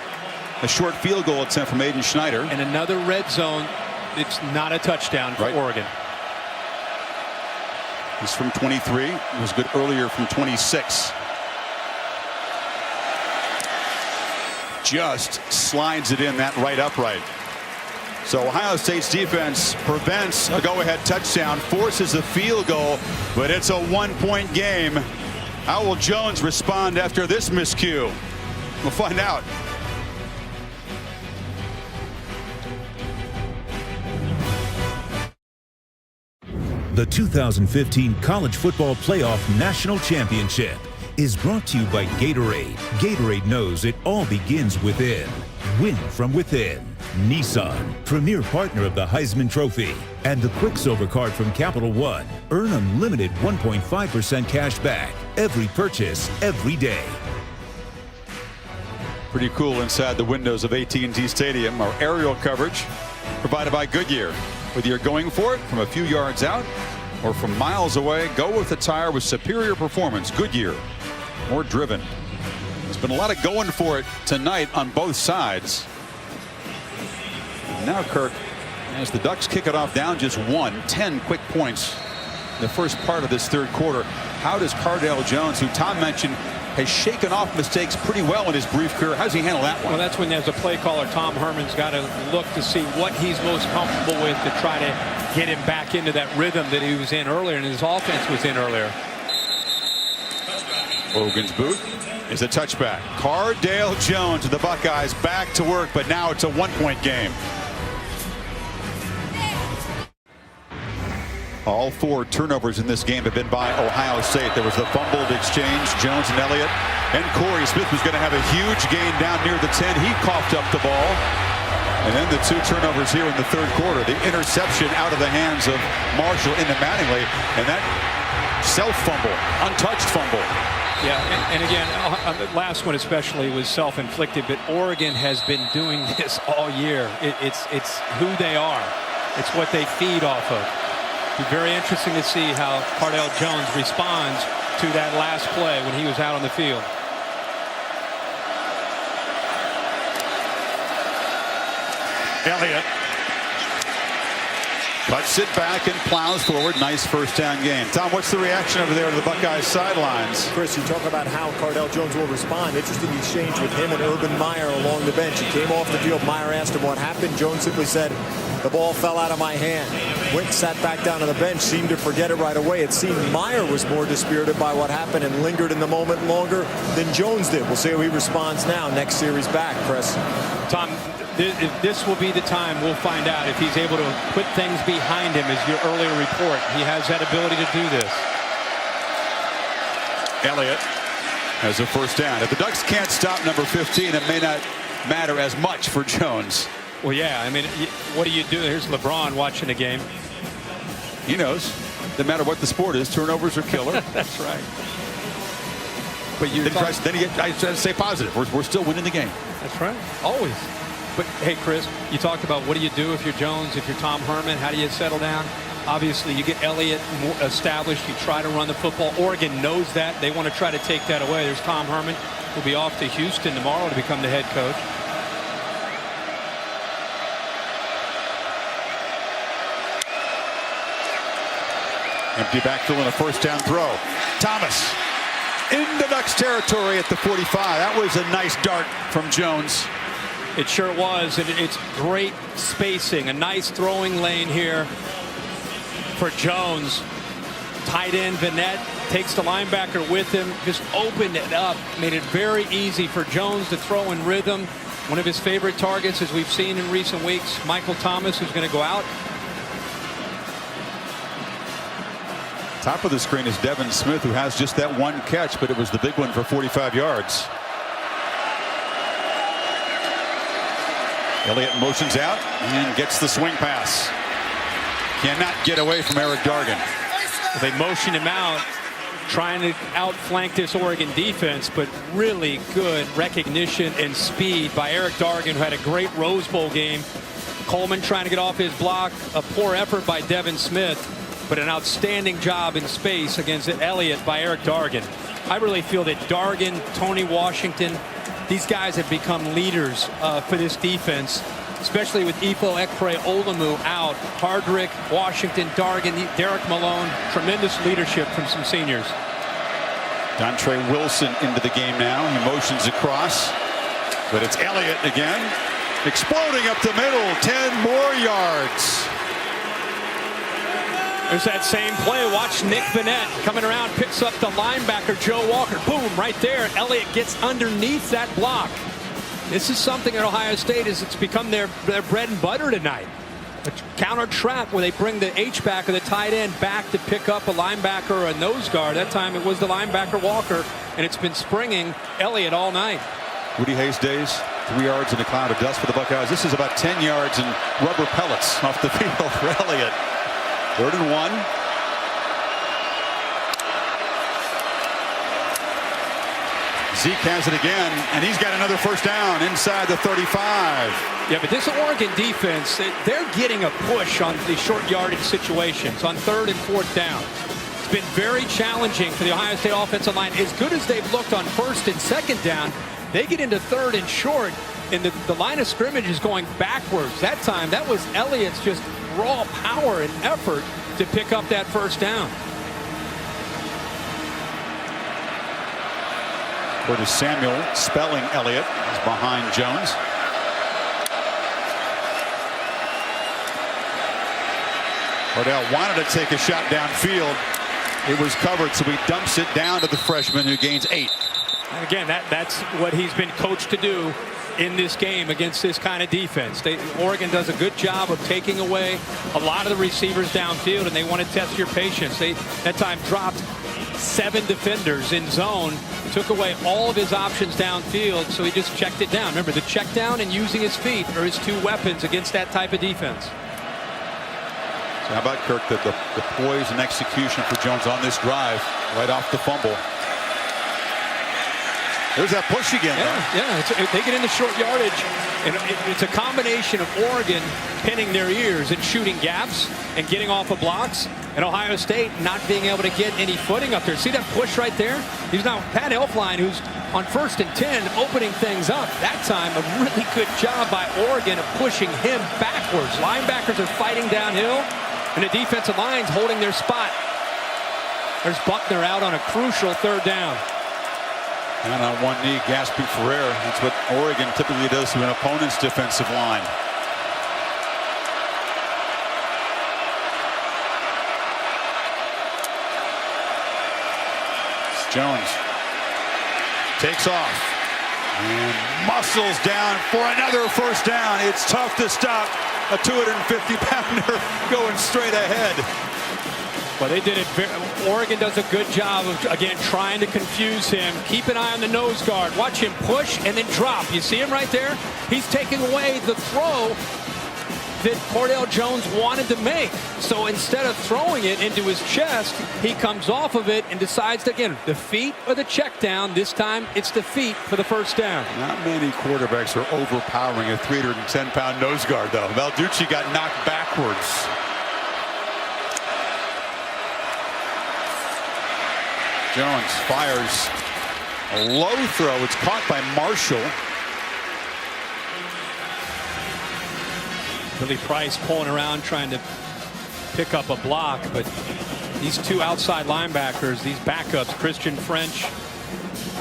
a short field goal attempt from Aiden Schneider. And another red zone. It's not a touchdown for Oregon. He's from 23. It was good earlier from 26. Just slides it in that right upright. So Ohio State's defense prevents a go-ahead touchdown, forces a field goal, but it's a 1-point game. How will Jones respond after this miscue? We'll find out. The 2015 College Football Playoff National Championship is brought to you by Gatorade. Gatorade knows it all begins within. Win from within. Nissan, premier partner of the Heisman Trophy. And the Quicksilver Card from Capital One. Earn unlimited 1.5% cash back. Every purchase, every day. Pretty cool inside the windows of AT&T Stadium. Our aerial coverage provided by Goodyear. Whether you're going for it from a few yards out or from miles away, go with a tire with superior performance. Goodyear, more driven. There's been a lot of going for it tonight on both sides. And now Kirk, as the Ducks kick it off down just 10 quick points in the first part of this 3rd quarter. How does Cardale Jones, who Tom mentioned, has shaken off mistakes pretty well in his brief career. How does he handle that one? Well, that's when there's a play caller. Tom Herman's got to look to see what he's most comfortable with to try to get him back into that rhythm that he was in earlier and his offense was in earlier. Hogan's boot is a touchback. Cardale Jones of the Buckeyes back to work, but now it's a 1-point game. All 4 turnovers in this game have been by Ohio State. There was the fumbled exchange. Jones and Elliott, and Corey Smith was going to have a huge gain down near the 10. He coughed up the ball. And then the 2 turnovers here in the 3rd quarter. The interception out of the hands of Marshall into Mattingly. And that self-fumble, untouched fumble. Yeah, and again, the last one especially was self-inflicted, but Oregon has been doing this all year. It's who they are. It's what they feed off of. It'll be very interesting to see how Cardale Jones responds to that last play when he was out on the field. Elliott cuts it back and plows forward. Nice first down game. Tom, what's the reaction over there to the Buckeyes sidelines? Chris, you talk about how Cardale Jones will respond. Interesting exchange with him and Urban Meyer along the bench. He came off the field. Meyer asked him what happened. Jones simply said, "The ball fell out of my hand." Went, sat back down on the bench, seemed to forget it right away. It seemed Meyer was more dispirited by what happened and lingered in the moment longer than Jones did. We'll see how he responds now. Next series back, Chris. Tom, this will be the time we'll find out if he's able to put things behind him, as your earlier report. He has that ability to do this. Elliott has a first down. If the Ducks can't stop number 15, it may not matter as much for Jones. Well, yeah, I mean, what do you do? Here's LeBron watching the game. He knows. No matter what the sport is, turnovers are killer. That's right. But I try to stay positive. We're still winning the game. That's right. Always. But, hey, Chris, you talked about what do you do if you're Jones, if you're Tom Herman, how do you settle down? Obviously, you get Elliott established. You try to run the football. Oregon knows that. They want to try to take that away. There's Tom Herman, who'll be off to Houston tomorrow to become the head coach. Empty backfield and a first down throw. Thomas into Ducks territory at the 45. That was a nice dart from Jones. It sure was, and it's great spacing. A nice throwing lane here for Jones. Tight end Vanette takes the linebacker with him, just opened it up, made it very easy for Jones to throw in rhythm. One of his favorite targets, as we've seen in recent weeks, Michael Thomas, who's going to go out. Top of the screen is Devin Smith, who has just that one catch, but it was the big one for 45 yards. Elliott motions out and gets the swing pass. Cannot get away from Eric Dargan. They motion him out, trying to outflank this Oregon defense, but really good recognition and speed by Eric Dargan, who had a great Rose Bowl game. Coleman trying to get off his block. A poor effort by Devin Smith, but an outstanding job in space against Elliott by Eric Dargan. I really feel that Dargan, Tony Washington, these guys have become leaders for this defense, especially with Ifo Ekpre-Olemu out. Hardrick, Washington, Dargan, Derek Malone, tremendous leadership from some seniors. Dontre Wilson into the game now. He motions across, but it's Elliott again. Exploding up the middle, 10 more yards. There's that same play. Watch Nick Vannett coming around, picks up the linebacker, Joe Walker. Boom, right there. Elliott gets underneath that block. This is something at Ohio State it's become their bread and butter tonight. A counter trap where they bring the H-back or the tight end back to pick up a linebacker or a nose guard. That time it was the linebacker Walker, and it's been springing Elliott all night. Woody Hayes days, 3 yards in a cloud of dust for the Buckeyes. This is about 10 yards and rubber pellets off the field for Elliott. 3rd and 1. Zeke has it again, and he's got another first down inside the 35. Yeah, but this Oregon defense, they're getting a push on the short yardage situations on 3rd and 4th down. It's been very challenging for the Ohio State offensive line. As good as they've looked on 1st and 2nd down, they get into 3rd and short, and the line of scrimmage is going backwards. That time, that was Elliott's just raw power and effort to pick up that 1st down. Curtis Samuel spelling Elliott is behind Jones. Cordell wanted to take a shot downfield. It was covered, so he dumps it down to the freshman, who gains 8. And again, that's what he's been coached to do in this game against this kind of defense. Oregon does a good job of taking away a lot of the receivers downfield, and they want to test your patience. They that time dropped 7 defenders in zone, took away all of his options downfield, so he just checked it down. Remember, the check down and using his feet are his 2 weapons against that type of defense. So how about, Kirk, the poise and execution for Jones on this drive right off the fumble. There's that push again. Yeah, they get into short yardage, and it's a combination of Oregon pinning their ears and shooting gaps and getting off of blocks, and Ohio State not being able to get any footing up there. See that push right there? He's now Pat Elflein, who's on 1st and 10, opening things up. That time, a really good job by Oregon of pushing him backwards. Linebackers are fighting downhill, and the defensive line's holding their spot. There's Buckner out on a crucial 3rd down. And on one knee, gasping for air. That's what Oregon typically does to an opponent's defensive line. Jones takes off and muscles down for another 1st down. It's tough to stop a 250-pounder going straight ahead. Well, they did it. Oregon does a good job of, again, trying to confuse him. Keep an eye on the nose guard. Watch him push and then drop. You see him right there? He's taking away the throw that Cordell Jones wanted to make. So instead of throwing it into his chest, he comes off of it and decides to, again, the feet or the check down. This time, it's the feet for the 1st down. Not many quarterbacks are overpowering a 310-pound nose guard, though. Balducci got knocked backwards. Jones fires a low throw. It's caught by Marshall. Billy Price pulling around trying to pick up a block, but these 2 outside linebackers, these backups, Christian French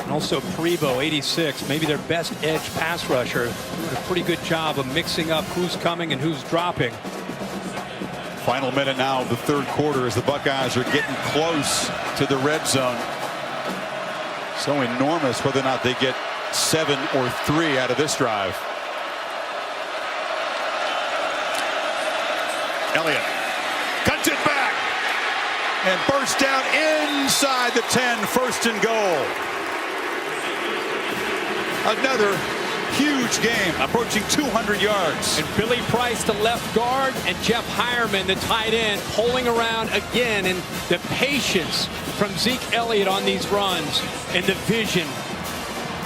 and also Prebo, 86, maybe their best edge pass rusher, doing a pretty good job of mixing up who's coming and who's dropping. Final minute now of the 3rd quarter as the Buckeyes are getting close to the red zone. So enormous whether or not they get 7 or 3 out of this drive. Elliott cuts it back and bursts down inside the 10, 1st and goal. Another Huge game, approaching 200 yards. And Billy Price, the left guard, and Jeff Hireman, the tight end, pulling around again. And the patience from Zeke Elliott on these runs and the vision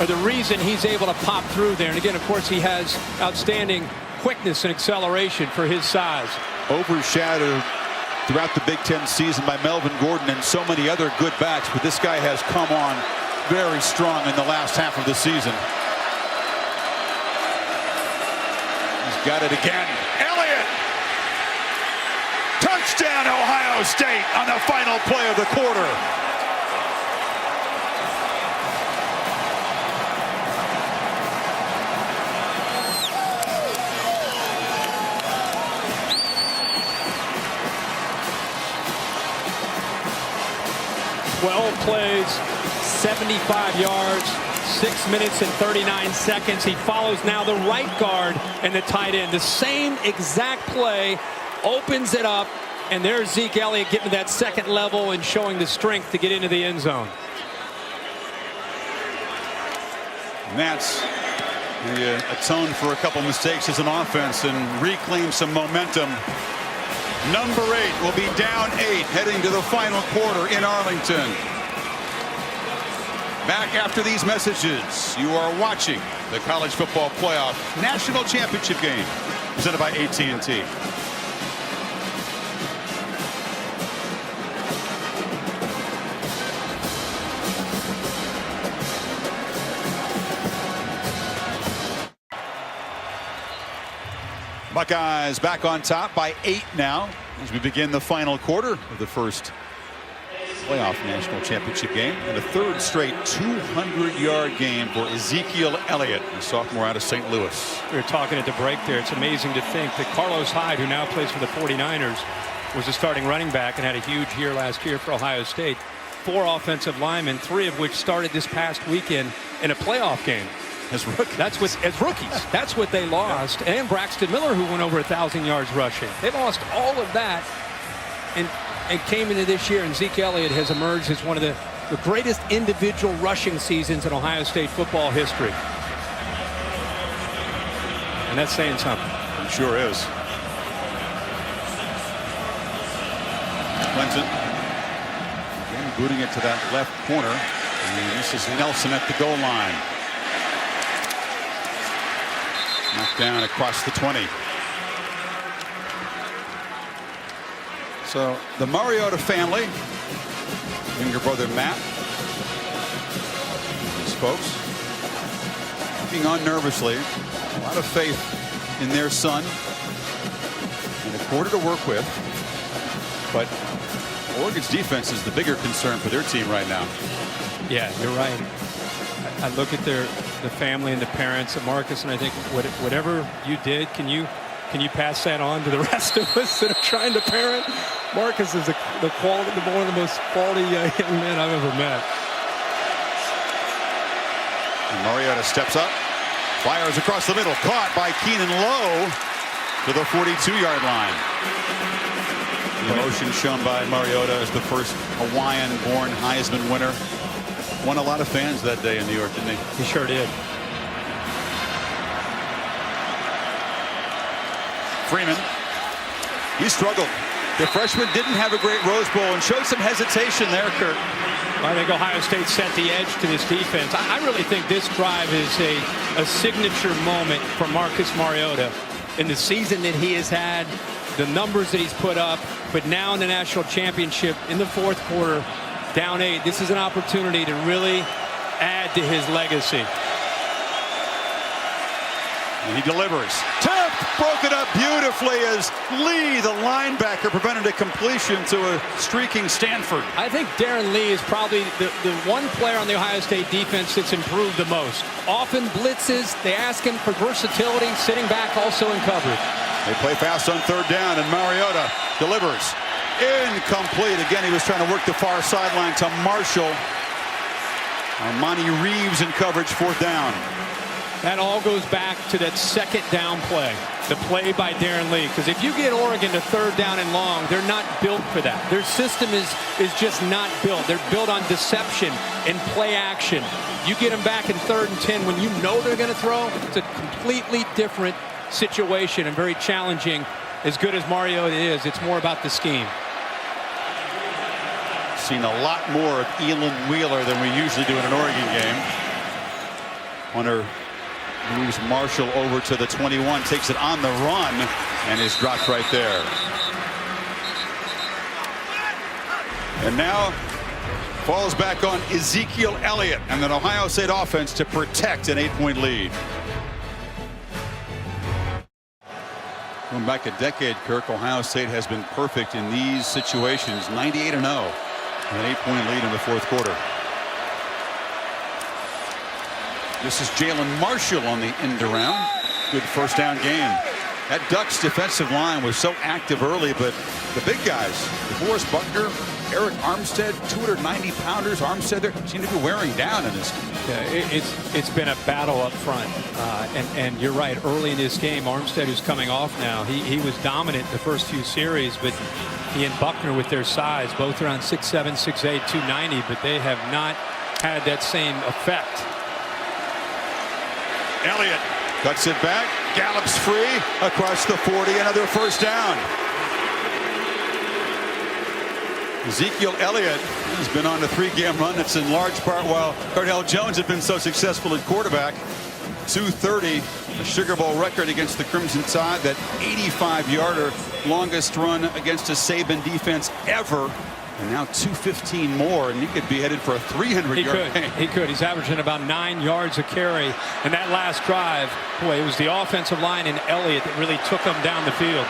are the reason he's able to pop through there. And again, of course, he has outstanding quickness and acceleration for his size. Overshadowed throughout the Big Ten season by Melvin Gordon and so many other good backs, but this guy has come on very strong in the last half of the season. He's got it again. Elliott! Touchdown, Ohio State on the final play of the quarter. Plays, 75 yards, 6 minutes and 39 seconds. He follows now the right guard and the tight end. The same exact play, opens it up, and there's Zeke Elliott getting to that second level and showing the strength to get into the end zone. And that's atone for a couple mistakes as an offense and reclaim some momentum. Number 8 will be down 8 heading to the final quarter in Arlington. Back after these messages, you are watching the College Football Playoff National Championship game presented by AT&T. Buckeyes back on top by 8 now as we begin the final quarter of the first playoff national championship game, and a third straight 200-yard game for Ezekiel Elliott, a sophomore out of St. Louis. We were talking at the break there. It's amazing to think that Carlos Hyde, who now plays for the 49ers, was a starting running back and had a huge year last year for Ohio State. 4 offensive linemen, 3 of which started this past weekend in a playoff game. As rookies. As rookies. That's what they lost. And Braxton Miller, who went over 1,000 yards rushing. They lost all of that and came into this year, and Zeke Elliott has emerged as one of the greatest individual rushing seasons in Ohio State football history. And that's saying something. It sure is. Clemson again booting it to that left corner. And this is Nelson at the goal line. Knocked down across the 20. So the Mariota family, younger brother Matt, these folks, looking on nervously, a lot of faith in their son, and a quarter to work with. But Oregon's defense is the bigger concern for their team right now. Yeah, you're right. I look at the family and the parents of Marcus, and I think whatever you did, can you pass that on to the rest of us that are trying to parent? Marcus is one of the most quality young men I've ever met. And Mariota steps up, fires across the middle, caught by Keenan Lowe to the 42-yard line. The emotion shown by Mariota as the first Hawaiian-born Heisman winner. Won a lot of fans that day in New York, didn't he? He sure did. Freeman, he struggled. The freshman didn't have a great Rose Bowl and showed some hesitation there, Kurt. I think Ohio State set the edge to this defense. I really think this drive is a signature moment for Marcus Mariota in the season that he has had, the numbers that he's put up, but now in the national championship in the fourth quarter, down 8. This is an opportunity to really add to his legacy. And he delivers. Tipped, broke it up beautifully as Lee, the linebacker, prevented a completion to a streaking Stanford. I think Darren Lee is probably the one player on the Ohio State defense that's improved the most. Often blitzes, they ask him for versatility, sitting back also in coverage. They play fast on third down, and Mariota delivers. Incomplete. Again, he was trying to work the far sideline to Marshall. Monty Reeves in coverage, fourth down. That all goes back to that second down play, the play by Darren Lee. Because if you get Oregon to third down and long, they're not built for that. Their system is just not built. They're built on deception and play action. You get them back in 3rd and 10 when you know they're going to throw. It's a completely different situation and very challenging. As good as Mariota is, it's more about the scheme. Seen a lot more of Elon Wheeler than we usually do in an Oregon game. Hunter moves Marshall over to the 21, takes it on the run, and is dropped right there. And now falls back on Ezekiel Elliott and an Ohio State offense to protect an 8-point lead. Going back a decade, Kirk, Ohio State has been perfect in these situations. 98-0. An 8-point lead in the 4th quarter. This is Jalen Marshall on the end around. Good first down game. That Ducks defensive line was so active early, but the big guys, DeForest Buckner, Eric Armstead, 290-pounders. Armstead there seem to be wearing down in this game. Yeah, it's been a battle up front, and you're right. Early in this game, Armstead, who's coming off now, he was dominant the first few series, but he and Buckner with their size, both around 6'7", 6'8", 290, but they have not had that same effect. Elliott cuts it back, gallops free across the 40, another first down. Ezekiel Elliott has been on a 3-game run. That's in large part while Cardale Jones has been so successful at quarterback. 230, a Sugar Bowl record against the Crimson Tide. That 85-yarder, longest run against a Saban defense ever. And now 215 more, and he could be headed for a 300-yard game. He could. He's averaging about 9 yards a carry. And that last drive, boy, it was the offensive line and Elliott that really took him down the field.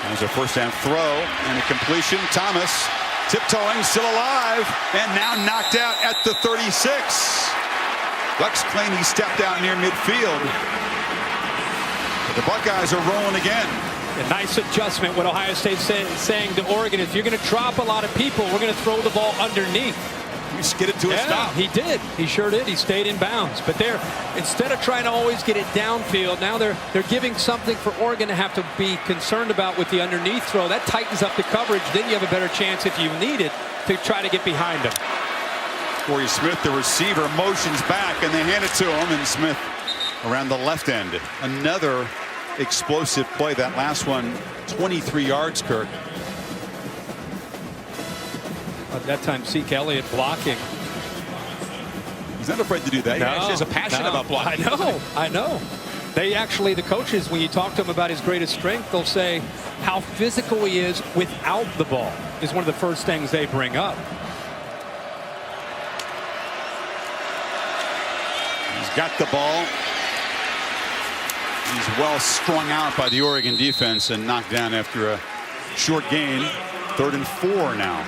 There's a first down throw and a completion. Thomas tiptoeing, still alive, and now knocked out at the 36. Ducks claim he stepped out near midfield. But the Buckeyes are rolling again. A nice adjustment. What Ohio State's saying to Oregon, if you're going to drop a lot of people, we're going to throw the ball underneath. He skidded to a stop. He did. He sure did. He stayed in bounds. But they're, instead of trying to always get it downfield, now they're giving something for Oregon to have to be concerned about with the underneath throw. That tightens up the coverage. Then you have a better chance, if you need it, to try to get behind him. Corey Smith, the receiver, motions back, and they hand it to him, and Smith around the left end. Another explosive play. That last one, 23 yards, Kirk. At that time, Zeke Elliott blocking. He's not afraid to do that. He actually has a passion about blocking. I know. They actually, the coaches, when you talk to them about his greatest strength, they'll say how physical he is without the ball is one of the first things they bring up. He's got the ball. He's well strung out by the Oregon defense and knocked down after a short gain. 3rd and 4 now.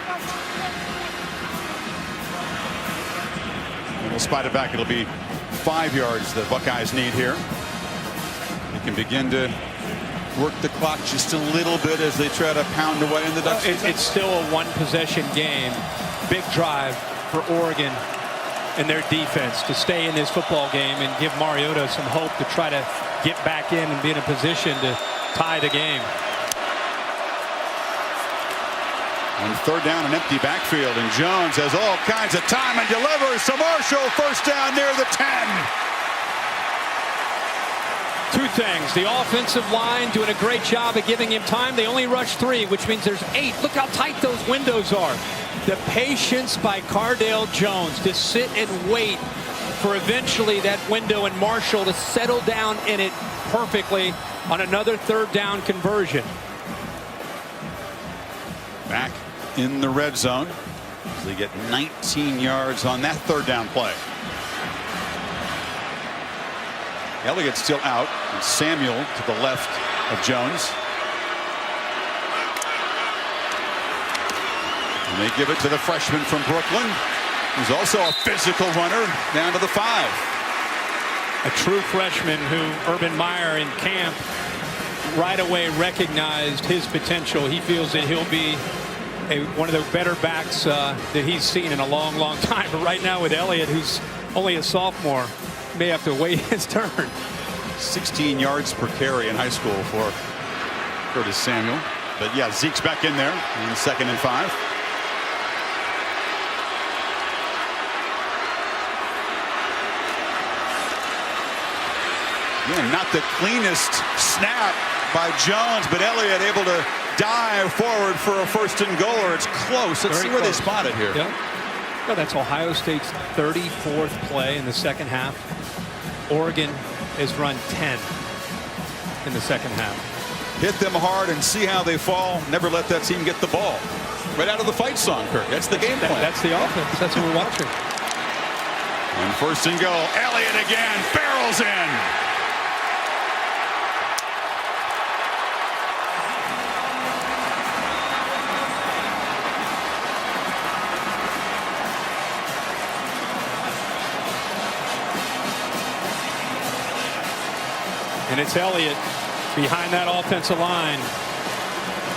And we'll spot it back. It'll be 5 yards the Buckeyes need here. They can begin to work the clock just a little bit as they try to pound away in the Ducks. It's still a one-possession game. Big drive for Oregon and their defense to stay in this football game and give Mariota some hope to try to get back in and be in a position to tie the game. On 3rd down, an empty backfield, and Jones has all kinds of time and delivers to Marshall. First down near the 10. Two things. The offensive line doing a great job of giving him time. They only rushed 3, which means there's 8. Look how tight those windows are. The patience by Cardale Jones to sit and wait for eventually that window and Marshall to settle down in it perfectly on another 3rd down conversion. Back in the red zone. They get 19 yards on that 3rd down play. Elliott still out, and Samuel to the left of Jones. And they give it to the freshman from Brooklyn, who's also a physical runner, down to the 5. A true freshman who Urban Meyer in camp right away recognized his potential. He feels that he'll be one of the better backs that he's seen in a long, long time. But right now with Elliott, who's only a sophomore, may have to wait his turn. 16 yards per carry in high school for Curtis Samuel. But yeah, Zeke's back in there in 2nd and 5. Yeah, not the cleanest snap by Jones, but Elliott able to dive forward for a 1st and goal, or it's close. Let's see where they spot it here. Yep. Well, that's Ohio State's 34th play in the second half. Oregon has run 10 in the second half. Hit them hard and see how they fall. Never let that team get the ball. Right out of the fight song, Kirk. That's the game plan. That's the offense. That's what we're watching. And 1st and goal. Elliott again. Barrels in. And it's Elliott behind that offensive line.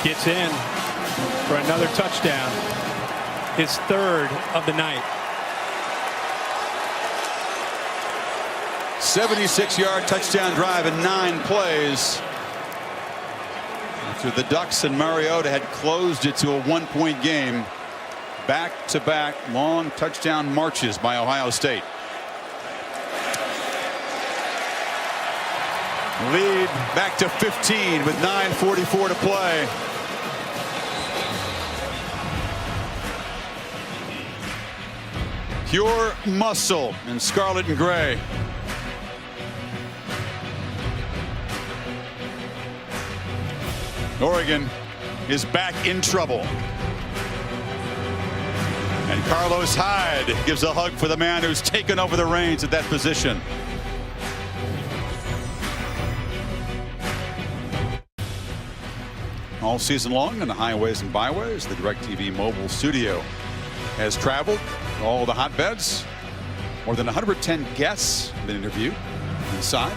Gets in for another touchdown. His 3rd of the night. 76-yard touchdown drive in 9 plays. After the Ducks and Mariota had closed it to a 1-point game. Back-to-back long touchdown marches by Ohio State. Lead back to 15 with 9:44 to play. Pure muscle in scarlet and gray. Oregon is back in trouble. And Carlos Hyde gives a hug for the man who's taken over the reins at that position. All season long on the highways and byways, the DirecTV mobile studio has traveled all the hotbeds. More than 110 guests have been interviewed inside.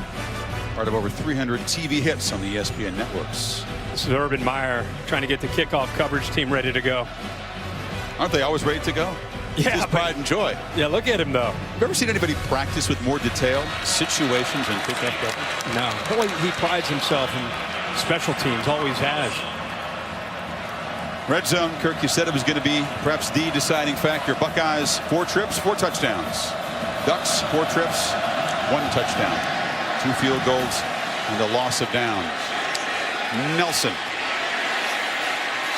Part of over 300 TV hits on the ESPN networks. This is Urban Meyer trying to get the kickoff coverage team ready to go. Aren't they always ready to go? Yeah, just pride and joy. Yeah, look at him though. Have you ever seen anybody practice with more detail, situations, and kickoff coverage? No. Boy, he prides himself in special teams, always has. Red zone, Kirk, you said it was going to be perhaps the deciding factor. Buckeyes, 4 trips, 4 touchdowns. Ducks, 4 trips, 1 touchdown. 2 field goals and a loss of downs. Nelson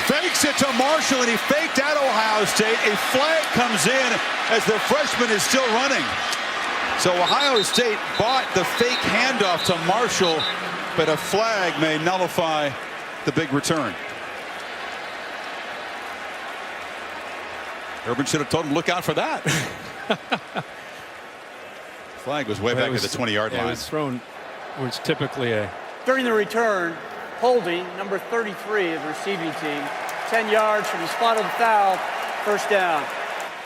fakes it to Marshall, and he faked out Ohio State. A flag comes in as the freshman is still running. So Ohio State bought the fake handoff to Marshall, but a flag may nullify the big return. Urban should have told him, look out for that. Flag was way back at the 20-yard line. It was thrown where it's typically a... During the return, holding number 33 of the receiving team, 10 yards from the spot of the foul, 1st down.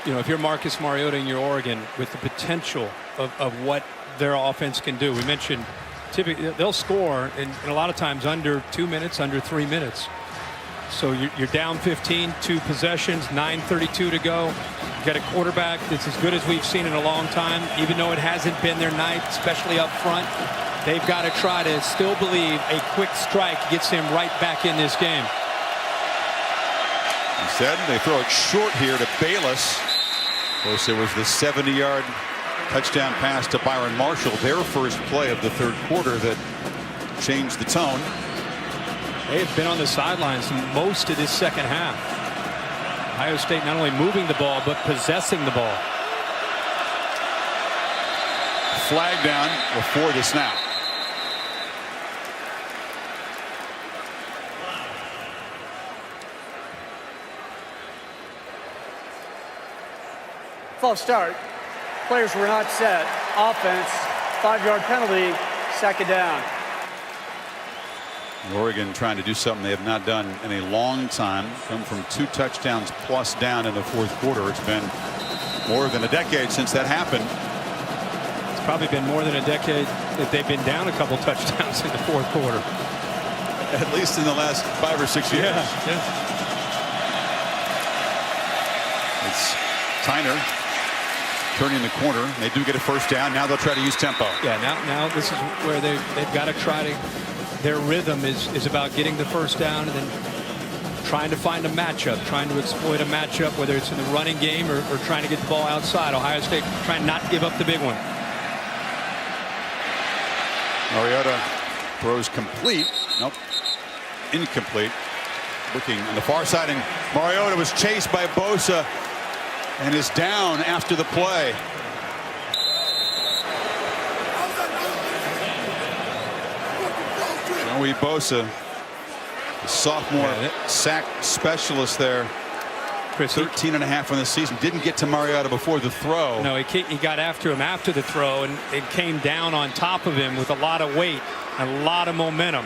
You know, if you're Marcus Mariota and you're Oregon, with the potential of what their offense can do, we mentioned typically they'll score in a lot of times under 2 minutes, under 3 minutes. So you're down 15, 2 possessions, 9:32 to go. You got a quarterback that's as good as we've seen in a long time, even though it hasn't been their night, especially up front. They've got to try to still believe a quick strike gets him right back in this game. Instead, they throw it short here to Bayless. Of course, it was the 70-yard touchdown pass to Byron Marshall, their first play of the 3rd quarter, that changed the tone. They have been on the sidelines most of this second half. Ohio State not only moving the ball, but possessing the ball. Flag down before the snap. False start. Players were not set. Offense, 5-yard penalty, 2nd down. Oregon trying to do something they have not done in a long time. Come from 2 touchdowns plus down in the 4th quarter. It's been more than a decade since that happened. It's probably been more than a decade that they've been down a couple touchdowns in the 4th quarter. At least in the last 5 or 6 years. Yeah. offense. Tyner turning the corner. They do get a first down. Now they'll try to use tempo. Yeah, now this is where they've got to try to, their rhythm is about getting the first down and then trying to find a matchup, trying to exploit a matchup, whether it's in the running game or trying to get the ball outside. Ohio State trying not to give up the big one. Mariota throws complete. Nope. Incomplete. Looking on the far side, and Mariota was chased by Bosa and is down after the play. Joey Bosa, the sophomore sack specialist there. Chris, 13.5 on the season. Didn't get to Mariota before the throw. No, he got after him after the throw, and it came down on top of him with a lot of weight and a lot of momentum.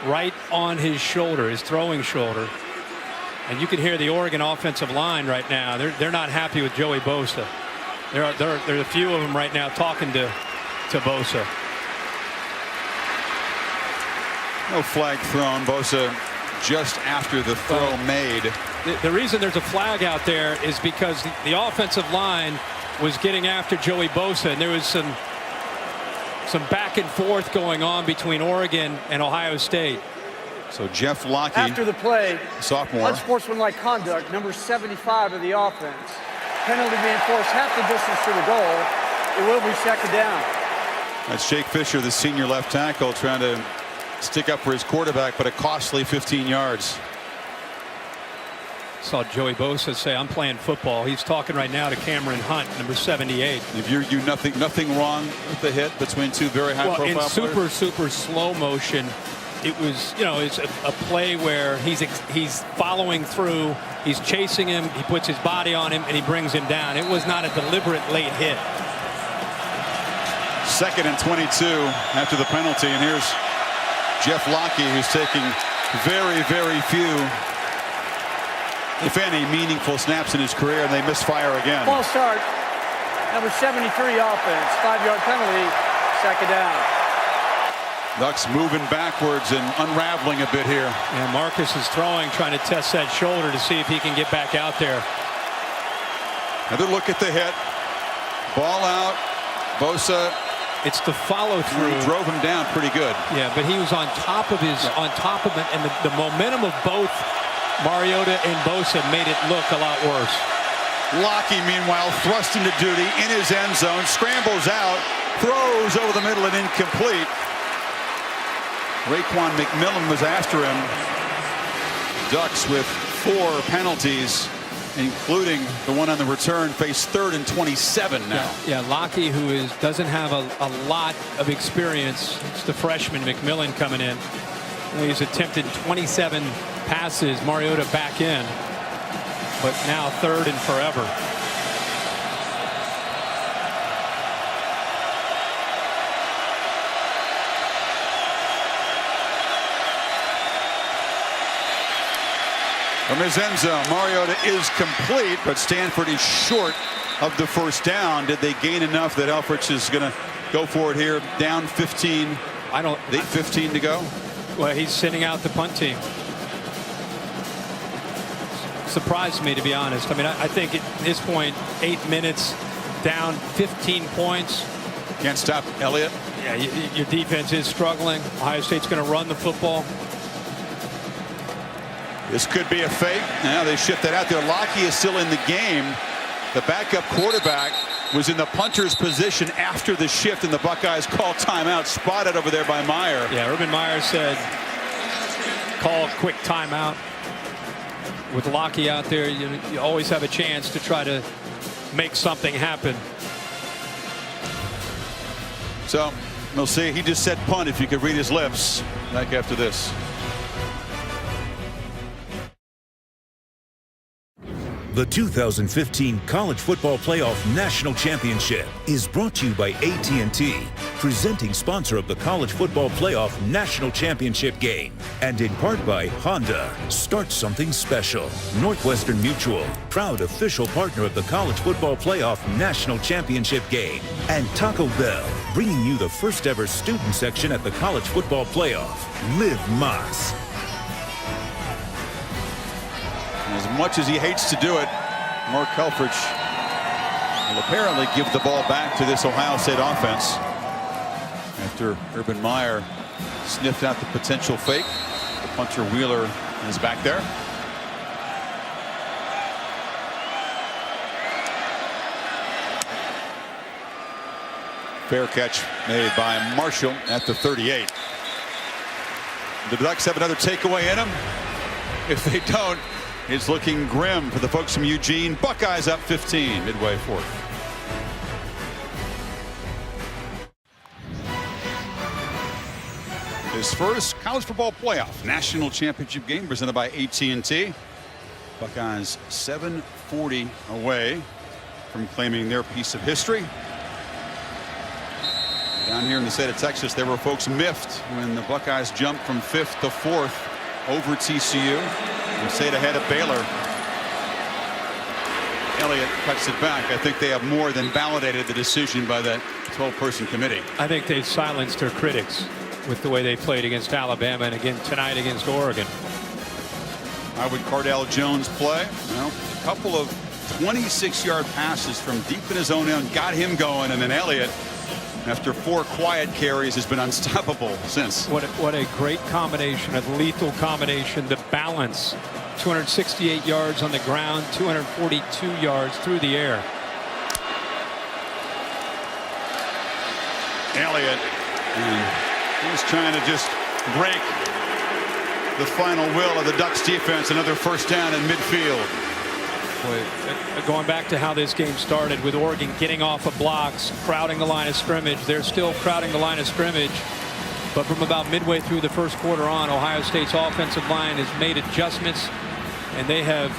Right on his shoulder, his throwing shoulder. And you can hear the Oregon offensive line right now. They're not happy with Joey Bosa. There are a few of them right now talking to Bosa. No flag thrown. Bosa just after the throw made. The reason there's a flag out there is because the offensive line was getting after Joey Bosa, and there was some back and forth going on between Oregon and Ohio State. So Jeff Locke, After the play, sophomore, unsportsmanlike conduct, number 75 of the offense. Penalty being forced half the distance to the goal. It will be second down. That's Jake Fisher, the senior left tackle, trying to stick up for his quarterback, but a costly 15 yards. Saw Joey Bosa say, "I'm playing football." He's talking right now to Cameron Hunt, number 78. If you nothing wrong with the hit between two very high profile players? In super players? slow motion. It was, it's a play where he's following through, he's chasing him, he puts his body on him, and he brings him down. It was not a deliberate late hit. 2nd and 22 after the penalty, and here's Jeff Locke, who's taking very, very few, if any, meaningful snaps in his career, and they misfire again. Ball start. Number 73 offense. 5-yard penalty. Second down. Ducks moving backwards and unraveling a bit here. And Marcus is throwing, trying to test that shoulder to see if he can get back out there. Another look at the hit. Ball out. Bosa. It's the follow through. He drove him down pretty good. Yeah, but he was on top of it, and the momentum of both Mariota and Bosa made it look a lot worse. Locke, meanwhile, thrust into duty in his end zone, scrambles out, throws over the middle and incomplete. Raekwon McMillan was after him. Ducks with 4 penalties, including the one on the return, face 3rd and 27 now. Yeah, Locke, who doesn't have a lot of experience. It's the freshman McMillan coming in. He's attempted 27 passes. Mariota back in, but now 3rd and forever. From his end zone, Mariota is complete, but Stanford is short of the first down. Did they gain enough that Elfrich is going to go for it here? Down 15. 8:15 to go. Well, he's sitting out the punt team. Surprised me, to be honest. I mean, I think at this point, 8 minutes down, 15 points. Can't stop Elliott. Yeah, your defense is struggling. Ohio State's going to run the football. This could be a fake. Now they shift that out there. Locke is still in the game. The backup quarterback was in the punter's position after the shift, and the Buckeyes call timeout. Spotted over there by Meyer. Yeah, Urban Meyer said, call a quick timeout. With Locke out there, you always have a chance to try to make something happen. So we'll see. He just said punt, if you could read his lips. Back after this. The 2015 College Football Playoff National Championship is brought to you by AT&T, presenting sponsor of the College Football Playoff National Championship game, and in part by Honda. Start something special. Northwestern Mutual, proud official partner of the College Football Playoff National Championship game, and Taco Bell, bringing you the first ever student section at the College Football Playoff. Live Mas. much as he hates to do it, Mark Helfrich will apparently give the ball back to this Ohio State offense after Urban Meyer sniffed out the potential fake. The punter Wheeler is back there. Fair catch made by Marshall at the 38. The Ducks have another takeaway in them. If they don't, it's looking grim for the folks from Eugene. Buckeyes up 15 midway fourth. His first college football playoff national championship game presented by AT&T. Buckeyes 740 away from claiming their piece of history. Down here in the state of Texas, there were folks miffed when the Buckeyes jumped from 5th to 4th over TCU and stayed ahead of Baylor. Elliott cuts it back. I think they have more than validated the decision by that 12-person committee. I think they silenced their critics with the way they played against Alabama and again tonight against Oregon. How would Cardale Jones play? Well, a couple of 26-yard passes from deep in his own end got him going, and then Elliott, after 4 quiet carries, has been unstoppable since. What a great combination, a lethal combination. The balance, 268 yards on the ground, 242 yards through the air. Elliott, he's trying to just break the final will of the Ducks defense. Another first down in midfield. Boy, going back to how this game started with Oregon getting off of blocks, crowding the line of scrimmage. They're still crowding the line of scrimmage. But from about midway through the first quarter on, Ohio State's offensive line has made adjustments, and they have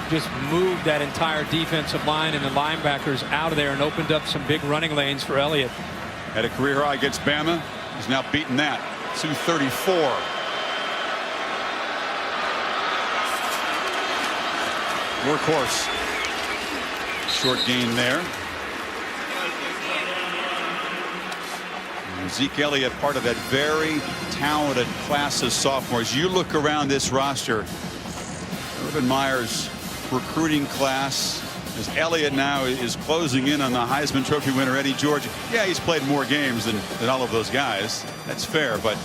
just moved that entire defensive line and the linebackers out of there and opened up some big running lanes for Elliott. Had a career high against Bama. He's now beaten that. 234. Workhorse. Short gain there. And Zeke Elliott, part of that very talented class of sophomores. You look around this roster, Urban Meyer's recruiting class, as Elliott now is closing in on the Heisman Trophy winner Eddie George. Yeah, he's played more games than all of those guys. That's fair, but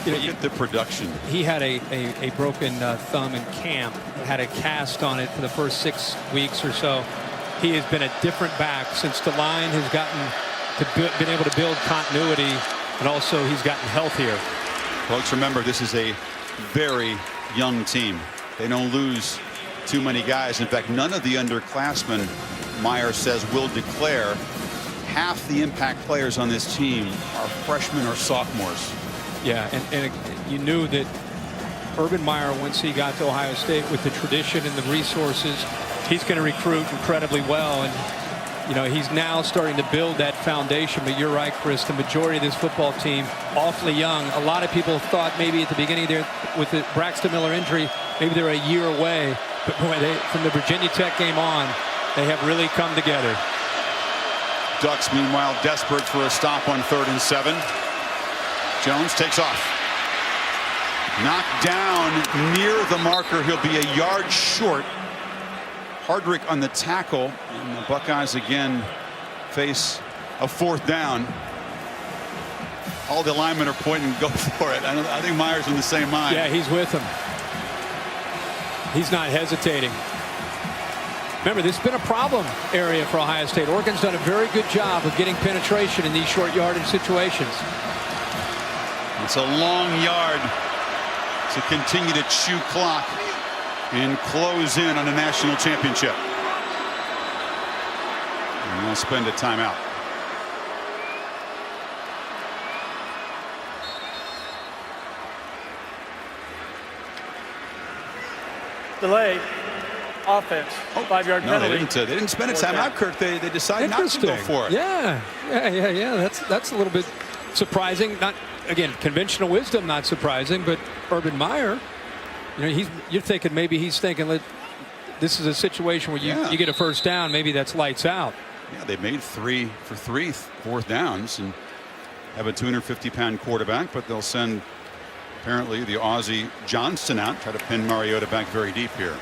look at the production. He had a broken thumb in camp, had a cast on it for the first 6 weeks or so. He has been a different back since the line has been able to build continuity, and also he's gotten healthier. Folks, remember, this is a very young team. They don't lose too many guys. In fact, none of the underclassmen, Meyer says, will declare. Half the impact players on this team are freshmen or sophomores. Yeah, and you knew that Urban Meyer, once he got to Ohio State with the tradition and the resources, he's going to recruit incredibly well. And, you know, he's now starting to build that foundation. But you're right, Chris, the majority of this football team, awfully young. A lot of people thought maybe at the beginning there with the Braxton Miller injury, maybe they're a year away. But boy, from the Virginia Tech game on, they have really come together. Ducks, meanwhile, desperate for a stop on 3rd and 7. Jones takes off. Knocked down near the marker. He'll be a yard short. Hardrick on the tackle. And the Buckeyes again face a 4th down. All the linemen are pointing, go for it. I think Meyer's in the same mind. Yeah, he's with him. He's not hesitating. Remember, this has been a problem area for Ohio State. Oregon's done a very good job of getting penetration in these short yardage situations. It's a long yard to continue to chew clock and close in on a national championship. And we'll spend a timeout. Delay. Offense. 5-yard penalty. They didn't spend a timeout, Kirk. They decided not to go for it. Yeah. That's a little bit surprising. Not, again, conventional wisdom, not surprising, but Urban Meyer, you know, you're thinking maybe he's thinking this is a situation where you get a first down, maybe that's lights out. Yeah, they made 3 for 3 4th downs and have a 250-pound quarterback, but they'll send apparently the Aussie Johnston out, try to pin Mariota back very deep here.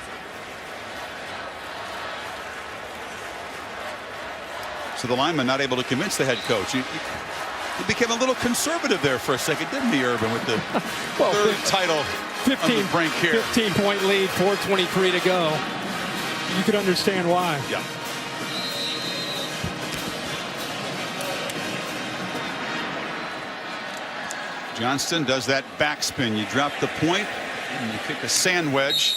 So the lineman not able to convince the head coach. He became a little conservative there for a second, didn't he, Urban, with the third title 15 on the brink here. 15-point lead, 4:23 to go. You could understand why. Yeah. Johnston does that backspin. You drop the point and you kick a sand wedge.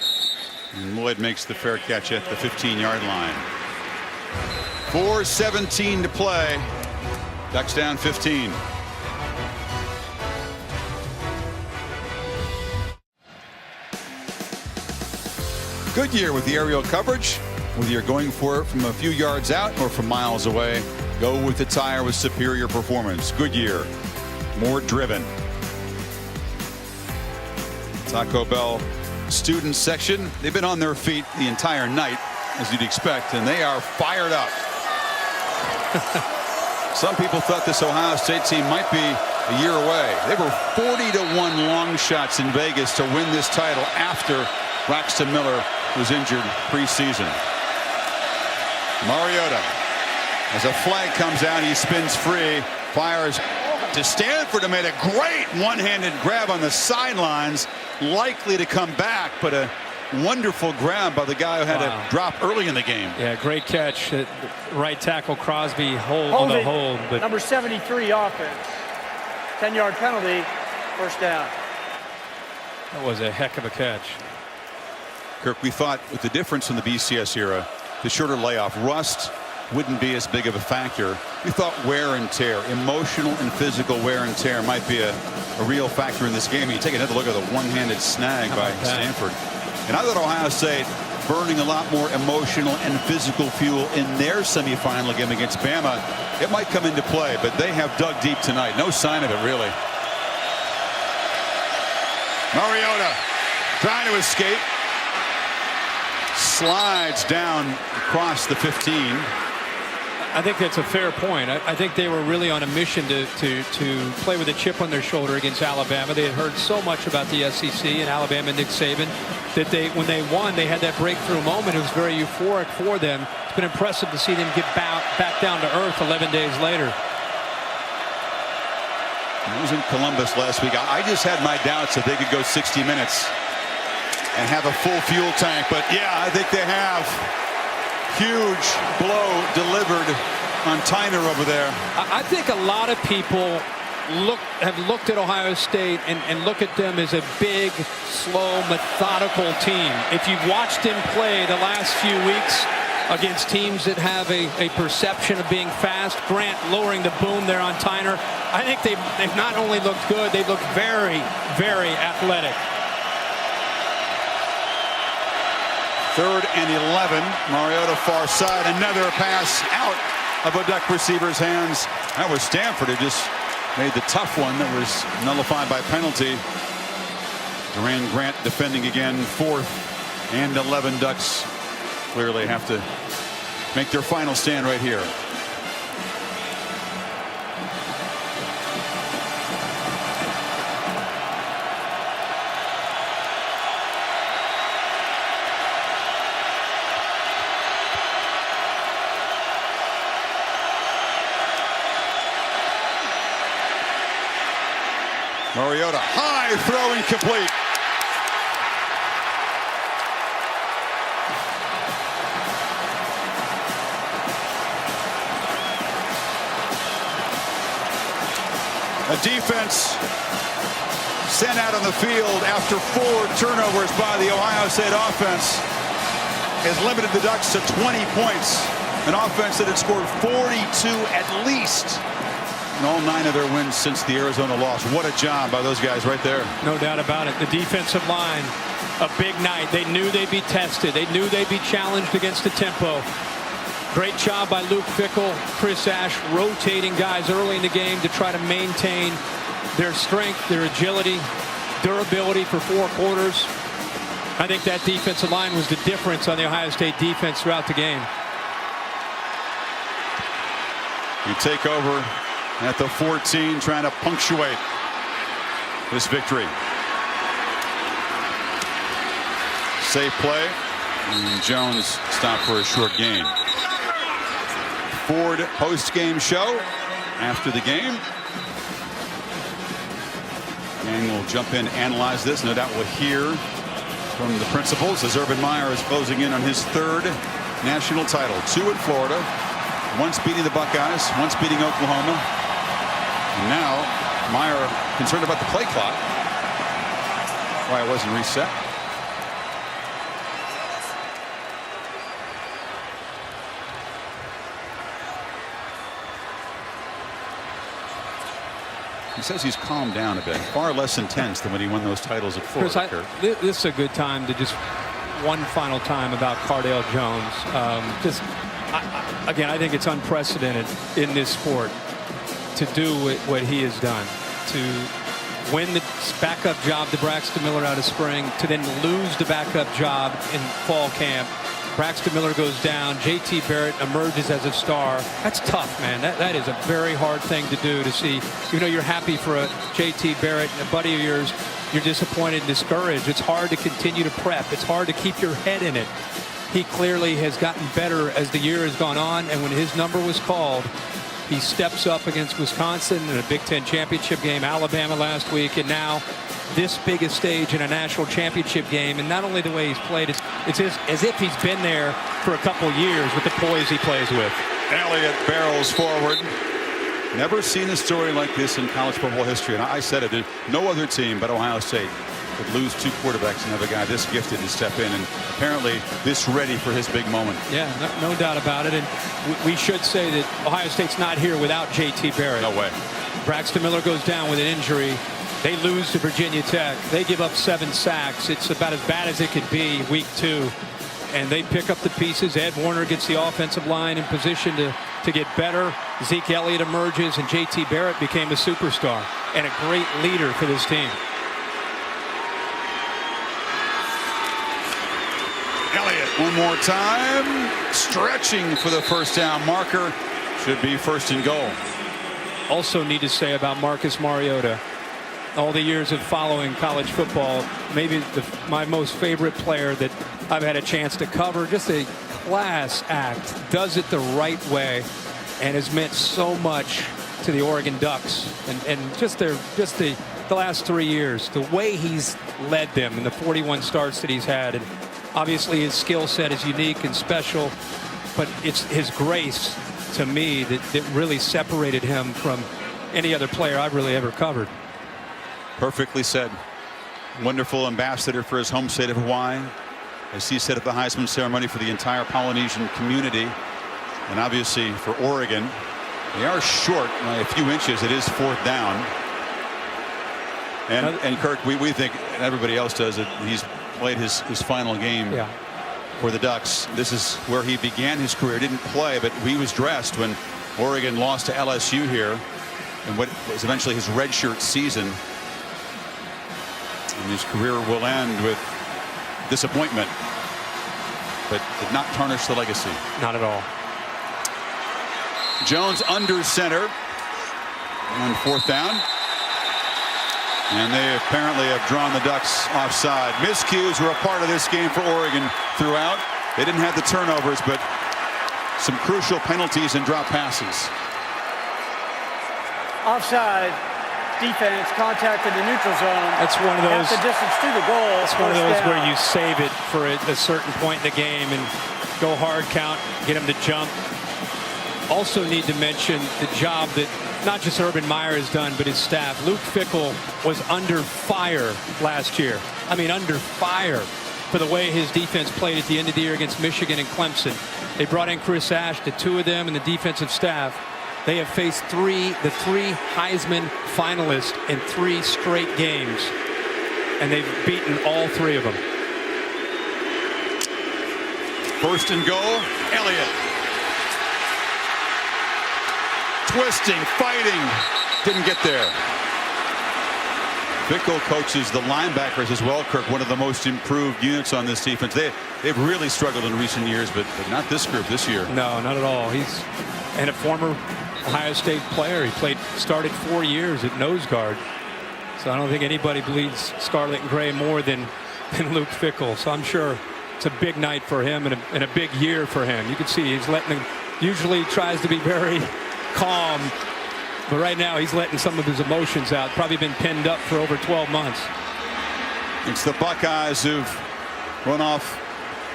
And Lloyd makes the fair catch at the 15-yard line. 4:17 to play. Ducks down 15. Good year with the aerial coverage. Whether you're going for it from a few yards out or from miles away, go with the tire with superior performance. Goodyear, more driven. Taco Bell student section, they've been on their feet the entire night, as you'd expect, and they are fired up. Some people thought this Ohio State team might be a year away. They were 40-1 long shots in Vegas to win this title after Braxton Miller was injured preseason. Mariota, as a flag comes out, he spins free, fires to Stanford, who made a great one-handed grab on the sidelines, likely to come back, but a wonderful grab by the guy who had a drop early in the game. Yeah, great catch. Right tackle Crosby on the hold. But number 73 offense. 10-yard penalty, first down. That was a heck of a catch. Kirk, we thought with the difference in the BCS era, the shorter layoff, rust wouldn't be as big of a factor. We thought wear and tear, emotional and physical wear and tear might be a real factor in this game. You take another look at the one-handed snag by Stanford. And I thought Ohio State burning a lot more emotional and physical fuel in their semifinal game against Bama. It might come into play, but they have dug deep tonight. No sign of it, really. Mariota trying to escape. Slides down across the 15. I think that's a fair point. I think they were really on a mission to play with a chip on their shoulder against Alabama. They had heard so much about the SEC and Alabama and Nick Saban that when they won, they had that breakthrough moment. It was very euphoric for them. It's been impressive to see them get back down to earth 11 days later. I was in Columbus last week. I just had my doubts that they could go 60 minutes and have a full fuel tank, but yeah, I think they have. Huge blow delivered on Tyner over there. I think a lot of people have looked at Ohio State and look at them as a big, slow, methodical team. If you've watched him play the last few weeks against teams that have a perception of being fast, Grant lowering the boom there on Tyner, I think they've not only looked good, they've looked very, very athletic. 3rd and 11. Mariota far side. Another pass out of a Duck receiver's hands. That was Stanford who just made the tough one that was nullified by penalty. Duran Grant defending again. 4th and 11. Ducks clearly have to make their final stand right here. Mariota, high throw incomplete. A defense sent out on the field after 4 turnovers by the Ohio State offense has limited the Ducks to 20 points. An offense that had scored 42 at least in all 9 of their wins since the Arizona loss. What a job by those guys right there. No doubt about it. The defensive line, a big night. They knew they'd be tested. They knew they'd be challenged against the tempo. Great job by Luke Fickell, Chris Ash, rotating guys early in the game to try to maintain their strength, their agility, durability for 4 quarters. I think that defensive line was the difference on the Ohio State defense throughout the game. You take over at the 14, trying to punctuate this victory. Safe play, and Jones stopped for a short gain. Ford post-game show after the game. And we'll jump in, analyze this. No doubt we'll hear from the principals as Urban Meyer is closing in on his 3rd national title. 2 in Florida, once beating the Buckeyes, once beating Oklahoma. And now Meyer concerned about the play clock. Why it wasn't reset. He says he's calmed down a bit, far less intense than when he won those titles at Florida. This is a good time to just one final time about Cardale Jones. Again, I think it's unprecedented in this sport to do what he has done, to win the backup job to Braxton Miller out of spring, to then lose the backup job in fall camp. Braxton Miller goes down. JT Barrett emerges as a star. That's tough, man. That is a very hard thing to do, to see. You know, you're happy for a JT Barrett, a buddy of yours. You're disappointed and discouraged. It's hard to continue to prep. It's hard to keep your head in it. He clearly has gotten better as the year has gone on, and when his number was called, he steps up against Wisconsin in a Big Ten championship game, Alabama last week, and now this biggest stage in a national championship game. And not only the way he's played, it's as if he's been there for a couple years with the poise he plays with. Elliott barrels forward. Never seen a story like this in college football history. And I said it, no other team but Ohio State could lose 2 quarterbacks and have a guy this gifted to step in, and apparently this ready for his big moment. Yeah, no doubt about it. And we should say that Ohio State's not here without JT Barrett. No way. Braxton Miller goes down with an injury. They lose to Virginia Tech. They give up 7 sacks. It's about as bad as it could be week 2. And they pick up the pieces. Ed Warner gets the offensive line in position to get better. Zeke Elliott emerges, and JT Barrett became a superstar and a great leader for this team. Elliott one more time, stretching for the first down marker. Should be 1st and goal. Also need to say about Marcus Mariota, all the years of following college football, maybe my most favorite player that I've had a chance to cover. Just a class act, does it the right way, and has meant so much to the Oregon Ducks, and just the last 3 years, the way he's led them in the 41 starts that he's had. And obviously his skill set is unique and special, but it's his grace to me that really separated him from any other player I've really ever covered. Perfectly said. Wonderful ambassador for his home state of Hawaii, as he set up the Heisman ceremony for the entire Polynesian community, and obviously for Oregon. They are short by a few inches. It is 4th down, and Kirk, we think, and everybody else does, that he's played his final game for the Ducks. This is where he began his career. Didn't play, but he was dressed when Oregon lost to LSU here in what was eventually his redshirt season. And his career will end with disappointment, but did not tarnish the legacy. Not at all. Jones under center on 4th down. And they apparently have drawn the Ducks offside. Miscues were a part of this game for Oregon throughout. They didn't have the turnovers, but some crucial penalties and drop passes. Offside. Defense contact in the neutral zone. That's one of those. Half the distance to the goal. It's one of those where you save it for a certain point in the game and go hard count, get him to jump. Also need to mention the job that not just Urban Meyer has done, but his staff. Luke Fickell was under fire last year. I mean, under fire for the way his defense played at the end of the year against Michigan and Clemson. They brought in Chris Ash, the 2 of them, and the defensive staff. They have faced the three Heisman finalists in 3 straight games, and they've beaten all 3 of them. 1st and goal, Elliott. Twisting, fighting, didn't get there. Fickell coaches the linebackers as well, Kirk, one of the most improved units on this defense. They've really struggled in recent years, but not this group this year. No, not at all. He's a former Ohio State player. He started 4 years at nose guard. So I don't think anybody bleeds scarlet and gray more than Luke Fickell. So I'm sure it's a big night for him and a big year for him. You can see he's letting usually tries to be very calm, but right now he's letting some of his emotions out. Probably been pinned up for over 12 months. It's the Buckeyes who've run off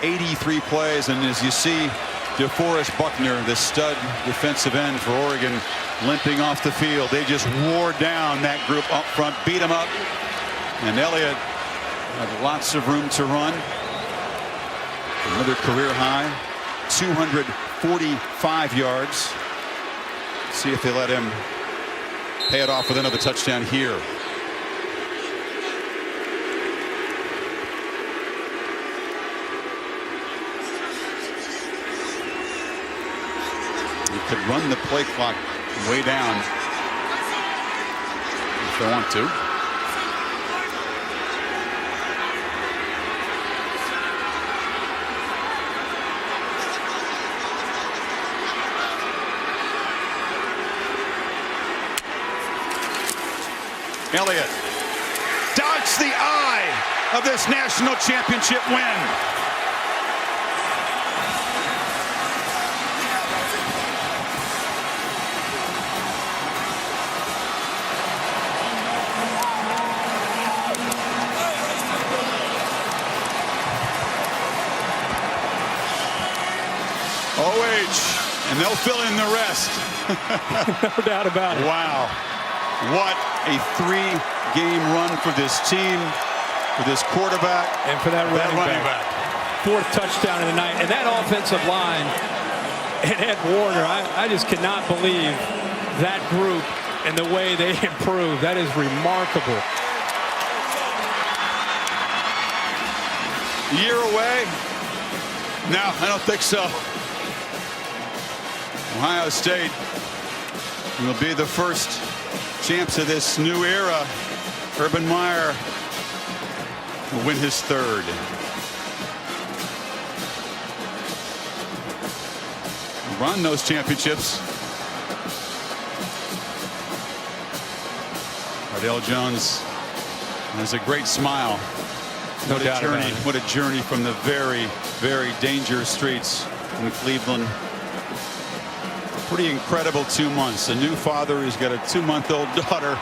83 plays, and as you see, DeForest Buckner, the stud defensive end for Oregon, limping off the field. They just wore down that group up front, beat them up, and Elliott had lots of room to run. Another career high, 245 yards. See if they let him pay it off with another touchdown here. You could run the play clock way down if they want to. Elliott dodged the eye of this national championship win. OH, and they'll fill in the rest. No doubt about it. Wow. What a 3-game run for this team, for this quarterback, and for that running back. Fourth touchdown of the night, and that offensive line and Ed Warner. I just cannot believe that group and the way they improved. That is remarkable. A year away? No, I don't think so. Ohio State will be the first champs of this new era. Urban Meyer will win his third. Ron knows championships. Cardale Jones has a great smile. No doubt about it. What a journey from the very, very dangerous streets in Cleveland. Pretty incredible 2 months. A new father. He's got a 2-month-old daughter.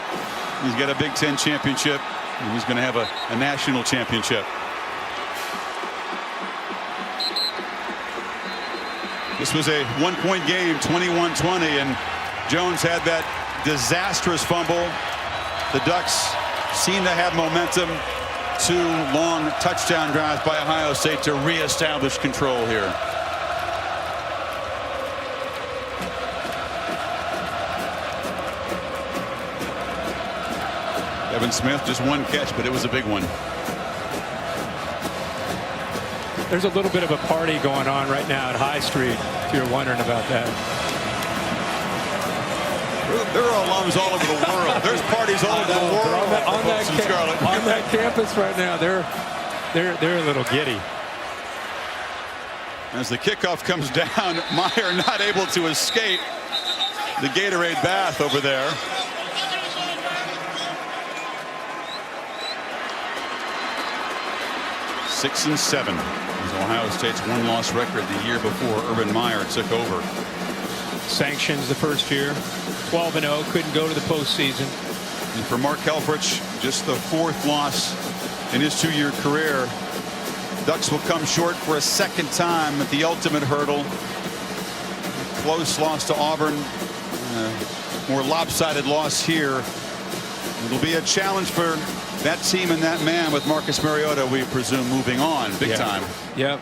He's got a Big Ten championship. And he's going to have a national championship. This was a 1-point game, 21-20, and Jones had that disastrous fumble. The Ducks seem to have momentum. 2 long touchdown drives by Ohio State to reestablish control here. Evan Smith, just 1 catch, but it was a big one. There's a little bit of a party going on right now at High Street, if you're wondering about that. There are alums all over the world. There's parties all over the world. On that campus right now, they're a little giddy. As the kickoff comes down, Meyer not able to escape the Gatorade bath over there. Six and 7 is Ohio State's 1-loss record the year before Urban Meyer took over. Sanctions the first year, 12-0, couldn't go to the postseason. And for Mark Helfrich, just the 4th loss in his 2-year career. Ducks will come short for a 2nd time at the ultimate hurdle. Close loss to Auburn, more lopsided loss here. It'll be a challenge for that team and that man with Marcus Mariota, we presume, moving on big time. Yep.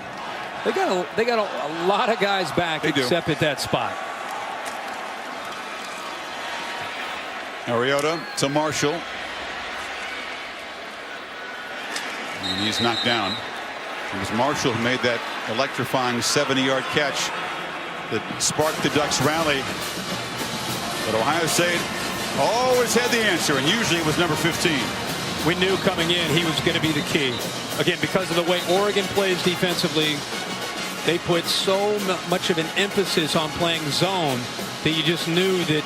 They got a lot of guys back except at that spot. Mariota to Marshall. And he's knocked down. It was Marshall who made that electrifying 70-yard catch that sparked the Ducks rally. But Ohio State always had the answer, and usually it was number 15. We knew coming in he was going to be the key. Again, because of the way Oregon plays defensively, they put so much of an emphasis on playing zone that you just knew that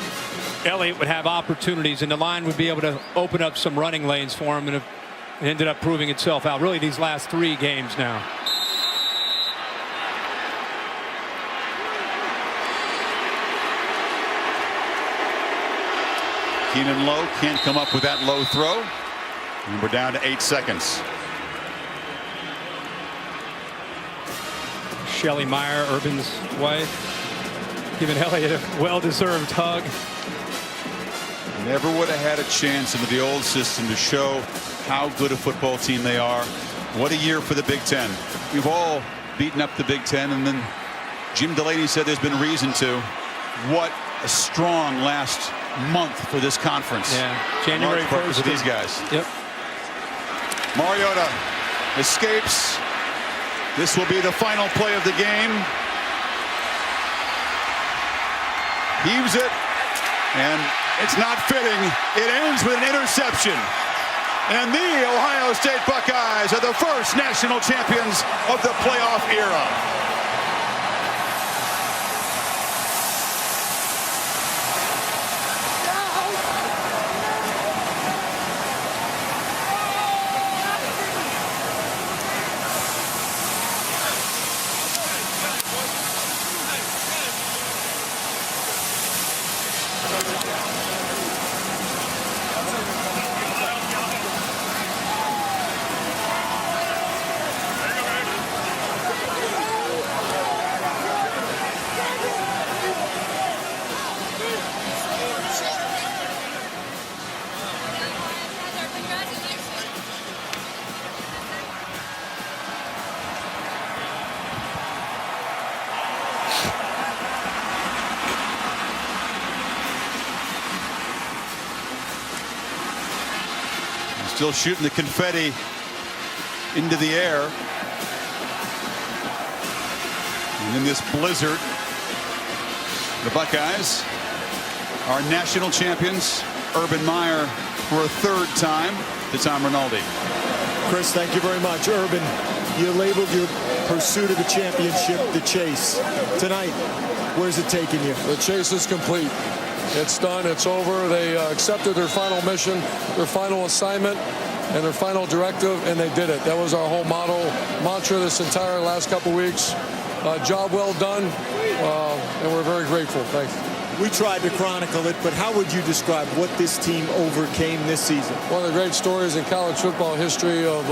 Elliott would have opportunities and the line would be able to open up some running lanes for him, and it ended up proving itself out really these last 3 games now. Keenan Lowe can't come up with that low throw. And we're down to 8 seconds. Shelly Meyer, Urban's wife, giving Elliott a well-deserved hug. Never would have had a chance under the old system to show how good a football team they are. What a year for the Big Ten. We've all beaten up the Big Ten, and then Jim Delaney said there's been reason to. What a strong last month for this conference. Yeah, January 1st for these guys. Yep. Mariota escapes. This will be the final play of the game. Heaves it, and it's not fitting. It ends with an interception. And the Ohio State Buckeyes are the first national champions of the playoff era. Still shooting the confetti into the air. And in this blizzard, the Buckeyes are national champions. Urban Meyer for a third time to Tom Rinaldi. Chris, thank you very much. Urban, you labeled your pursuit of the championship the chase. Tonight, where's it taking you? The chase is complete. It's done. It's over. They accepted their final mission, their final assignment, and their final directive, and they did it. That was our whole mantra this entire last couple weeks. Job well done, and we're very grateful. Thanks. We tried to chronicle it, but how would you describe what this team overcame this season? One of the great stories in college football history of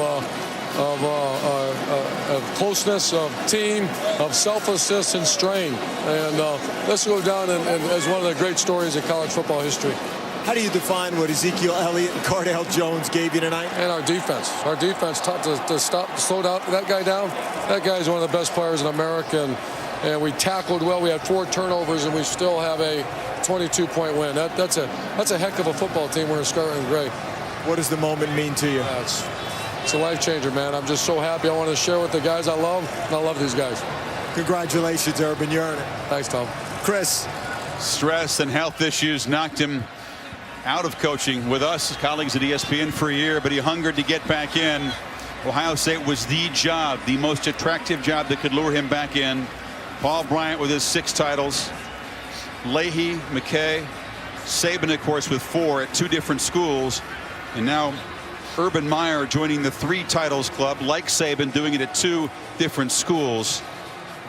closeness, of team, of selflessness and strain. And this will go down as one of the great stories in college football history. How do you define what Ezekiel Elliott and Cardale Jones gave you tonight? And our defense. Our defense taught to slow that guy down. That guy is one of the best players in America, and we tackled well. We had 4 turnovers, and we still have a 22-point win. That's a heck of a football team. We're in scarlet and gray. What does the moment mean to you? It's a life changer, man. I'm just so happy. I want to share with the guys I love, and I love these guys. Congratulations, Urban. You earned it. Thanks, Tom. Chris. Stress and health issues knocked him out of coaching with us, colleagues at ESPN, for a year, but he hungered to get back in. Ohio State was the job, the most attractive job that could lure him back in. Paul Bryant with his 6 titles. Leahy, McKay, Saban, of course, with 4 at 2 different schools. And now Urban Meyer joining the 3 titles club, like Saban, doing it at 2 different schools.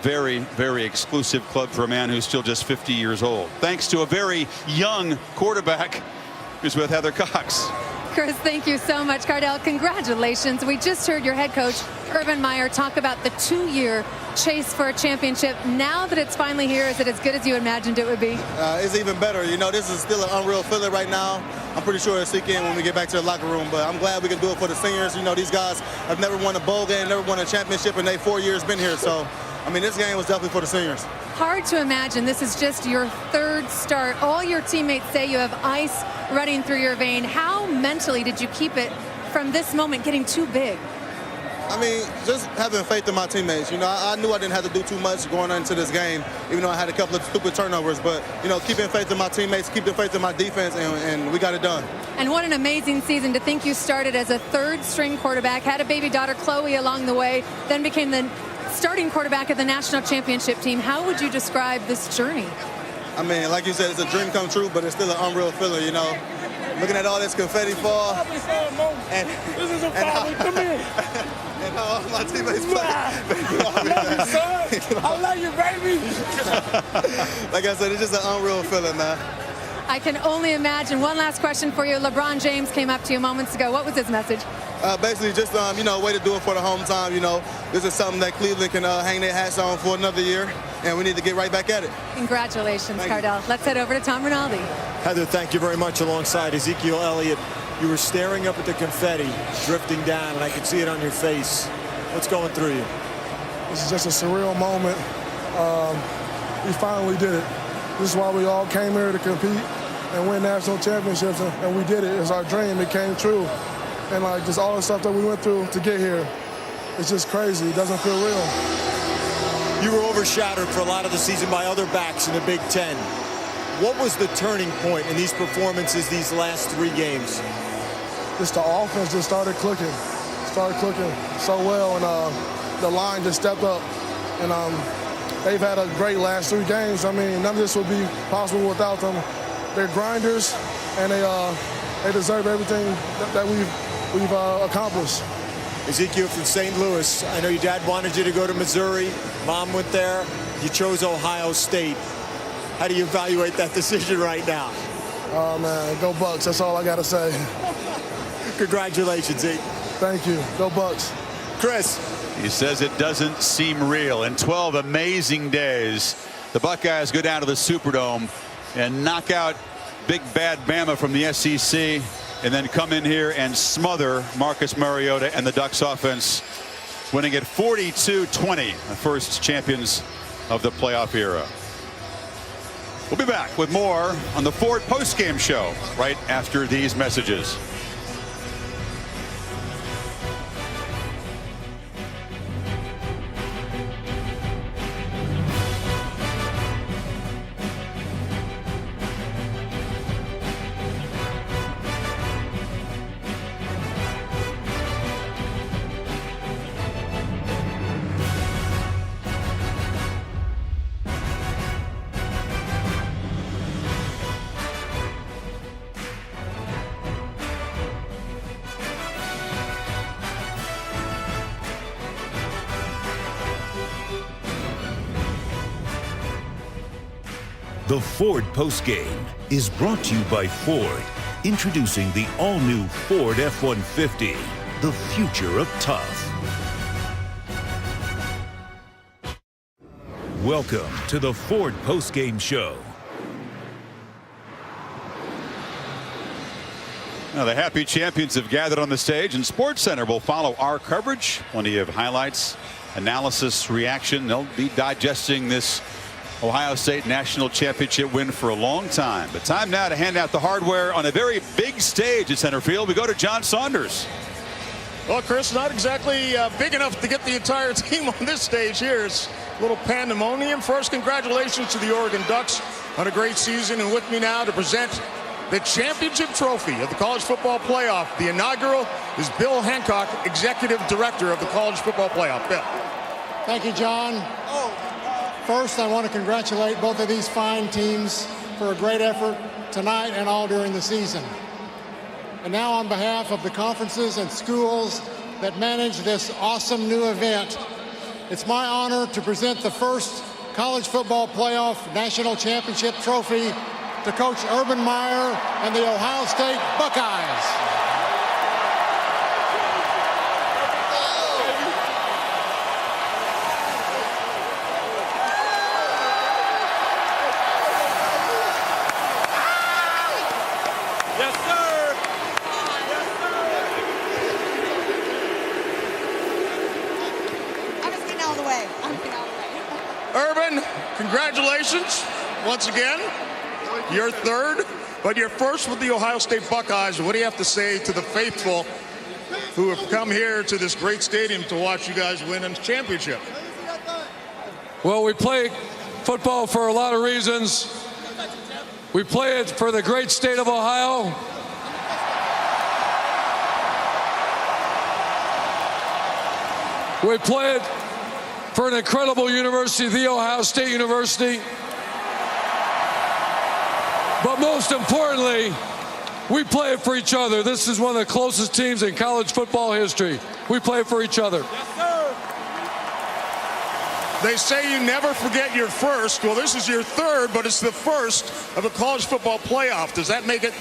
Very, very exclusive club for a man who's still just 50 years old. Thanks to a very young quarterback who's with Heather Cox. Chris, thank you so much. Cardale, congratulations. We just heard your head coach, Urban Meyer, talk about the 2-year chase for a championship. Now that it's finally here, is it as good as you imagined it would be? It's even better. You know, this is still an unreal feeling right now. I'm pretty sure it'll sink in when we get back to the locker room, but I'm glad we can do it for the seniors. You know, these guys have never won a bowl game, never won a championship, and they 4 years been here. So, I mean, this game was definitely for the seniors. Hard to imagine this is just your 3rd start. All your teammates say you have ice running through your vein. How mentally did you keep it from this moment getting too big? I mean, just having faith in my teammates. You know, I knew I didn't have to do too much going into this game, even though I had a couple of stupid turnovers. But, you know, keeping faith in my teammates, keeping faith in my defense, and we got it done. And what an amazing season to think you started as a 3rd-string quarterback, had a baby daughter, Chloe, along the way, then became the starting quarterback of the national championship team. How would you describe this journey? I mean, like you said, it's a dream come true, but it's still an unreal feeling, you know. Looking at all this confetti fall. And this is a foul. Come here. And all my teammates play. I love you, son. I love you, baby. Like I said, it's just an unreal feeling, man. I can only imagine. One last question for you. LeBron James came up to you moments ago. What was his message? Basically, just you know, a way to do it for the home time. You know, this is something that Cleveland can hang their hats on for another year, and we need to get right back at it. Congratulations, Cardell. Let's head over to Tom Rinaldi. Heather, thank you very much. Alongside Ezekiel Elliott, you were staring up at the confetti drifting down, and I could see it on your face. What's going through you? This is just a surreal moment. We finally did it. This is why we all came here to compete and win national championships, and we did it. It's our dream. It came true. And like just all the stuff that we went through to get here, it's just crazy. It doesn't feel real. You were overshadowed for a lot of the season by other backs in the Big Ten. What was the turning point in these performances these last 3 games? Just the offense just started clicking so well, and the line just stepped up. And they've had a great last 3 games. I mean, none of this would be possible without them. They're grinders, and they deserve everything that we've accomplished. Ezekiel from St. Louis, I know your dad wanted you to go to Missouri. Mom went there. You chose Ohio State. How do you evaluate that decision right now? Oh, man, go Bucks. That's all I got to say. Congratulations, Zeke. Thank you. Go Bucks. Chris. He says it doesn't seem real. In 12 amazing days, the Buckeyes go down to the Superdome and knock out big bad Bama from the SEC, and then come in here and smother Marcus Mariota and the Ducks offense, winning at 42-20, the first champions of the playoff era. We'll be back with more on the Ford postgame show right after these messages. The Ford postgame is brought to you by Ford. Introducing the all-new Ford F-150, the future of tough. Welcome to the Ford postgame show. Now the happy champions have gathered on the stage, and SportsCenter will follow our coverage. Plenty of highlights, analysis, reaction. They'll be digesting this Ohio State national championship win for a long time. But time now to hand out the hardware on a very big stage at center field. We go to John Saunders. Well, Chris, not exactly big enough to get the entire team on this stage here. It's a little pandemonium. First, congratulations to the Oregon Ducks on a great season. And with me now to present the championship trophy of the College Football Playoff. The inaugural is Bill Hancock, Executive Director of the College Football Playoff. Bill. Thank you, John. First, I want to congratulate both of these fine teams for a great effort tonight and all during the season. And now on behalf of the conferences and schools that manage this awesome new event, it's my honor to present the first College Football Playoff National Championship trophy to Coach Urban Meyer and the Ohio State Buckeyes. Congratulations once again. You're third, but you're first with the Ohio State Buckeyes. What do you have to say to the faithful who have come here to this great stadium to watch you guys win a championship? Well, we play football for a lot of reasons. We play it for the great state of Ohio. We play it for an incredible university, The Ohio State University. But most importantly, we play it for each other. This is one of the closest teams in college football history. We play it for each other. Yes, sir. They say you never forget your first. Well, this is your third, but it's the first of a college football playoff. Does that make it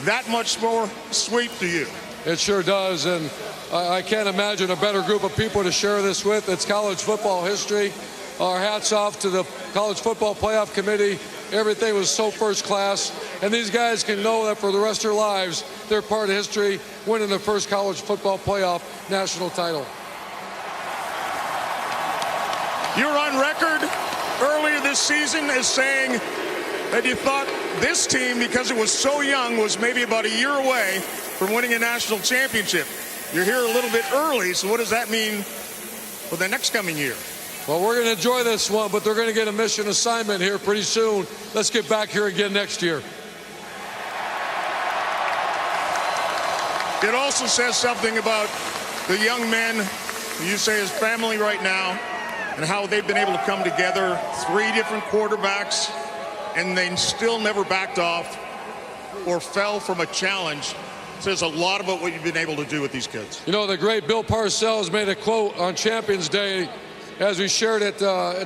that much more sweet to you? It sure does, and I can't imagine a better group of people to share this with. It's college football history. Our hats off to the College Football Playoff Committee. Everything was so first class, and these guys can know that for the rest of their lives, they're part of history, winning the first college football playoff national title. You're on record earlier this season as saying that you thought this team, because it was so young, was maybe about a year away from winning a national championship. You're here a little bit early, so what does that mean for the next coming year? Well, we're going to enjoy this one, but they're going to get a mission assignment here pretty soon. Let's get back here again next year. It also says something about the young men you say is family right now and how they've been able to come together, 3 different quarterbacks, and they still never backed off or fell from a challenge. It says a lot about what you've been able to do with these kids. You know, the great Bill Parcells made a quote on Champions Day as we shared it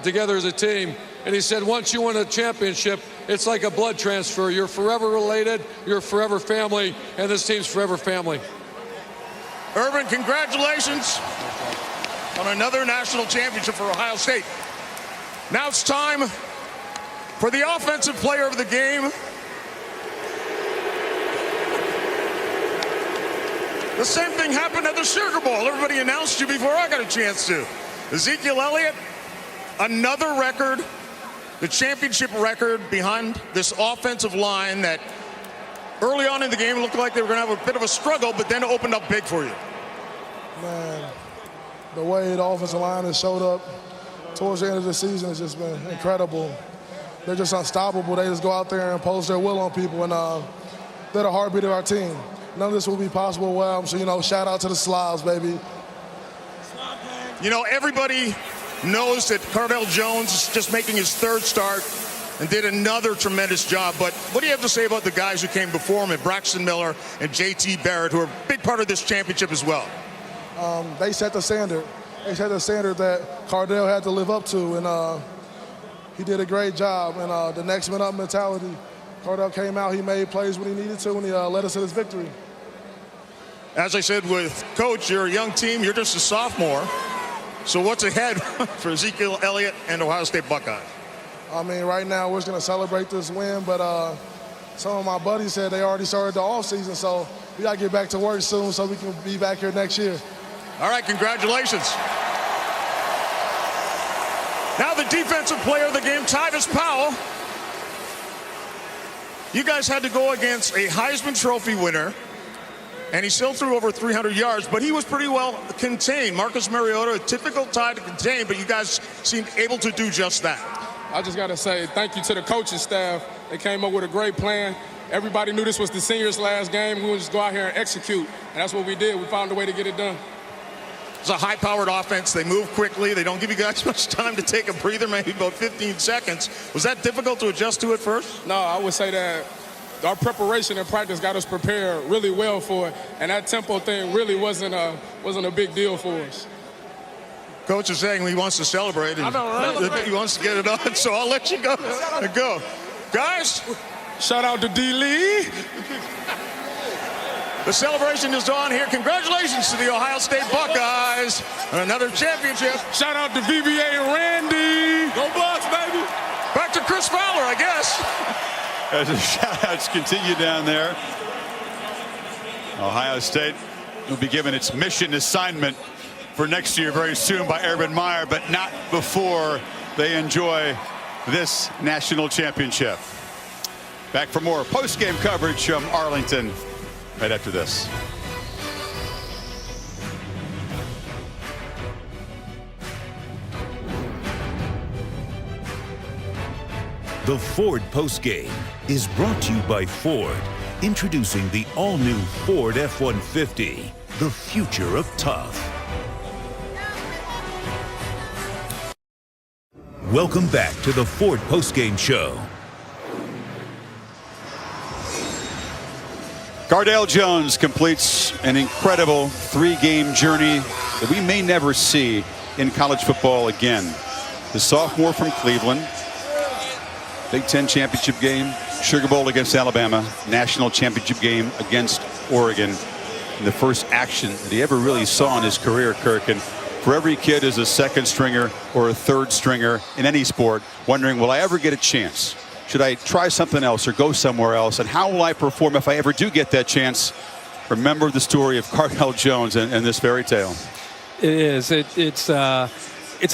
together as a team. And he said, once you win a championship, it's like a blood transfer. You're forever related, you're forever family, and this team's forever family. Urban, congratulations on another national championship for Ohio State. Now it's time for the offensive player of the game. The same thing happened at the Sugar Bowl. Everybody announced you before I got a chance to. Ezekiel Elliott, another record, the championship record behind this offensive line that early on in the game looked like they were going to have a bit of a struggle, but then opened up big for you. Man, the way the offensive line has showed up towards the end of the season has just been incredible. They're just unstoppable. They just go out there and impose their will on people, and they're the heartbeat of our team. None of this would be possible without them, so, you know, shout out to the Slavs, baby. You know, everybody knows that Cardale Jones is just making his third start and did another tremendous job. But what do you have to say about the guys who came before him, and Braxton Miller and J.T. Barrett, who are a big part of this championship as well? They set the standard. They set the standard that Cardale had to live up to, and he did a great job. And the next man up mentality, Cardale came out, he made plays when he needed to, and he led us to this victory. As I said with Coach, you're a young team, you're just a sophomore. So what's ahead for Ezekiel Elliott and Ohio State Buckeyes? I mean, right now we're just going to celebrate this win, but some of my buddies said they already started the offseason, so we got to get back to work soon so we can be back here next year. All right, congratulations. Now the defensive player of the game, Tyvis Powell. You guys had to go against a Heisman Trophy winner, and he still threw over 300 yards, but he was pretty well contained. Marcus Mariota, a typical tie to contain, but you guys seemed able to do just that. I just got to say thank you to the coaching staff. They came up with a great plan. Everybody knew this was the seniors' last game. We would just go out here and execute, and that's what we did. We found a way to get it done. It's a high-powered offense. They move quickly. They don't give you guys much time to take a breather, maybe about 15 seconds. Was that difficult to adjust to at first? No, I would say that our preparation and practice got us prepared really well for it, and that tempo thing really wasn't a big deal for us. Coach is saying he wants to celebrate, and he wants to get it on, so I'll let you go. Guys, shout out to D. Lee. The celebration is on here. Congratulations to the Ohio State Buckeyes on another championship. Shout out to VBA and Randy. Go Bucks, baby. Back to Chris Fowler, I guess. As the shout-outs continue down there, Ohio State will be given its mission assignment for next year very soon by Urban Meyer, but not before they enjoy this national championship. Back for more post-game coverage from Arlington right after this. The Ford Postgame is brought to you by Ford. Introducing the all-new Ford F-150, the future of tough. Welcome back to the Ford Postgame Show. Cardale Jones completes an incredible 3-game journey that we may never see in college football again. the sophomore from Cleveland. Big Ten championship game, Sugar Bowl against Alabama, national championship game against Oregon. And the first action that he ever really saw in his career, Kirk. And for every kid as a second stringer or a third stringer in any sport, wondering, will I ever get a chance? Should I try something else or go somewhere else? And how will I perform if I ever do get that chance? Remember the story of Cardale Jones and this fairy tale. It is. It's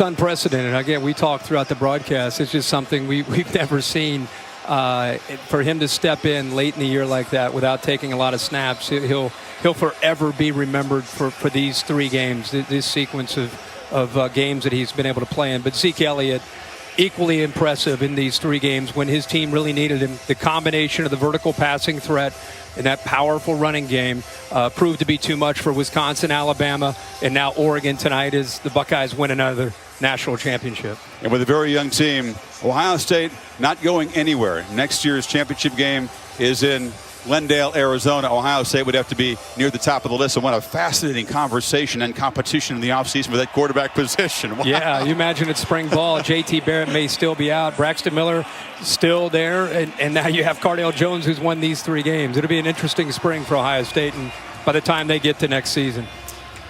unprecedented. Again, we talked throughout the broadcast. It's just something we've never seen. For him to step in late in the year like that without taking a lot of snaps, he'll forever be remembered for these 3 games, this sequence of games that he's been able to play in. But Zeke Elliott, equally impressive in these 3 games when his team really needed him. The combination of the vertical passing threat and that powerful running game proved to be too much for Wisconsin, Alabama, and now Oregon tonight as the Buckeyes win another national championship. And with a very young team, Ohio State not going anywhere. Next year's championship game is in Glendale, Arizona. Ohio State would have to be near the top of the list. And what a fascinating conversation and competition in the offseason for that quarterback position. Wow. Yeah, you imagine it's spring ball. J.T. Barrett may still be out. Braxton Miller still there. And now you have Cardale Jones, who's won these 3 games. It'll be an interesting spring for Ohio State and by the time they get to next season.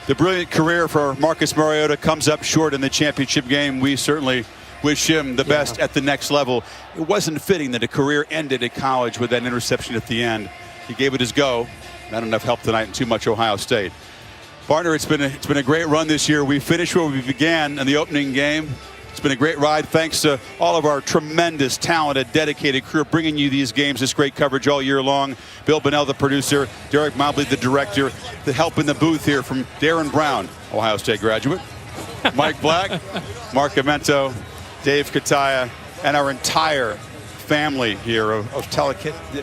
The brilliant career for Marcus Mariota comes up short in the championship game. We certainly wish him the best at the next level. It wasn't fitting that a career ended at college with that interception at the end. He gave it his go. Not enough help tonight and too much Ohio State. Partner, it's been a great run this year. We finished where we began in the opening game. It's been a great ride. Thanks to all of our tremendous, talented, dedicated crew bringing you these games, this great coverage all year long. Bill Bonnell, the producer, Derek Mobley, the director, the help in the booth here from Darren Brown, Ohio State graduate, Mike Black, Mark Amento, Dave Kataya, and our entire family here of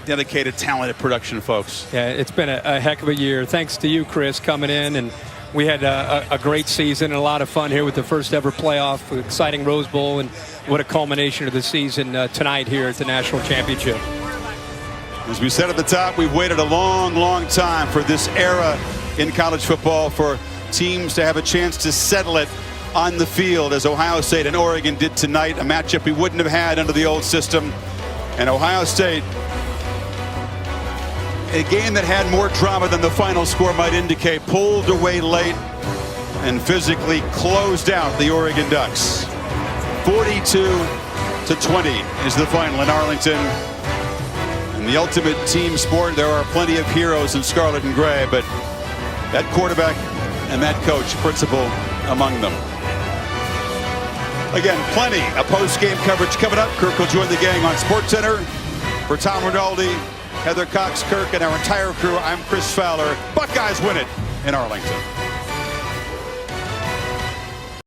dedicated, talented production folks. Yeah, it's been a heck of a year. Thanks to you, Chris, coming in. And we had a great season and a lot of fun here with the first ever playoff, exciting Rose Bowl, and what a culmination of the season tonight here at the National Championship. As we said at the top, we've waited a long, long time for this era in college football for teams to have a chance to settle it on the field, as Ohio State and Oregon did tonight, a matchup we wouldn't have had under the old system. And Ohio State, a game that had more drama than the final score might indicate, pulled away late and physically closed out the Oregon Ducks. 42-20 is the final in Arlington. In the ultimate team sport, there are plenty of heroes in scarlet and gray, but that quarterback and that coach, principal among them. Again, plenty of post-game coverage coming up. Kirk will join the gang on SportsCenter. For Tom Rinaldi, Heather Cox, Kirk, and our entire crew, I'm Chris Fowler. Buckeyes win it in Arlington.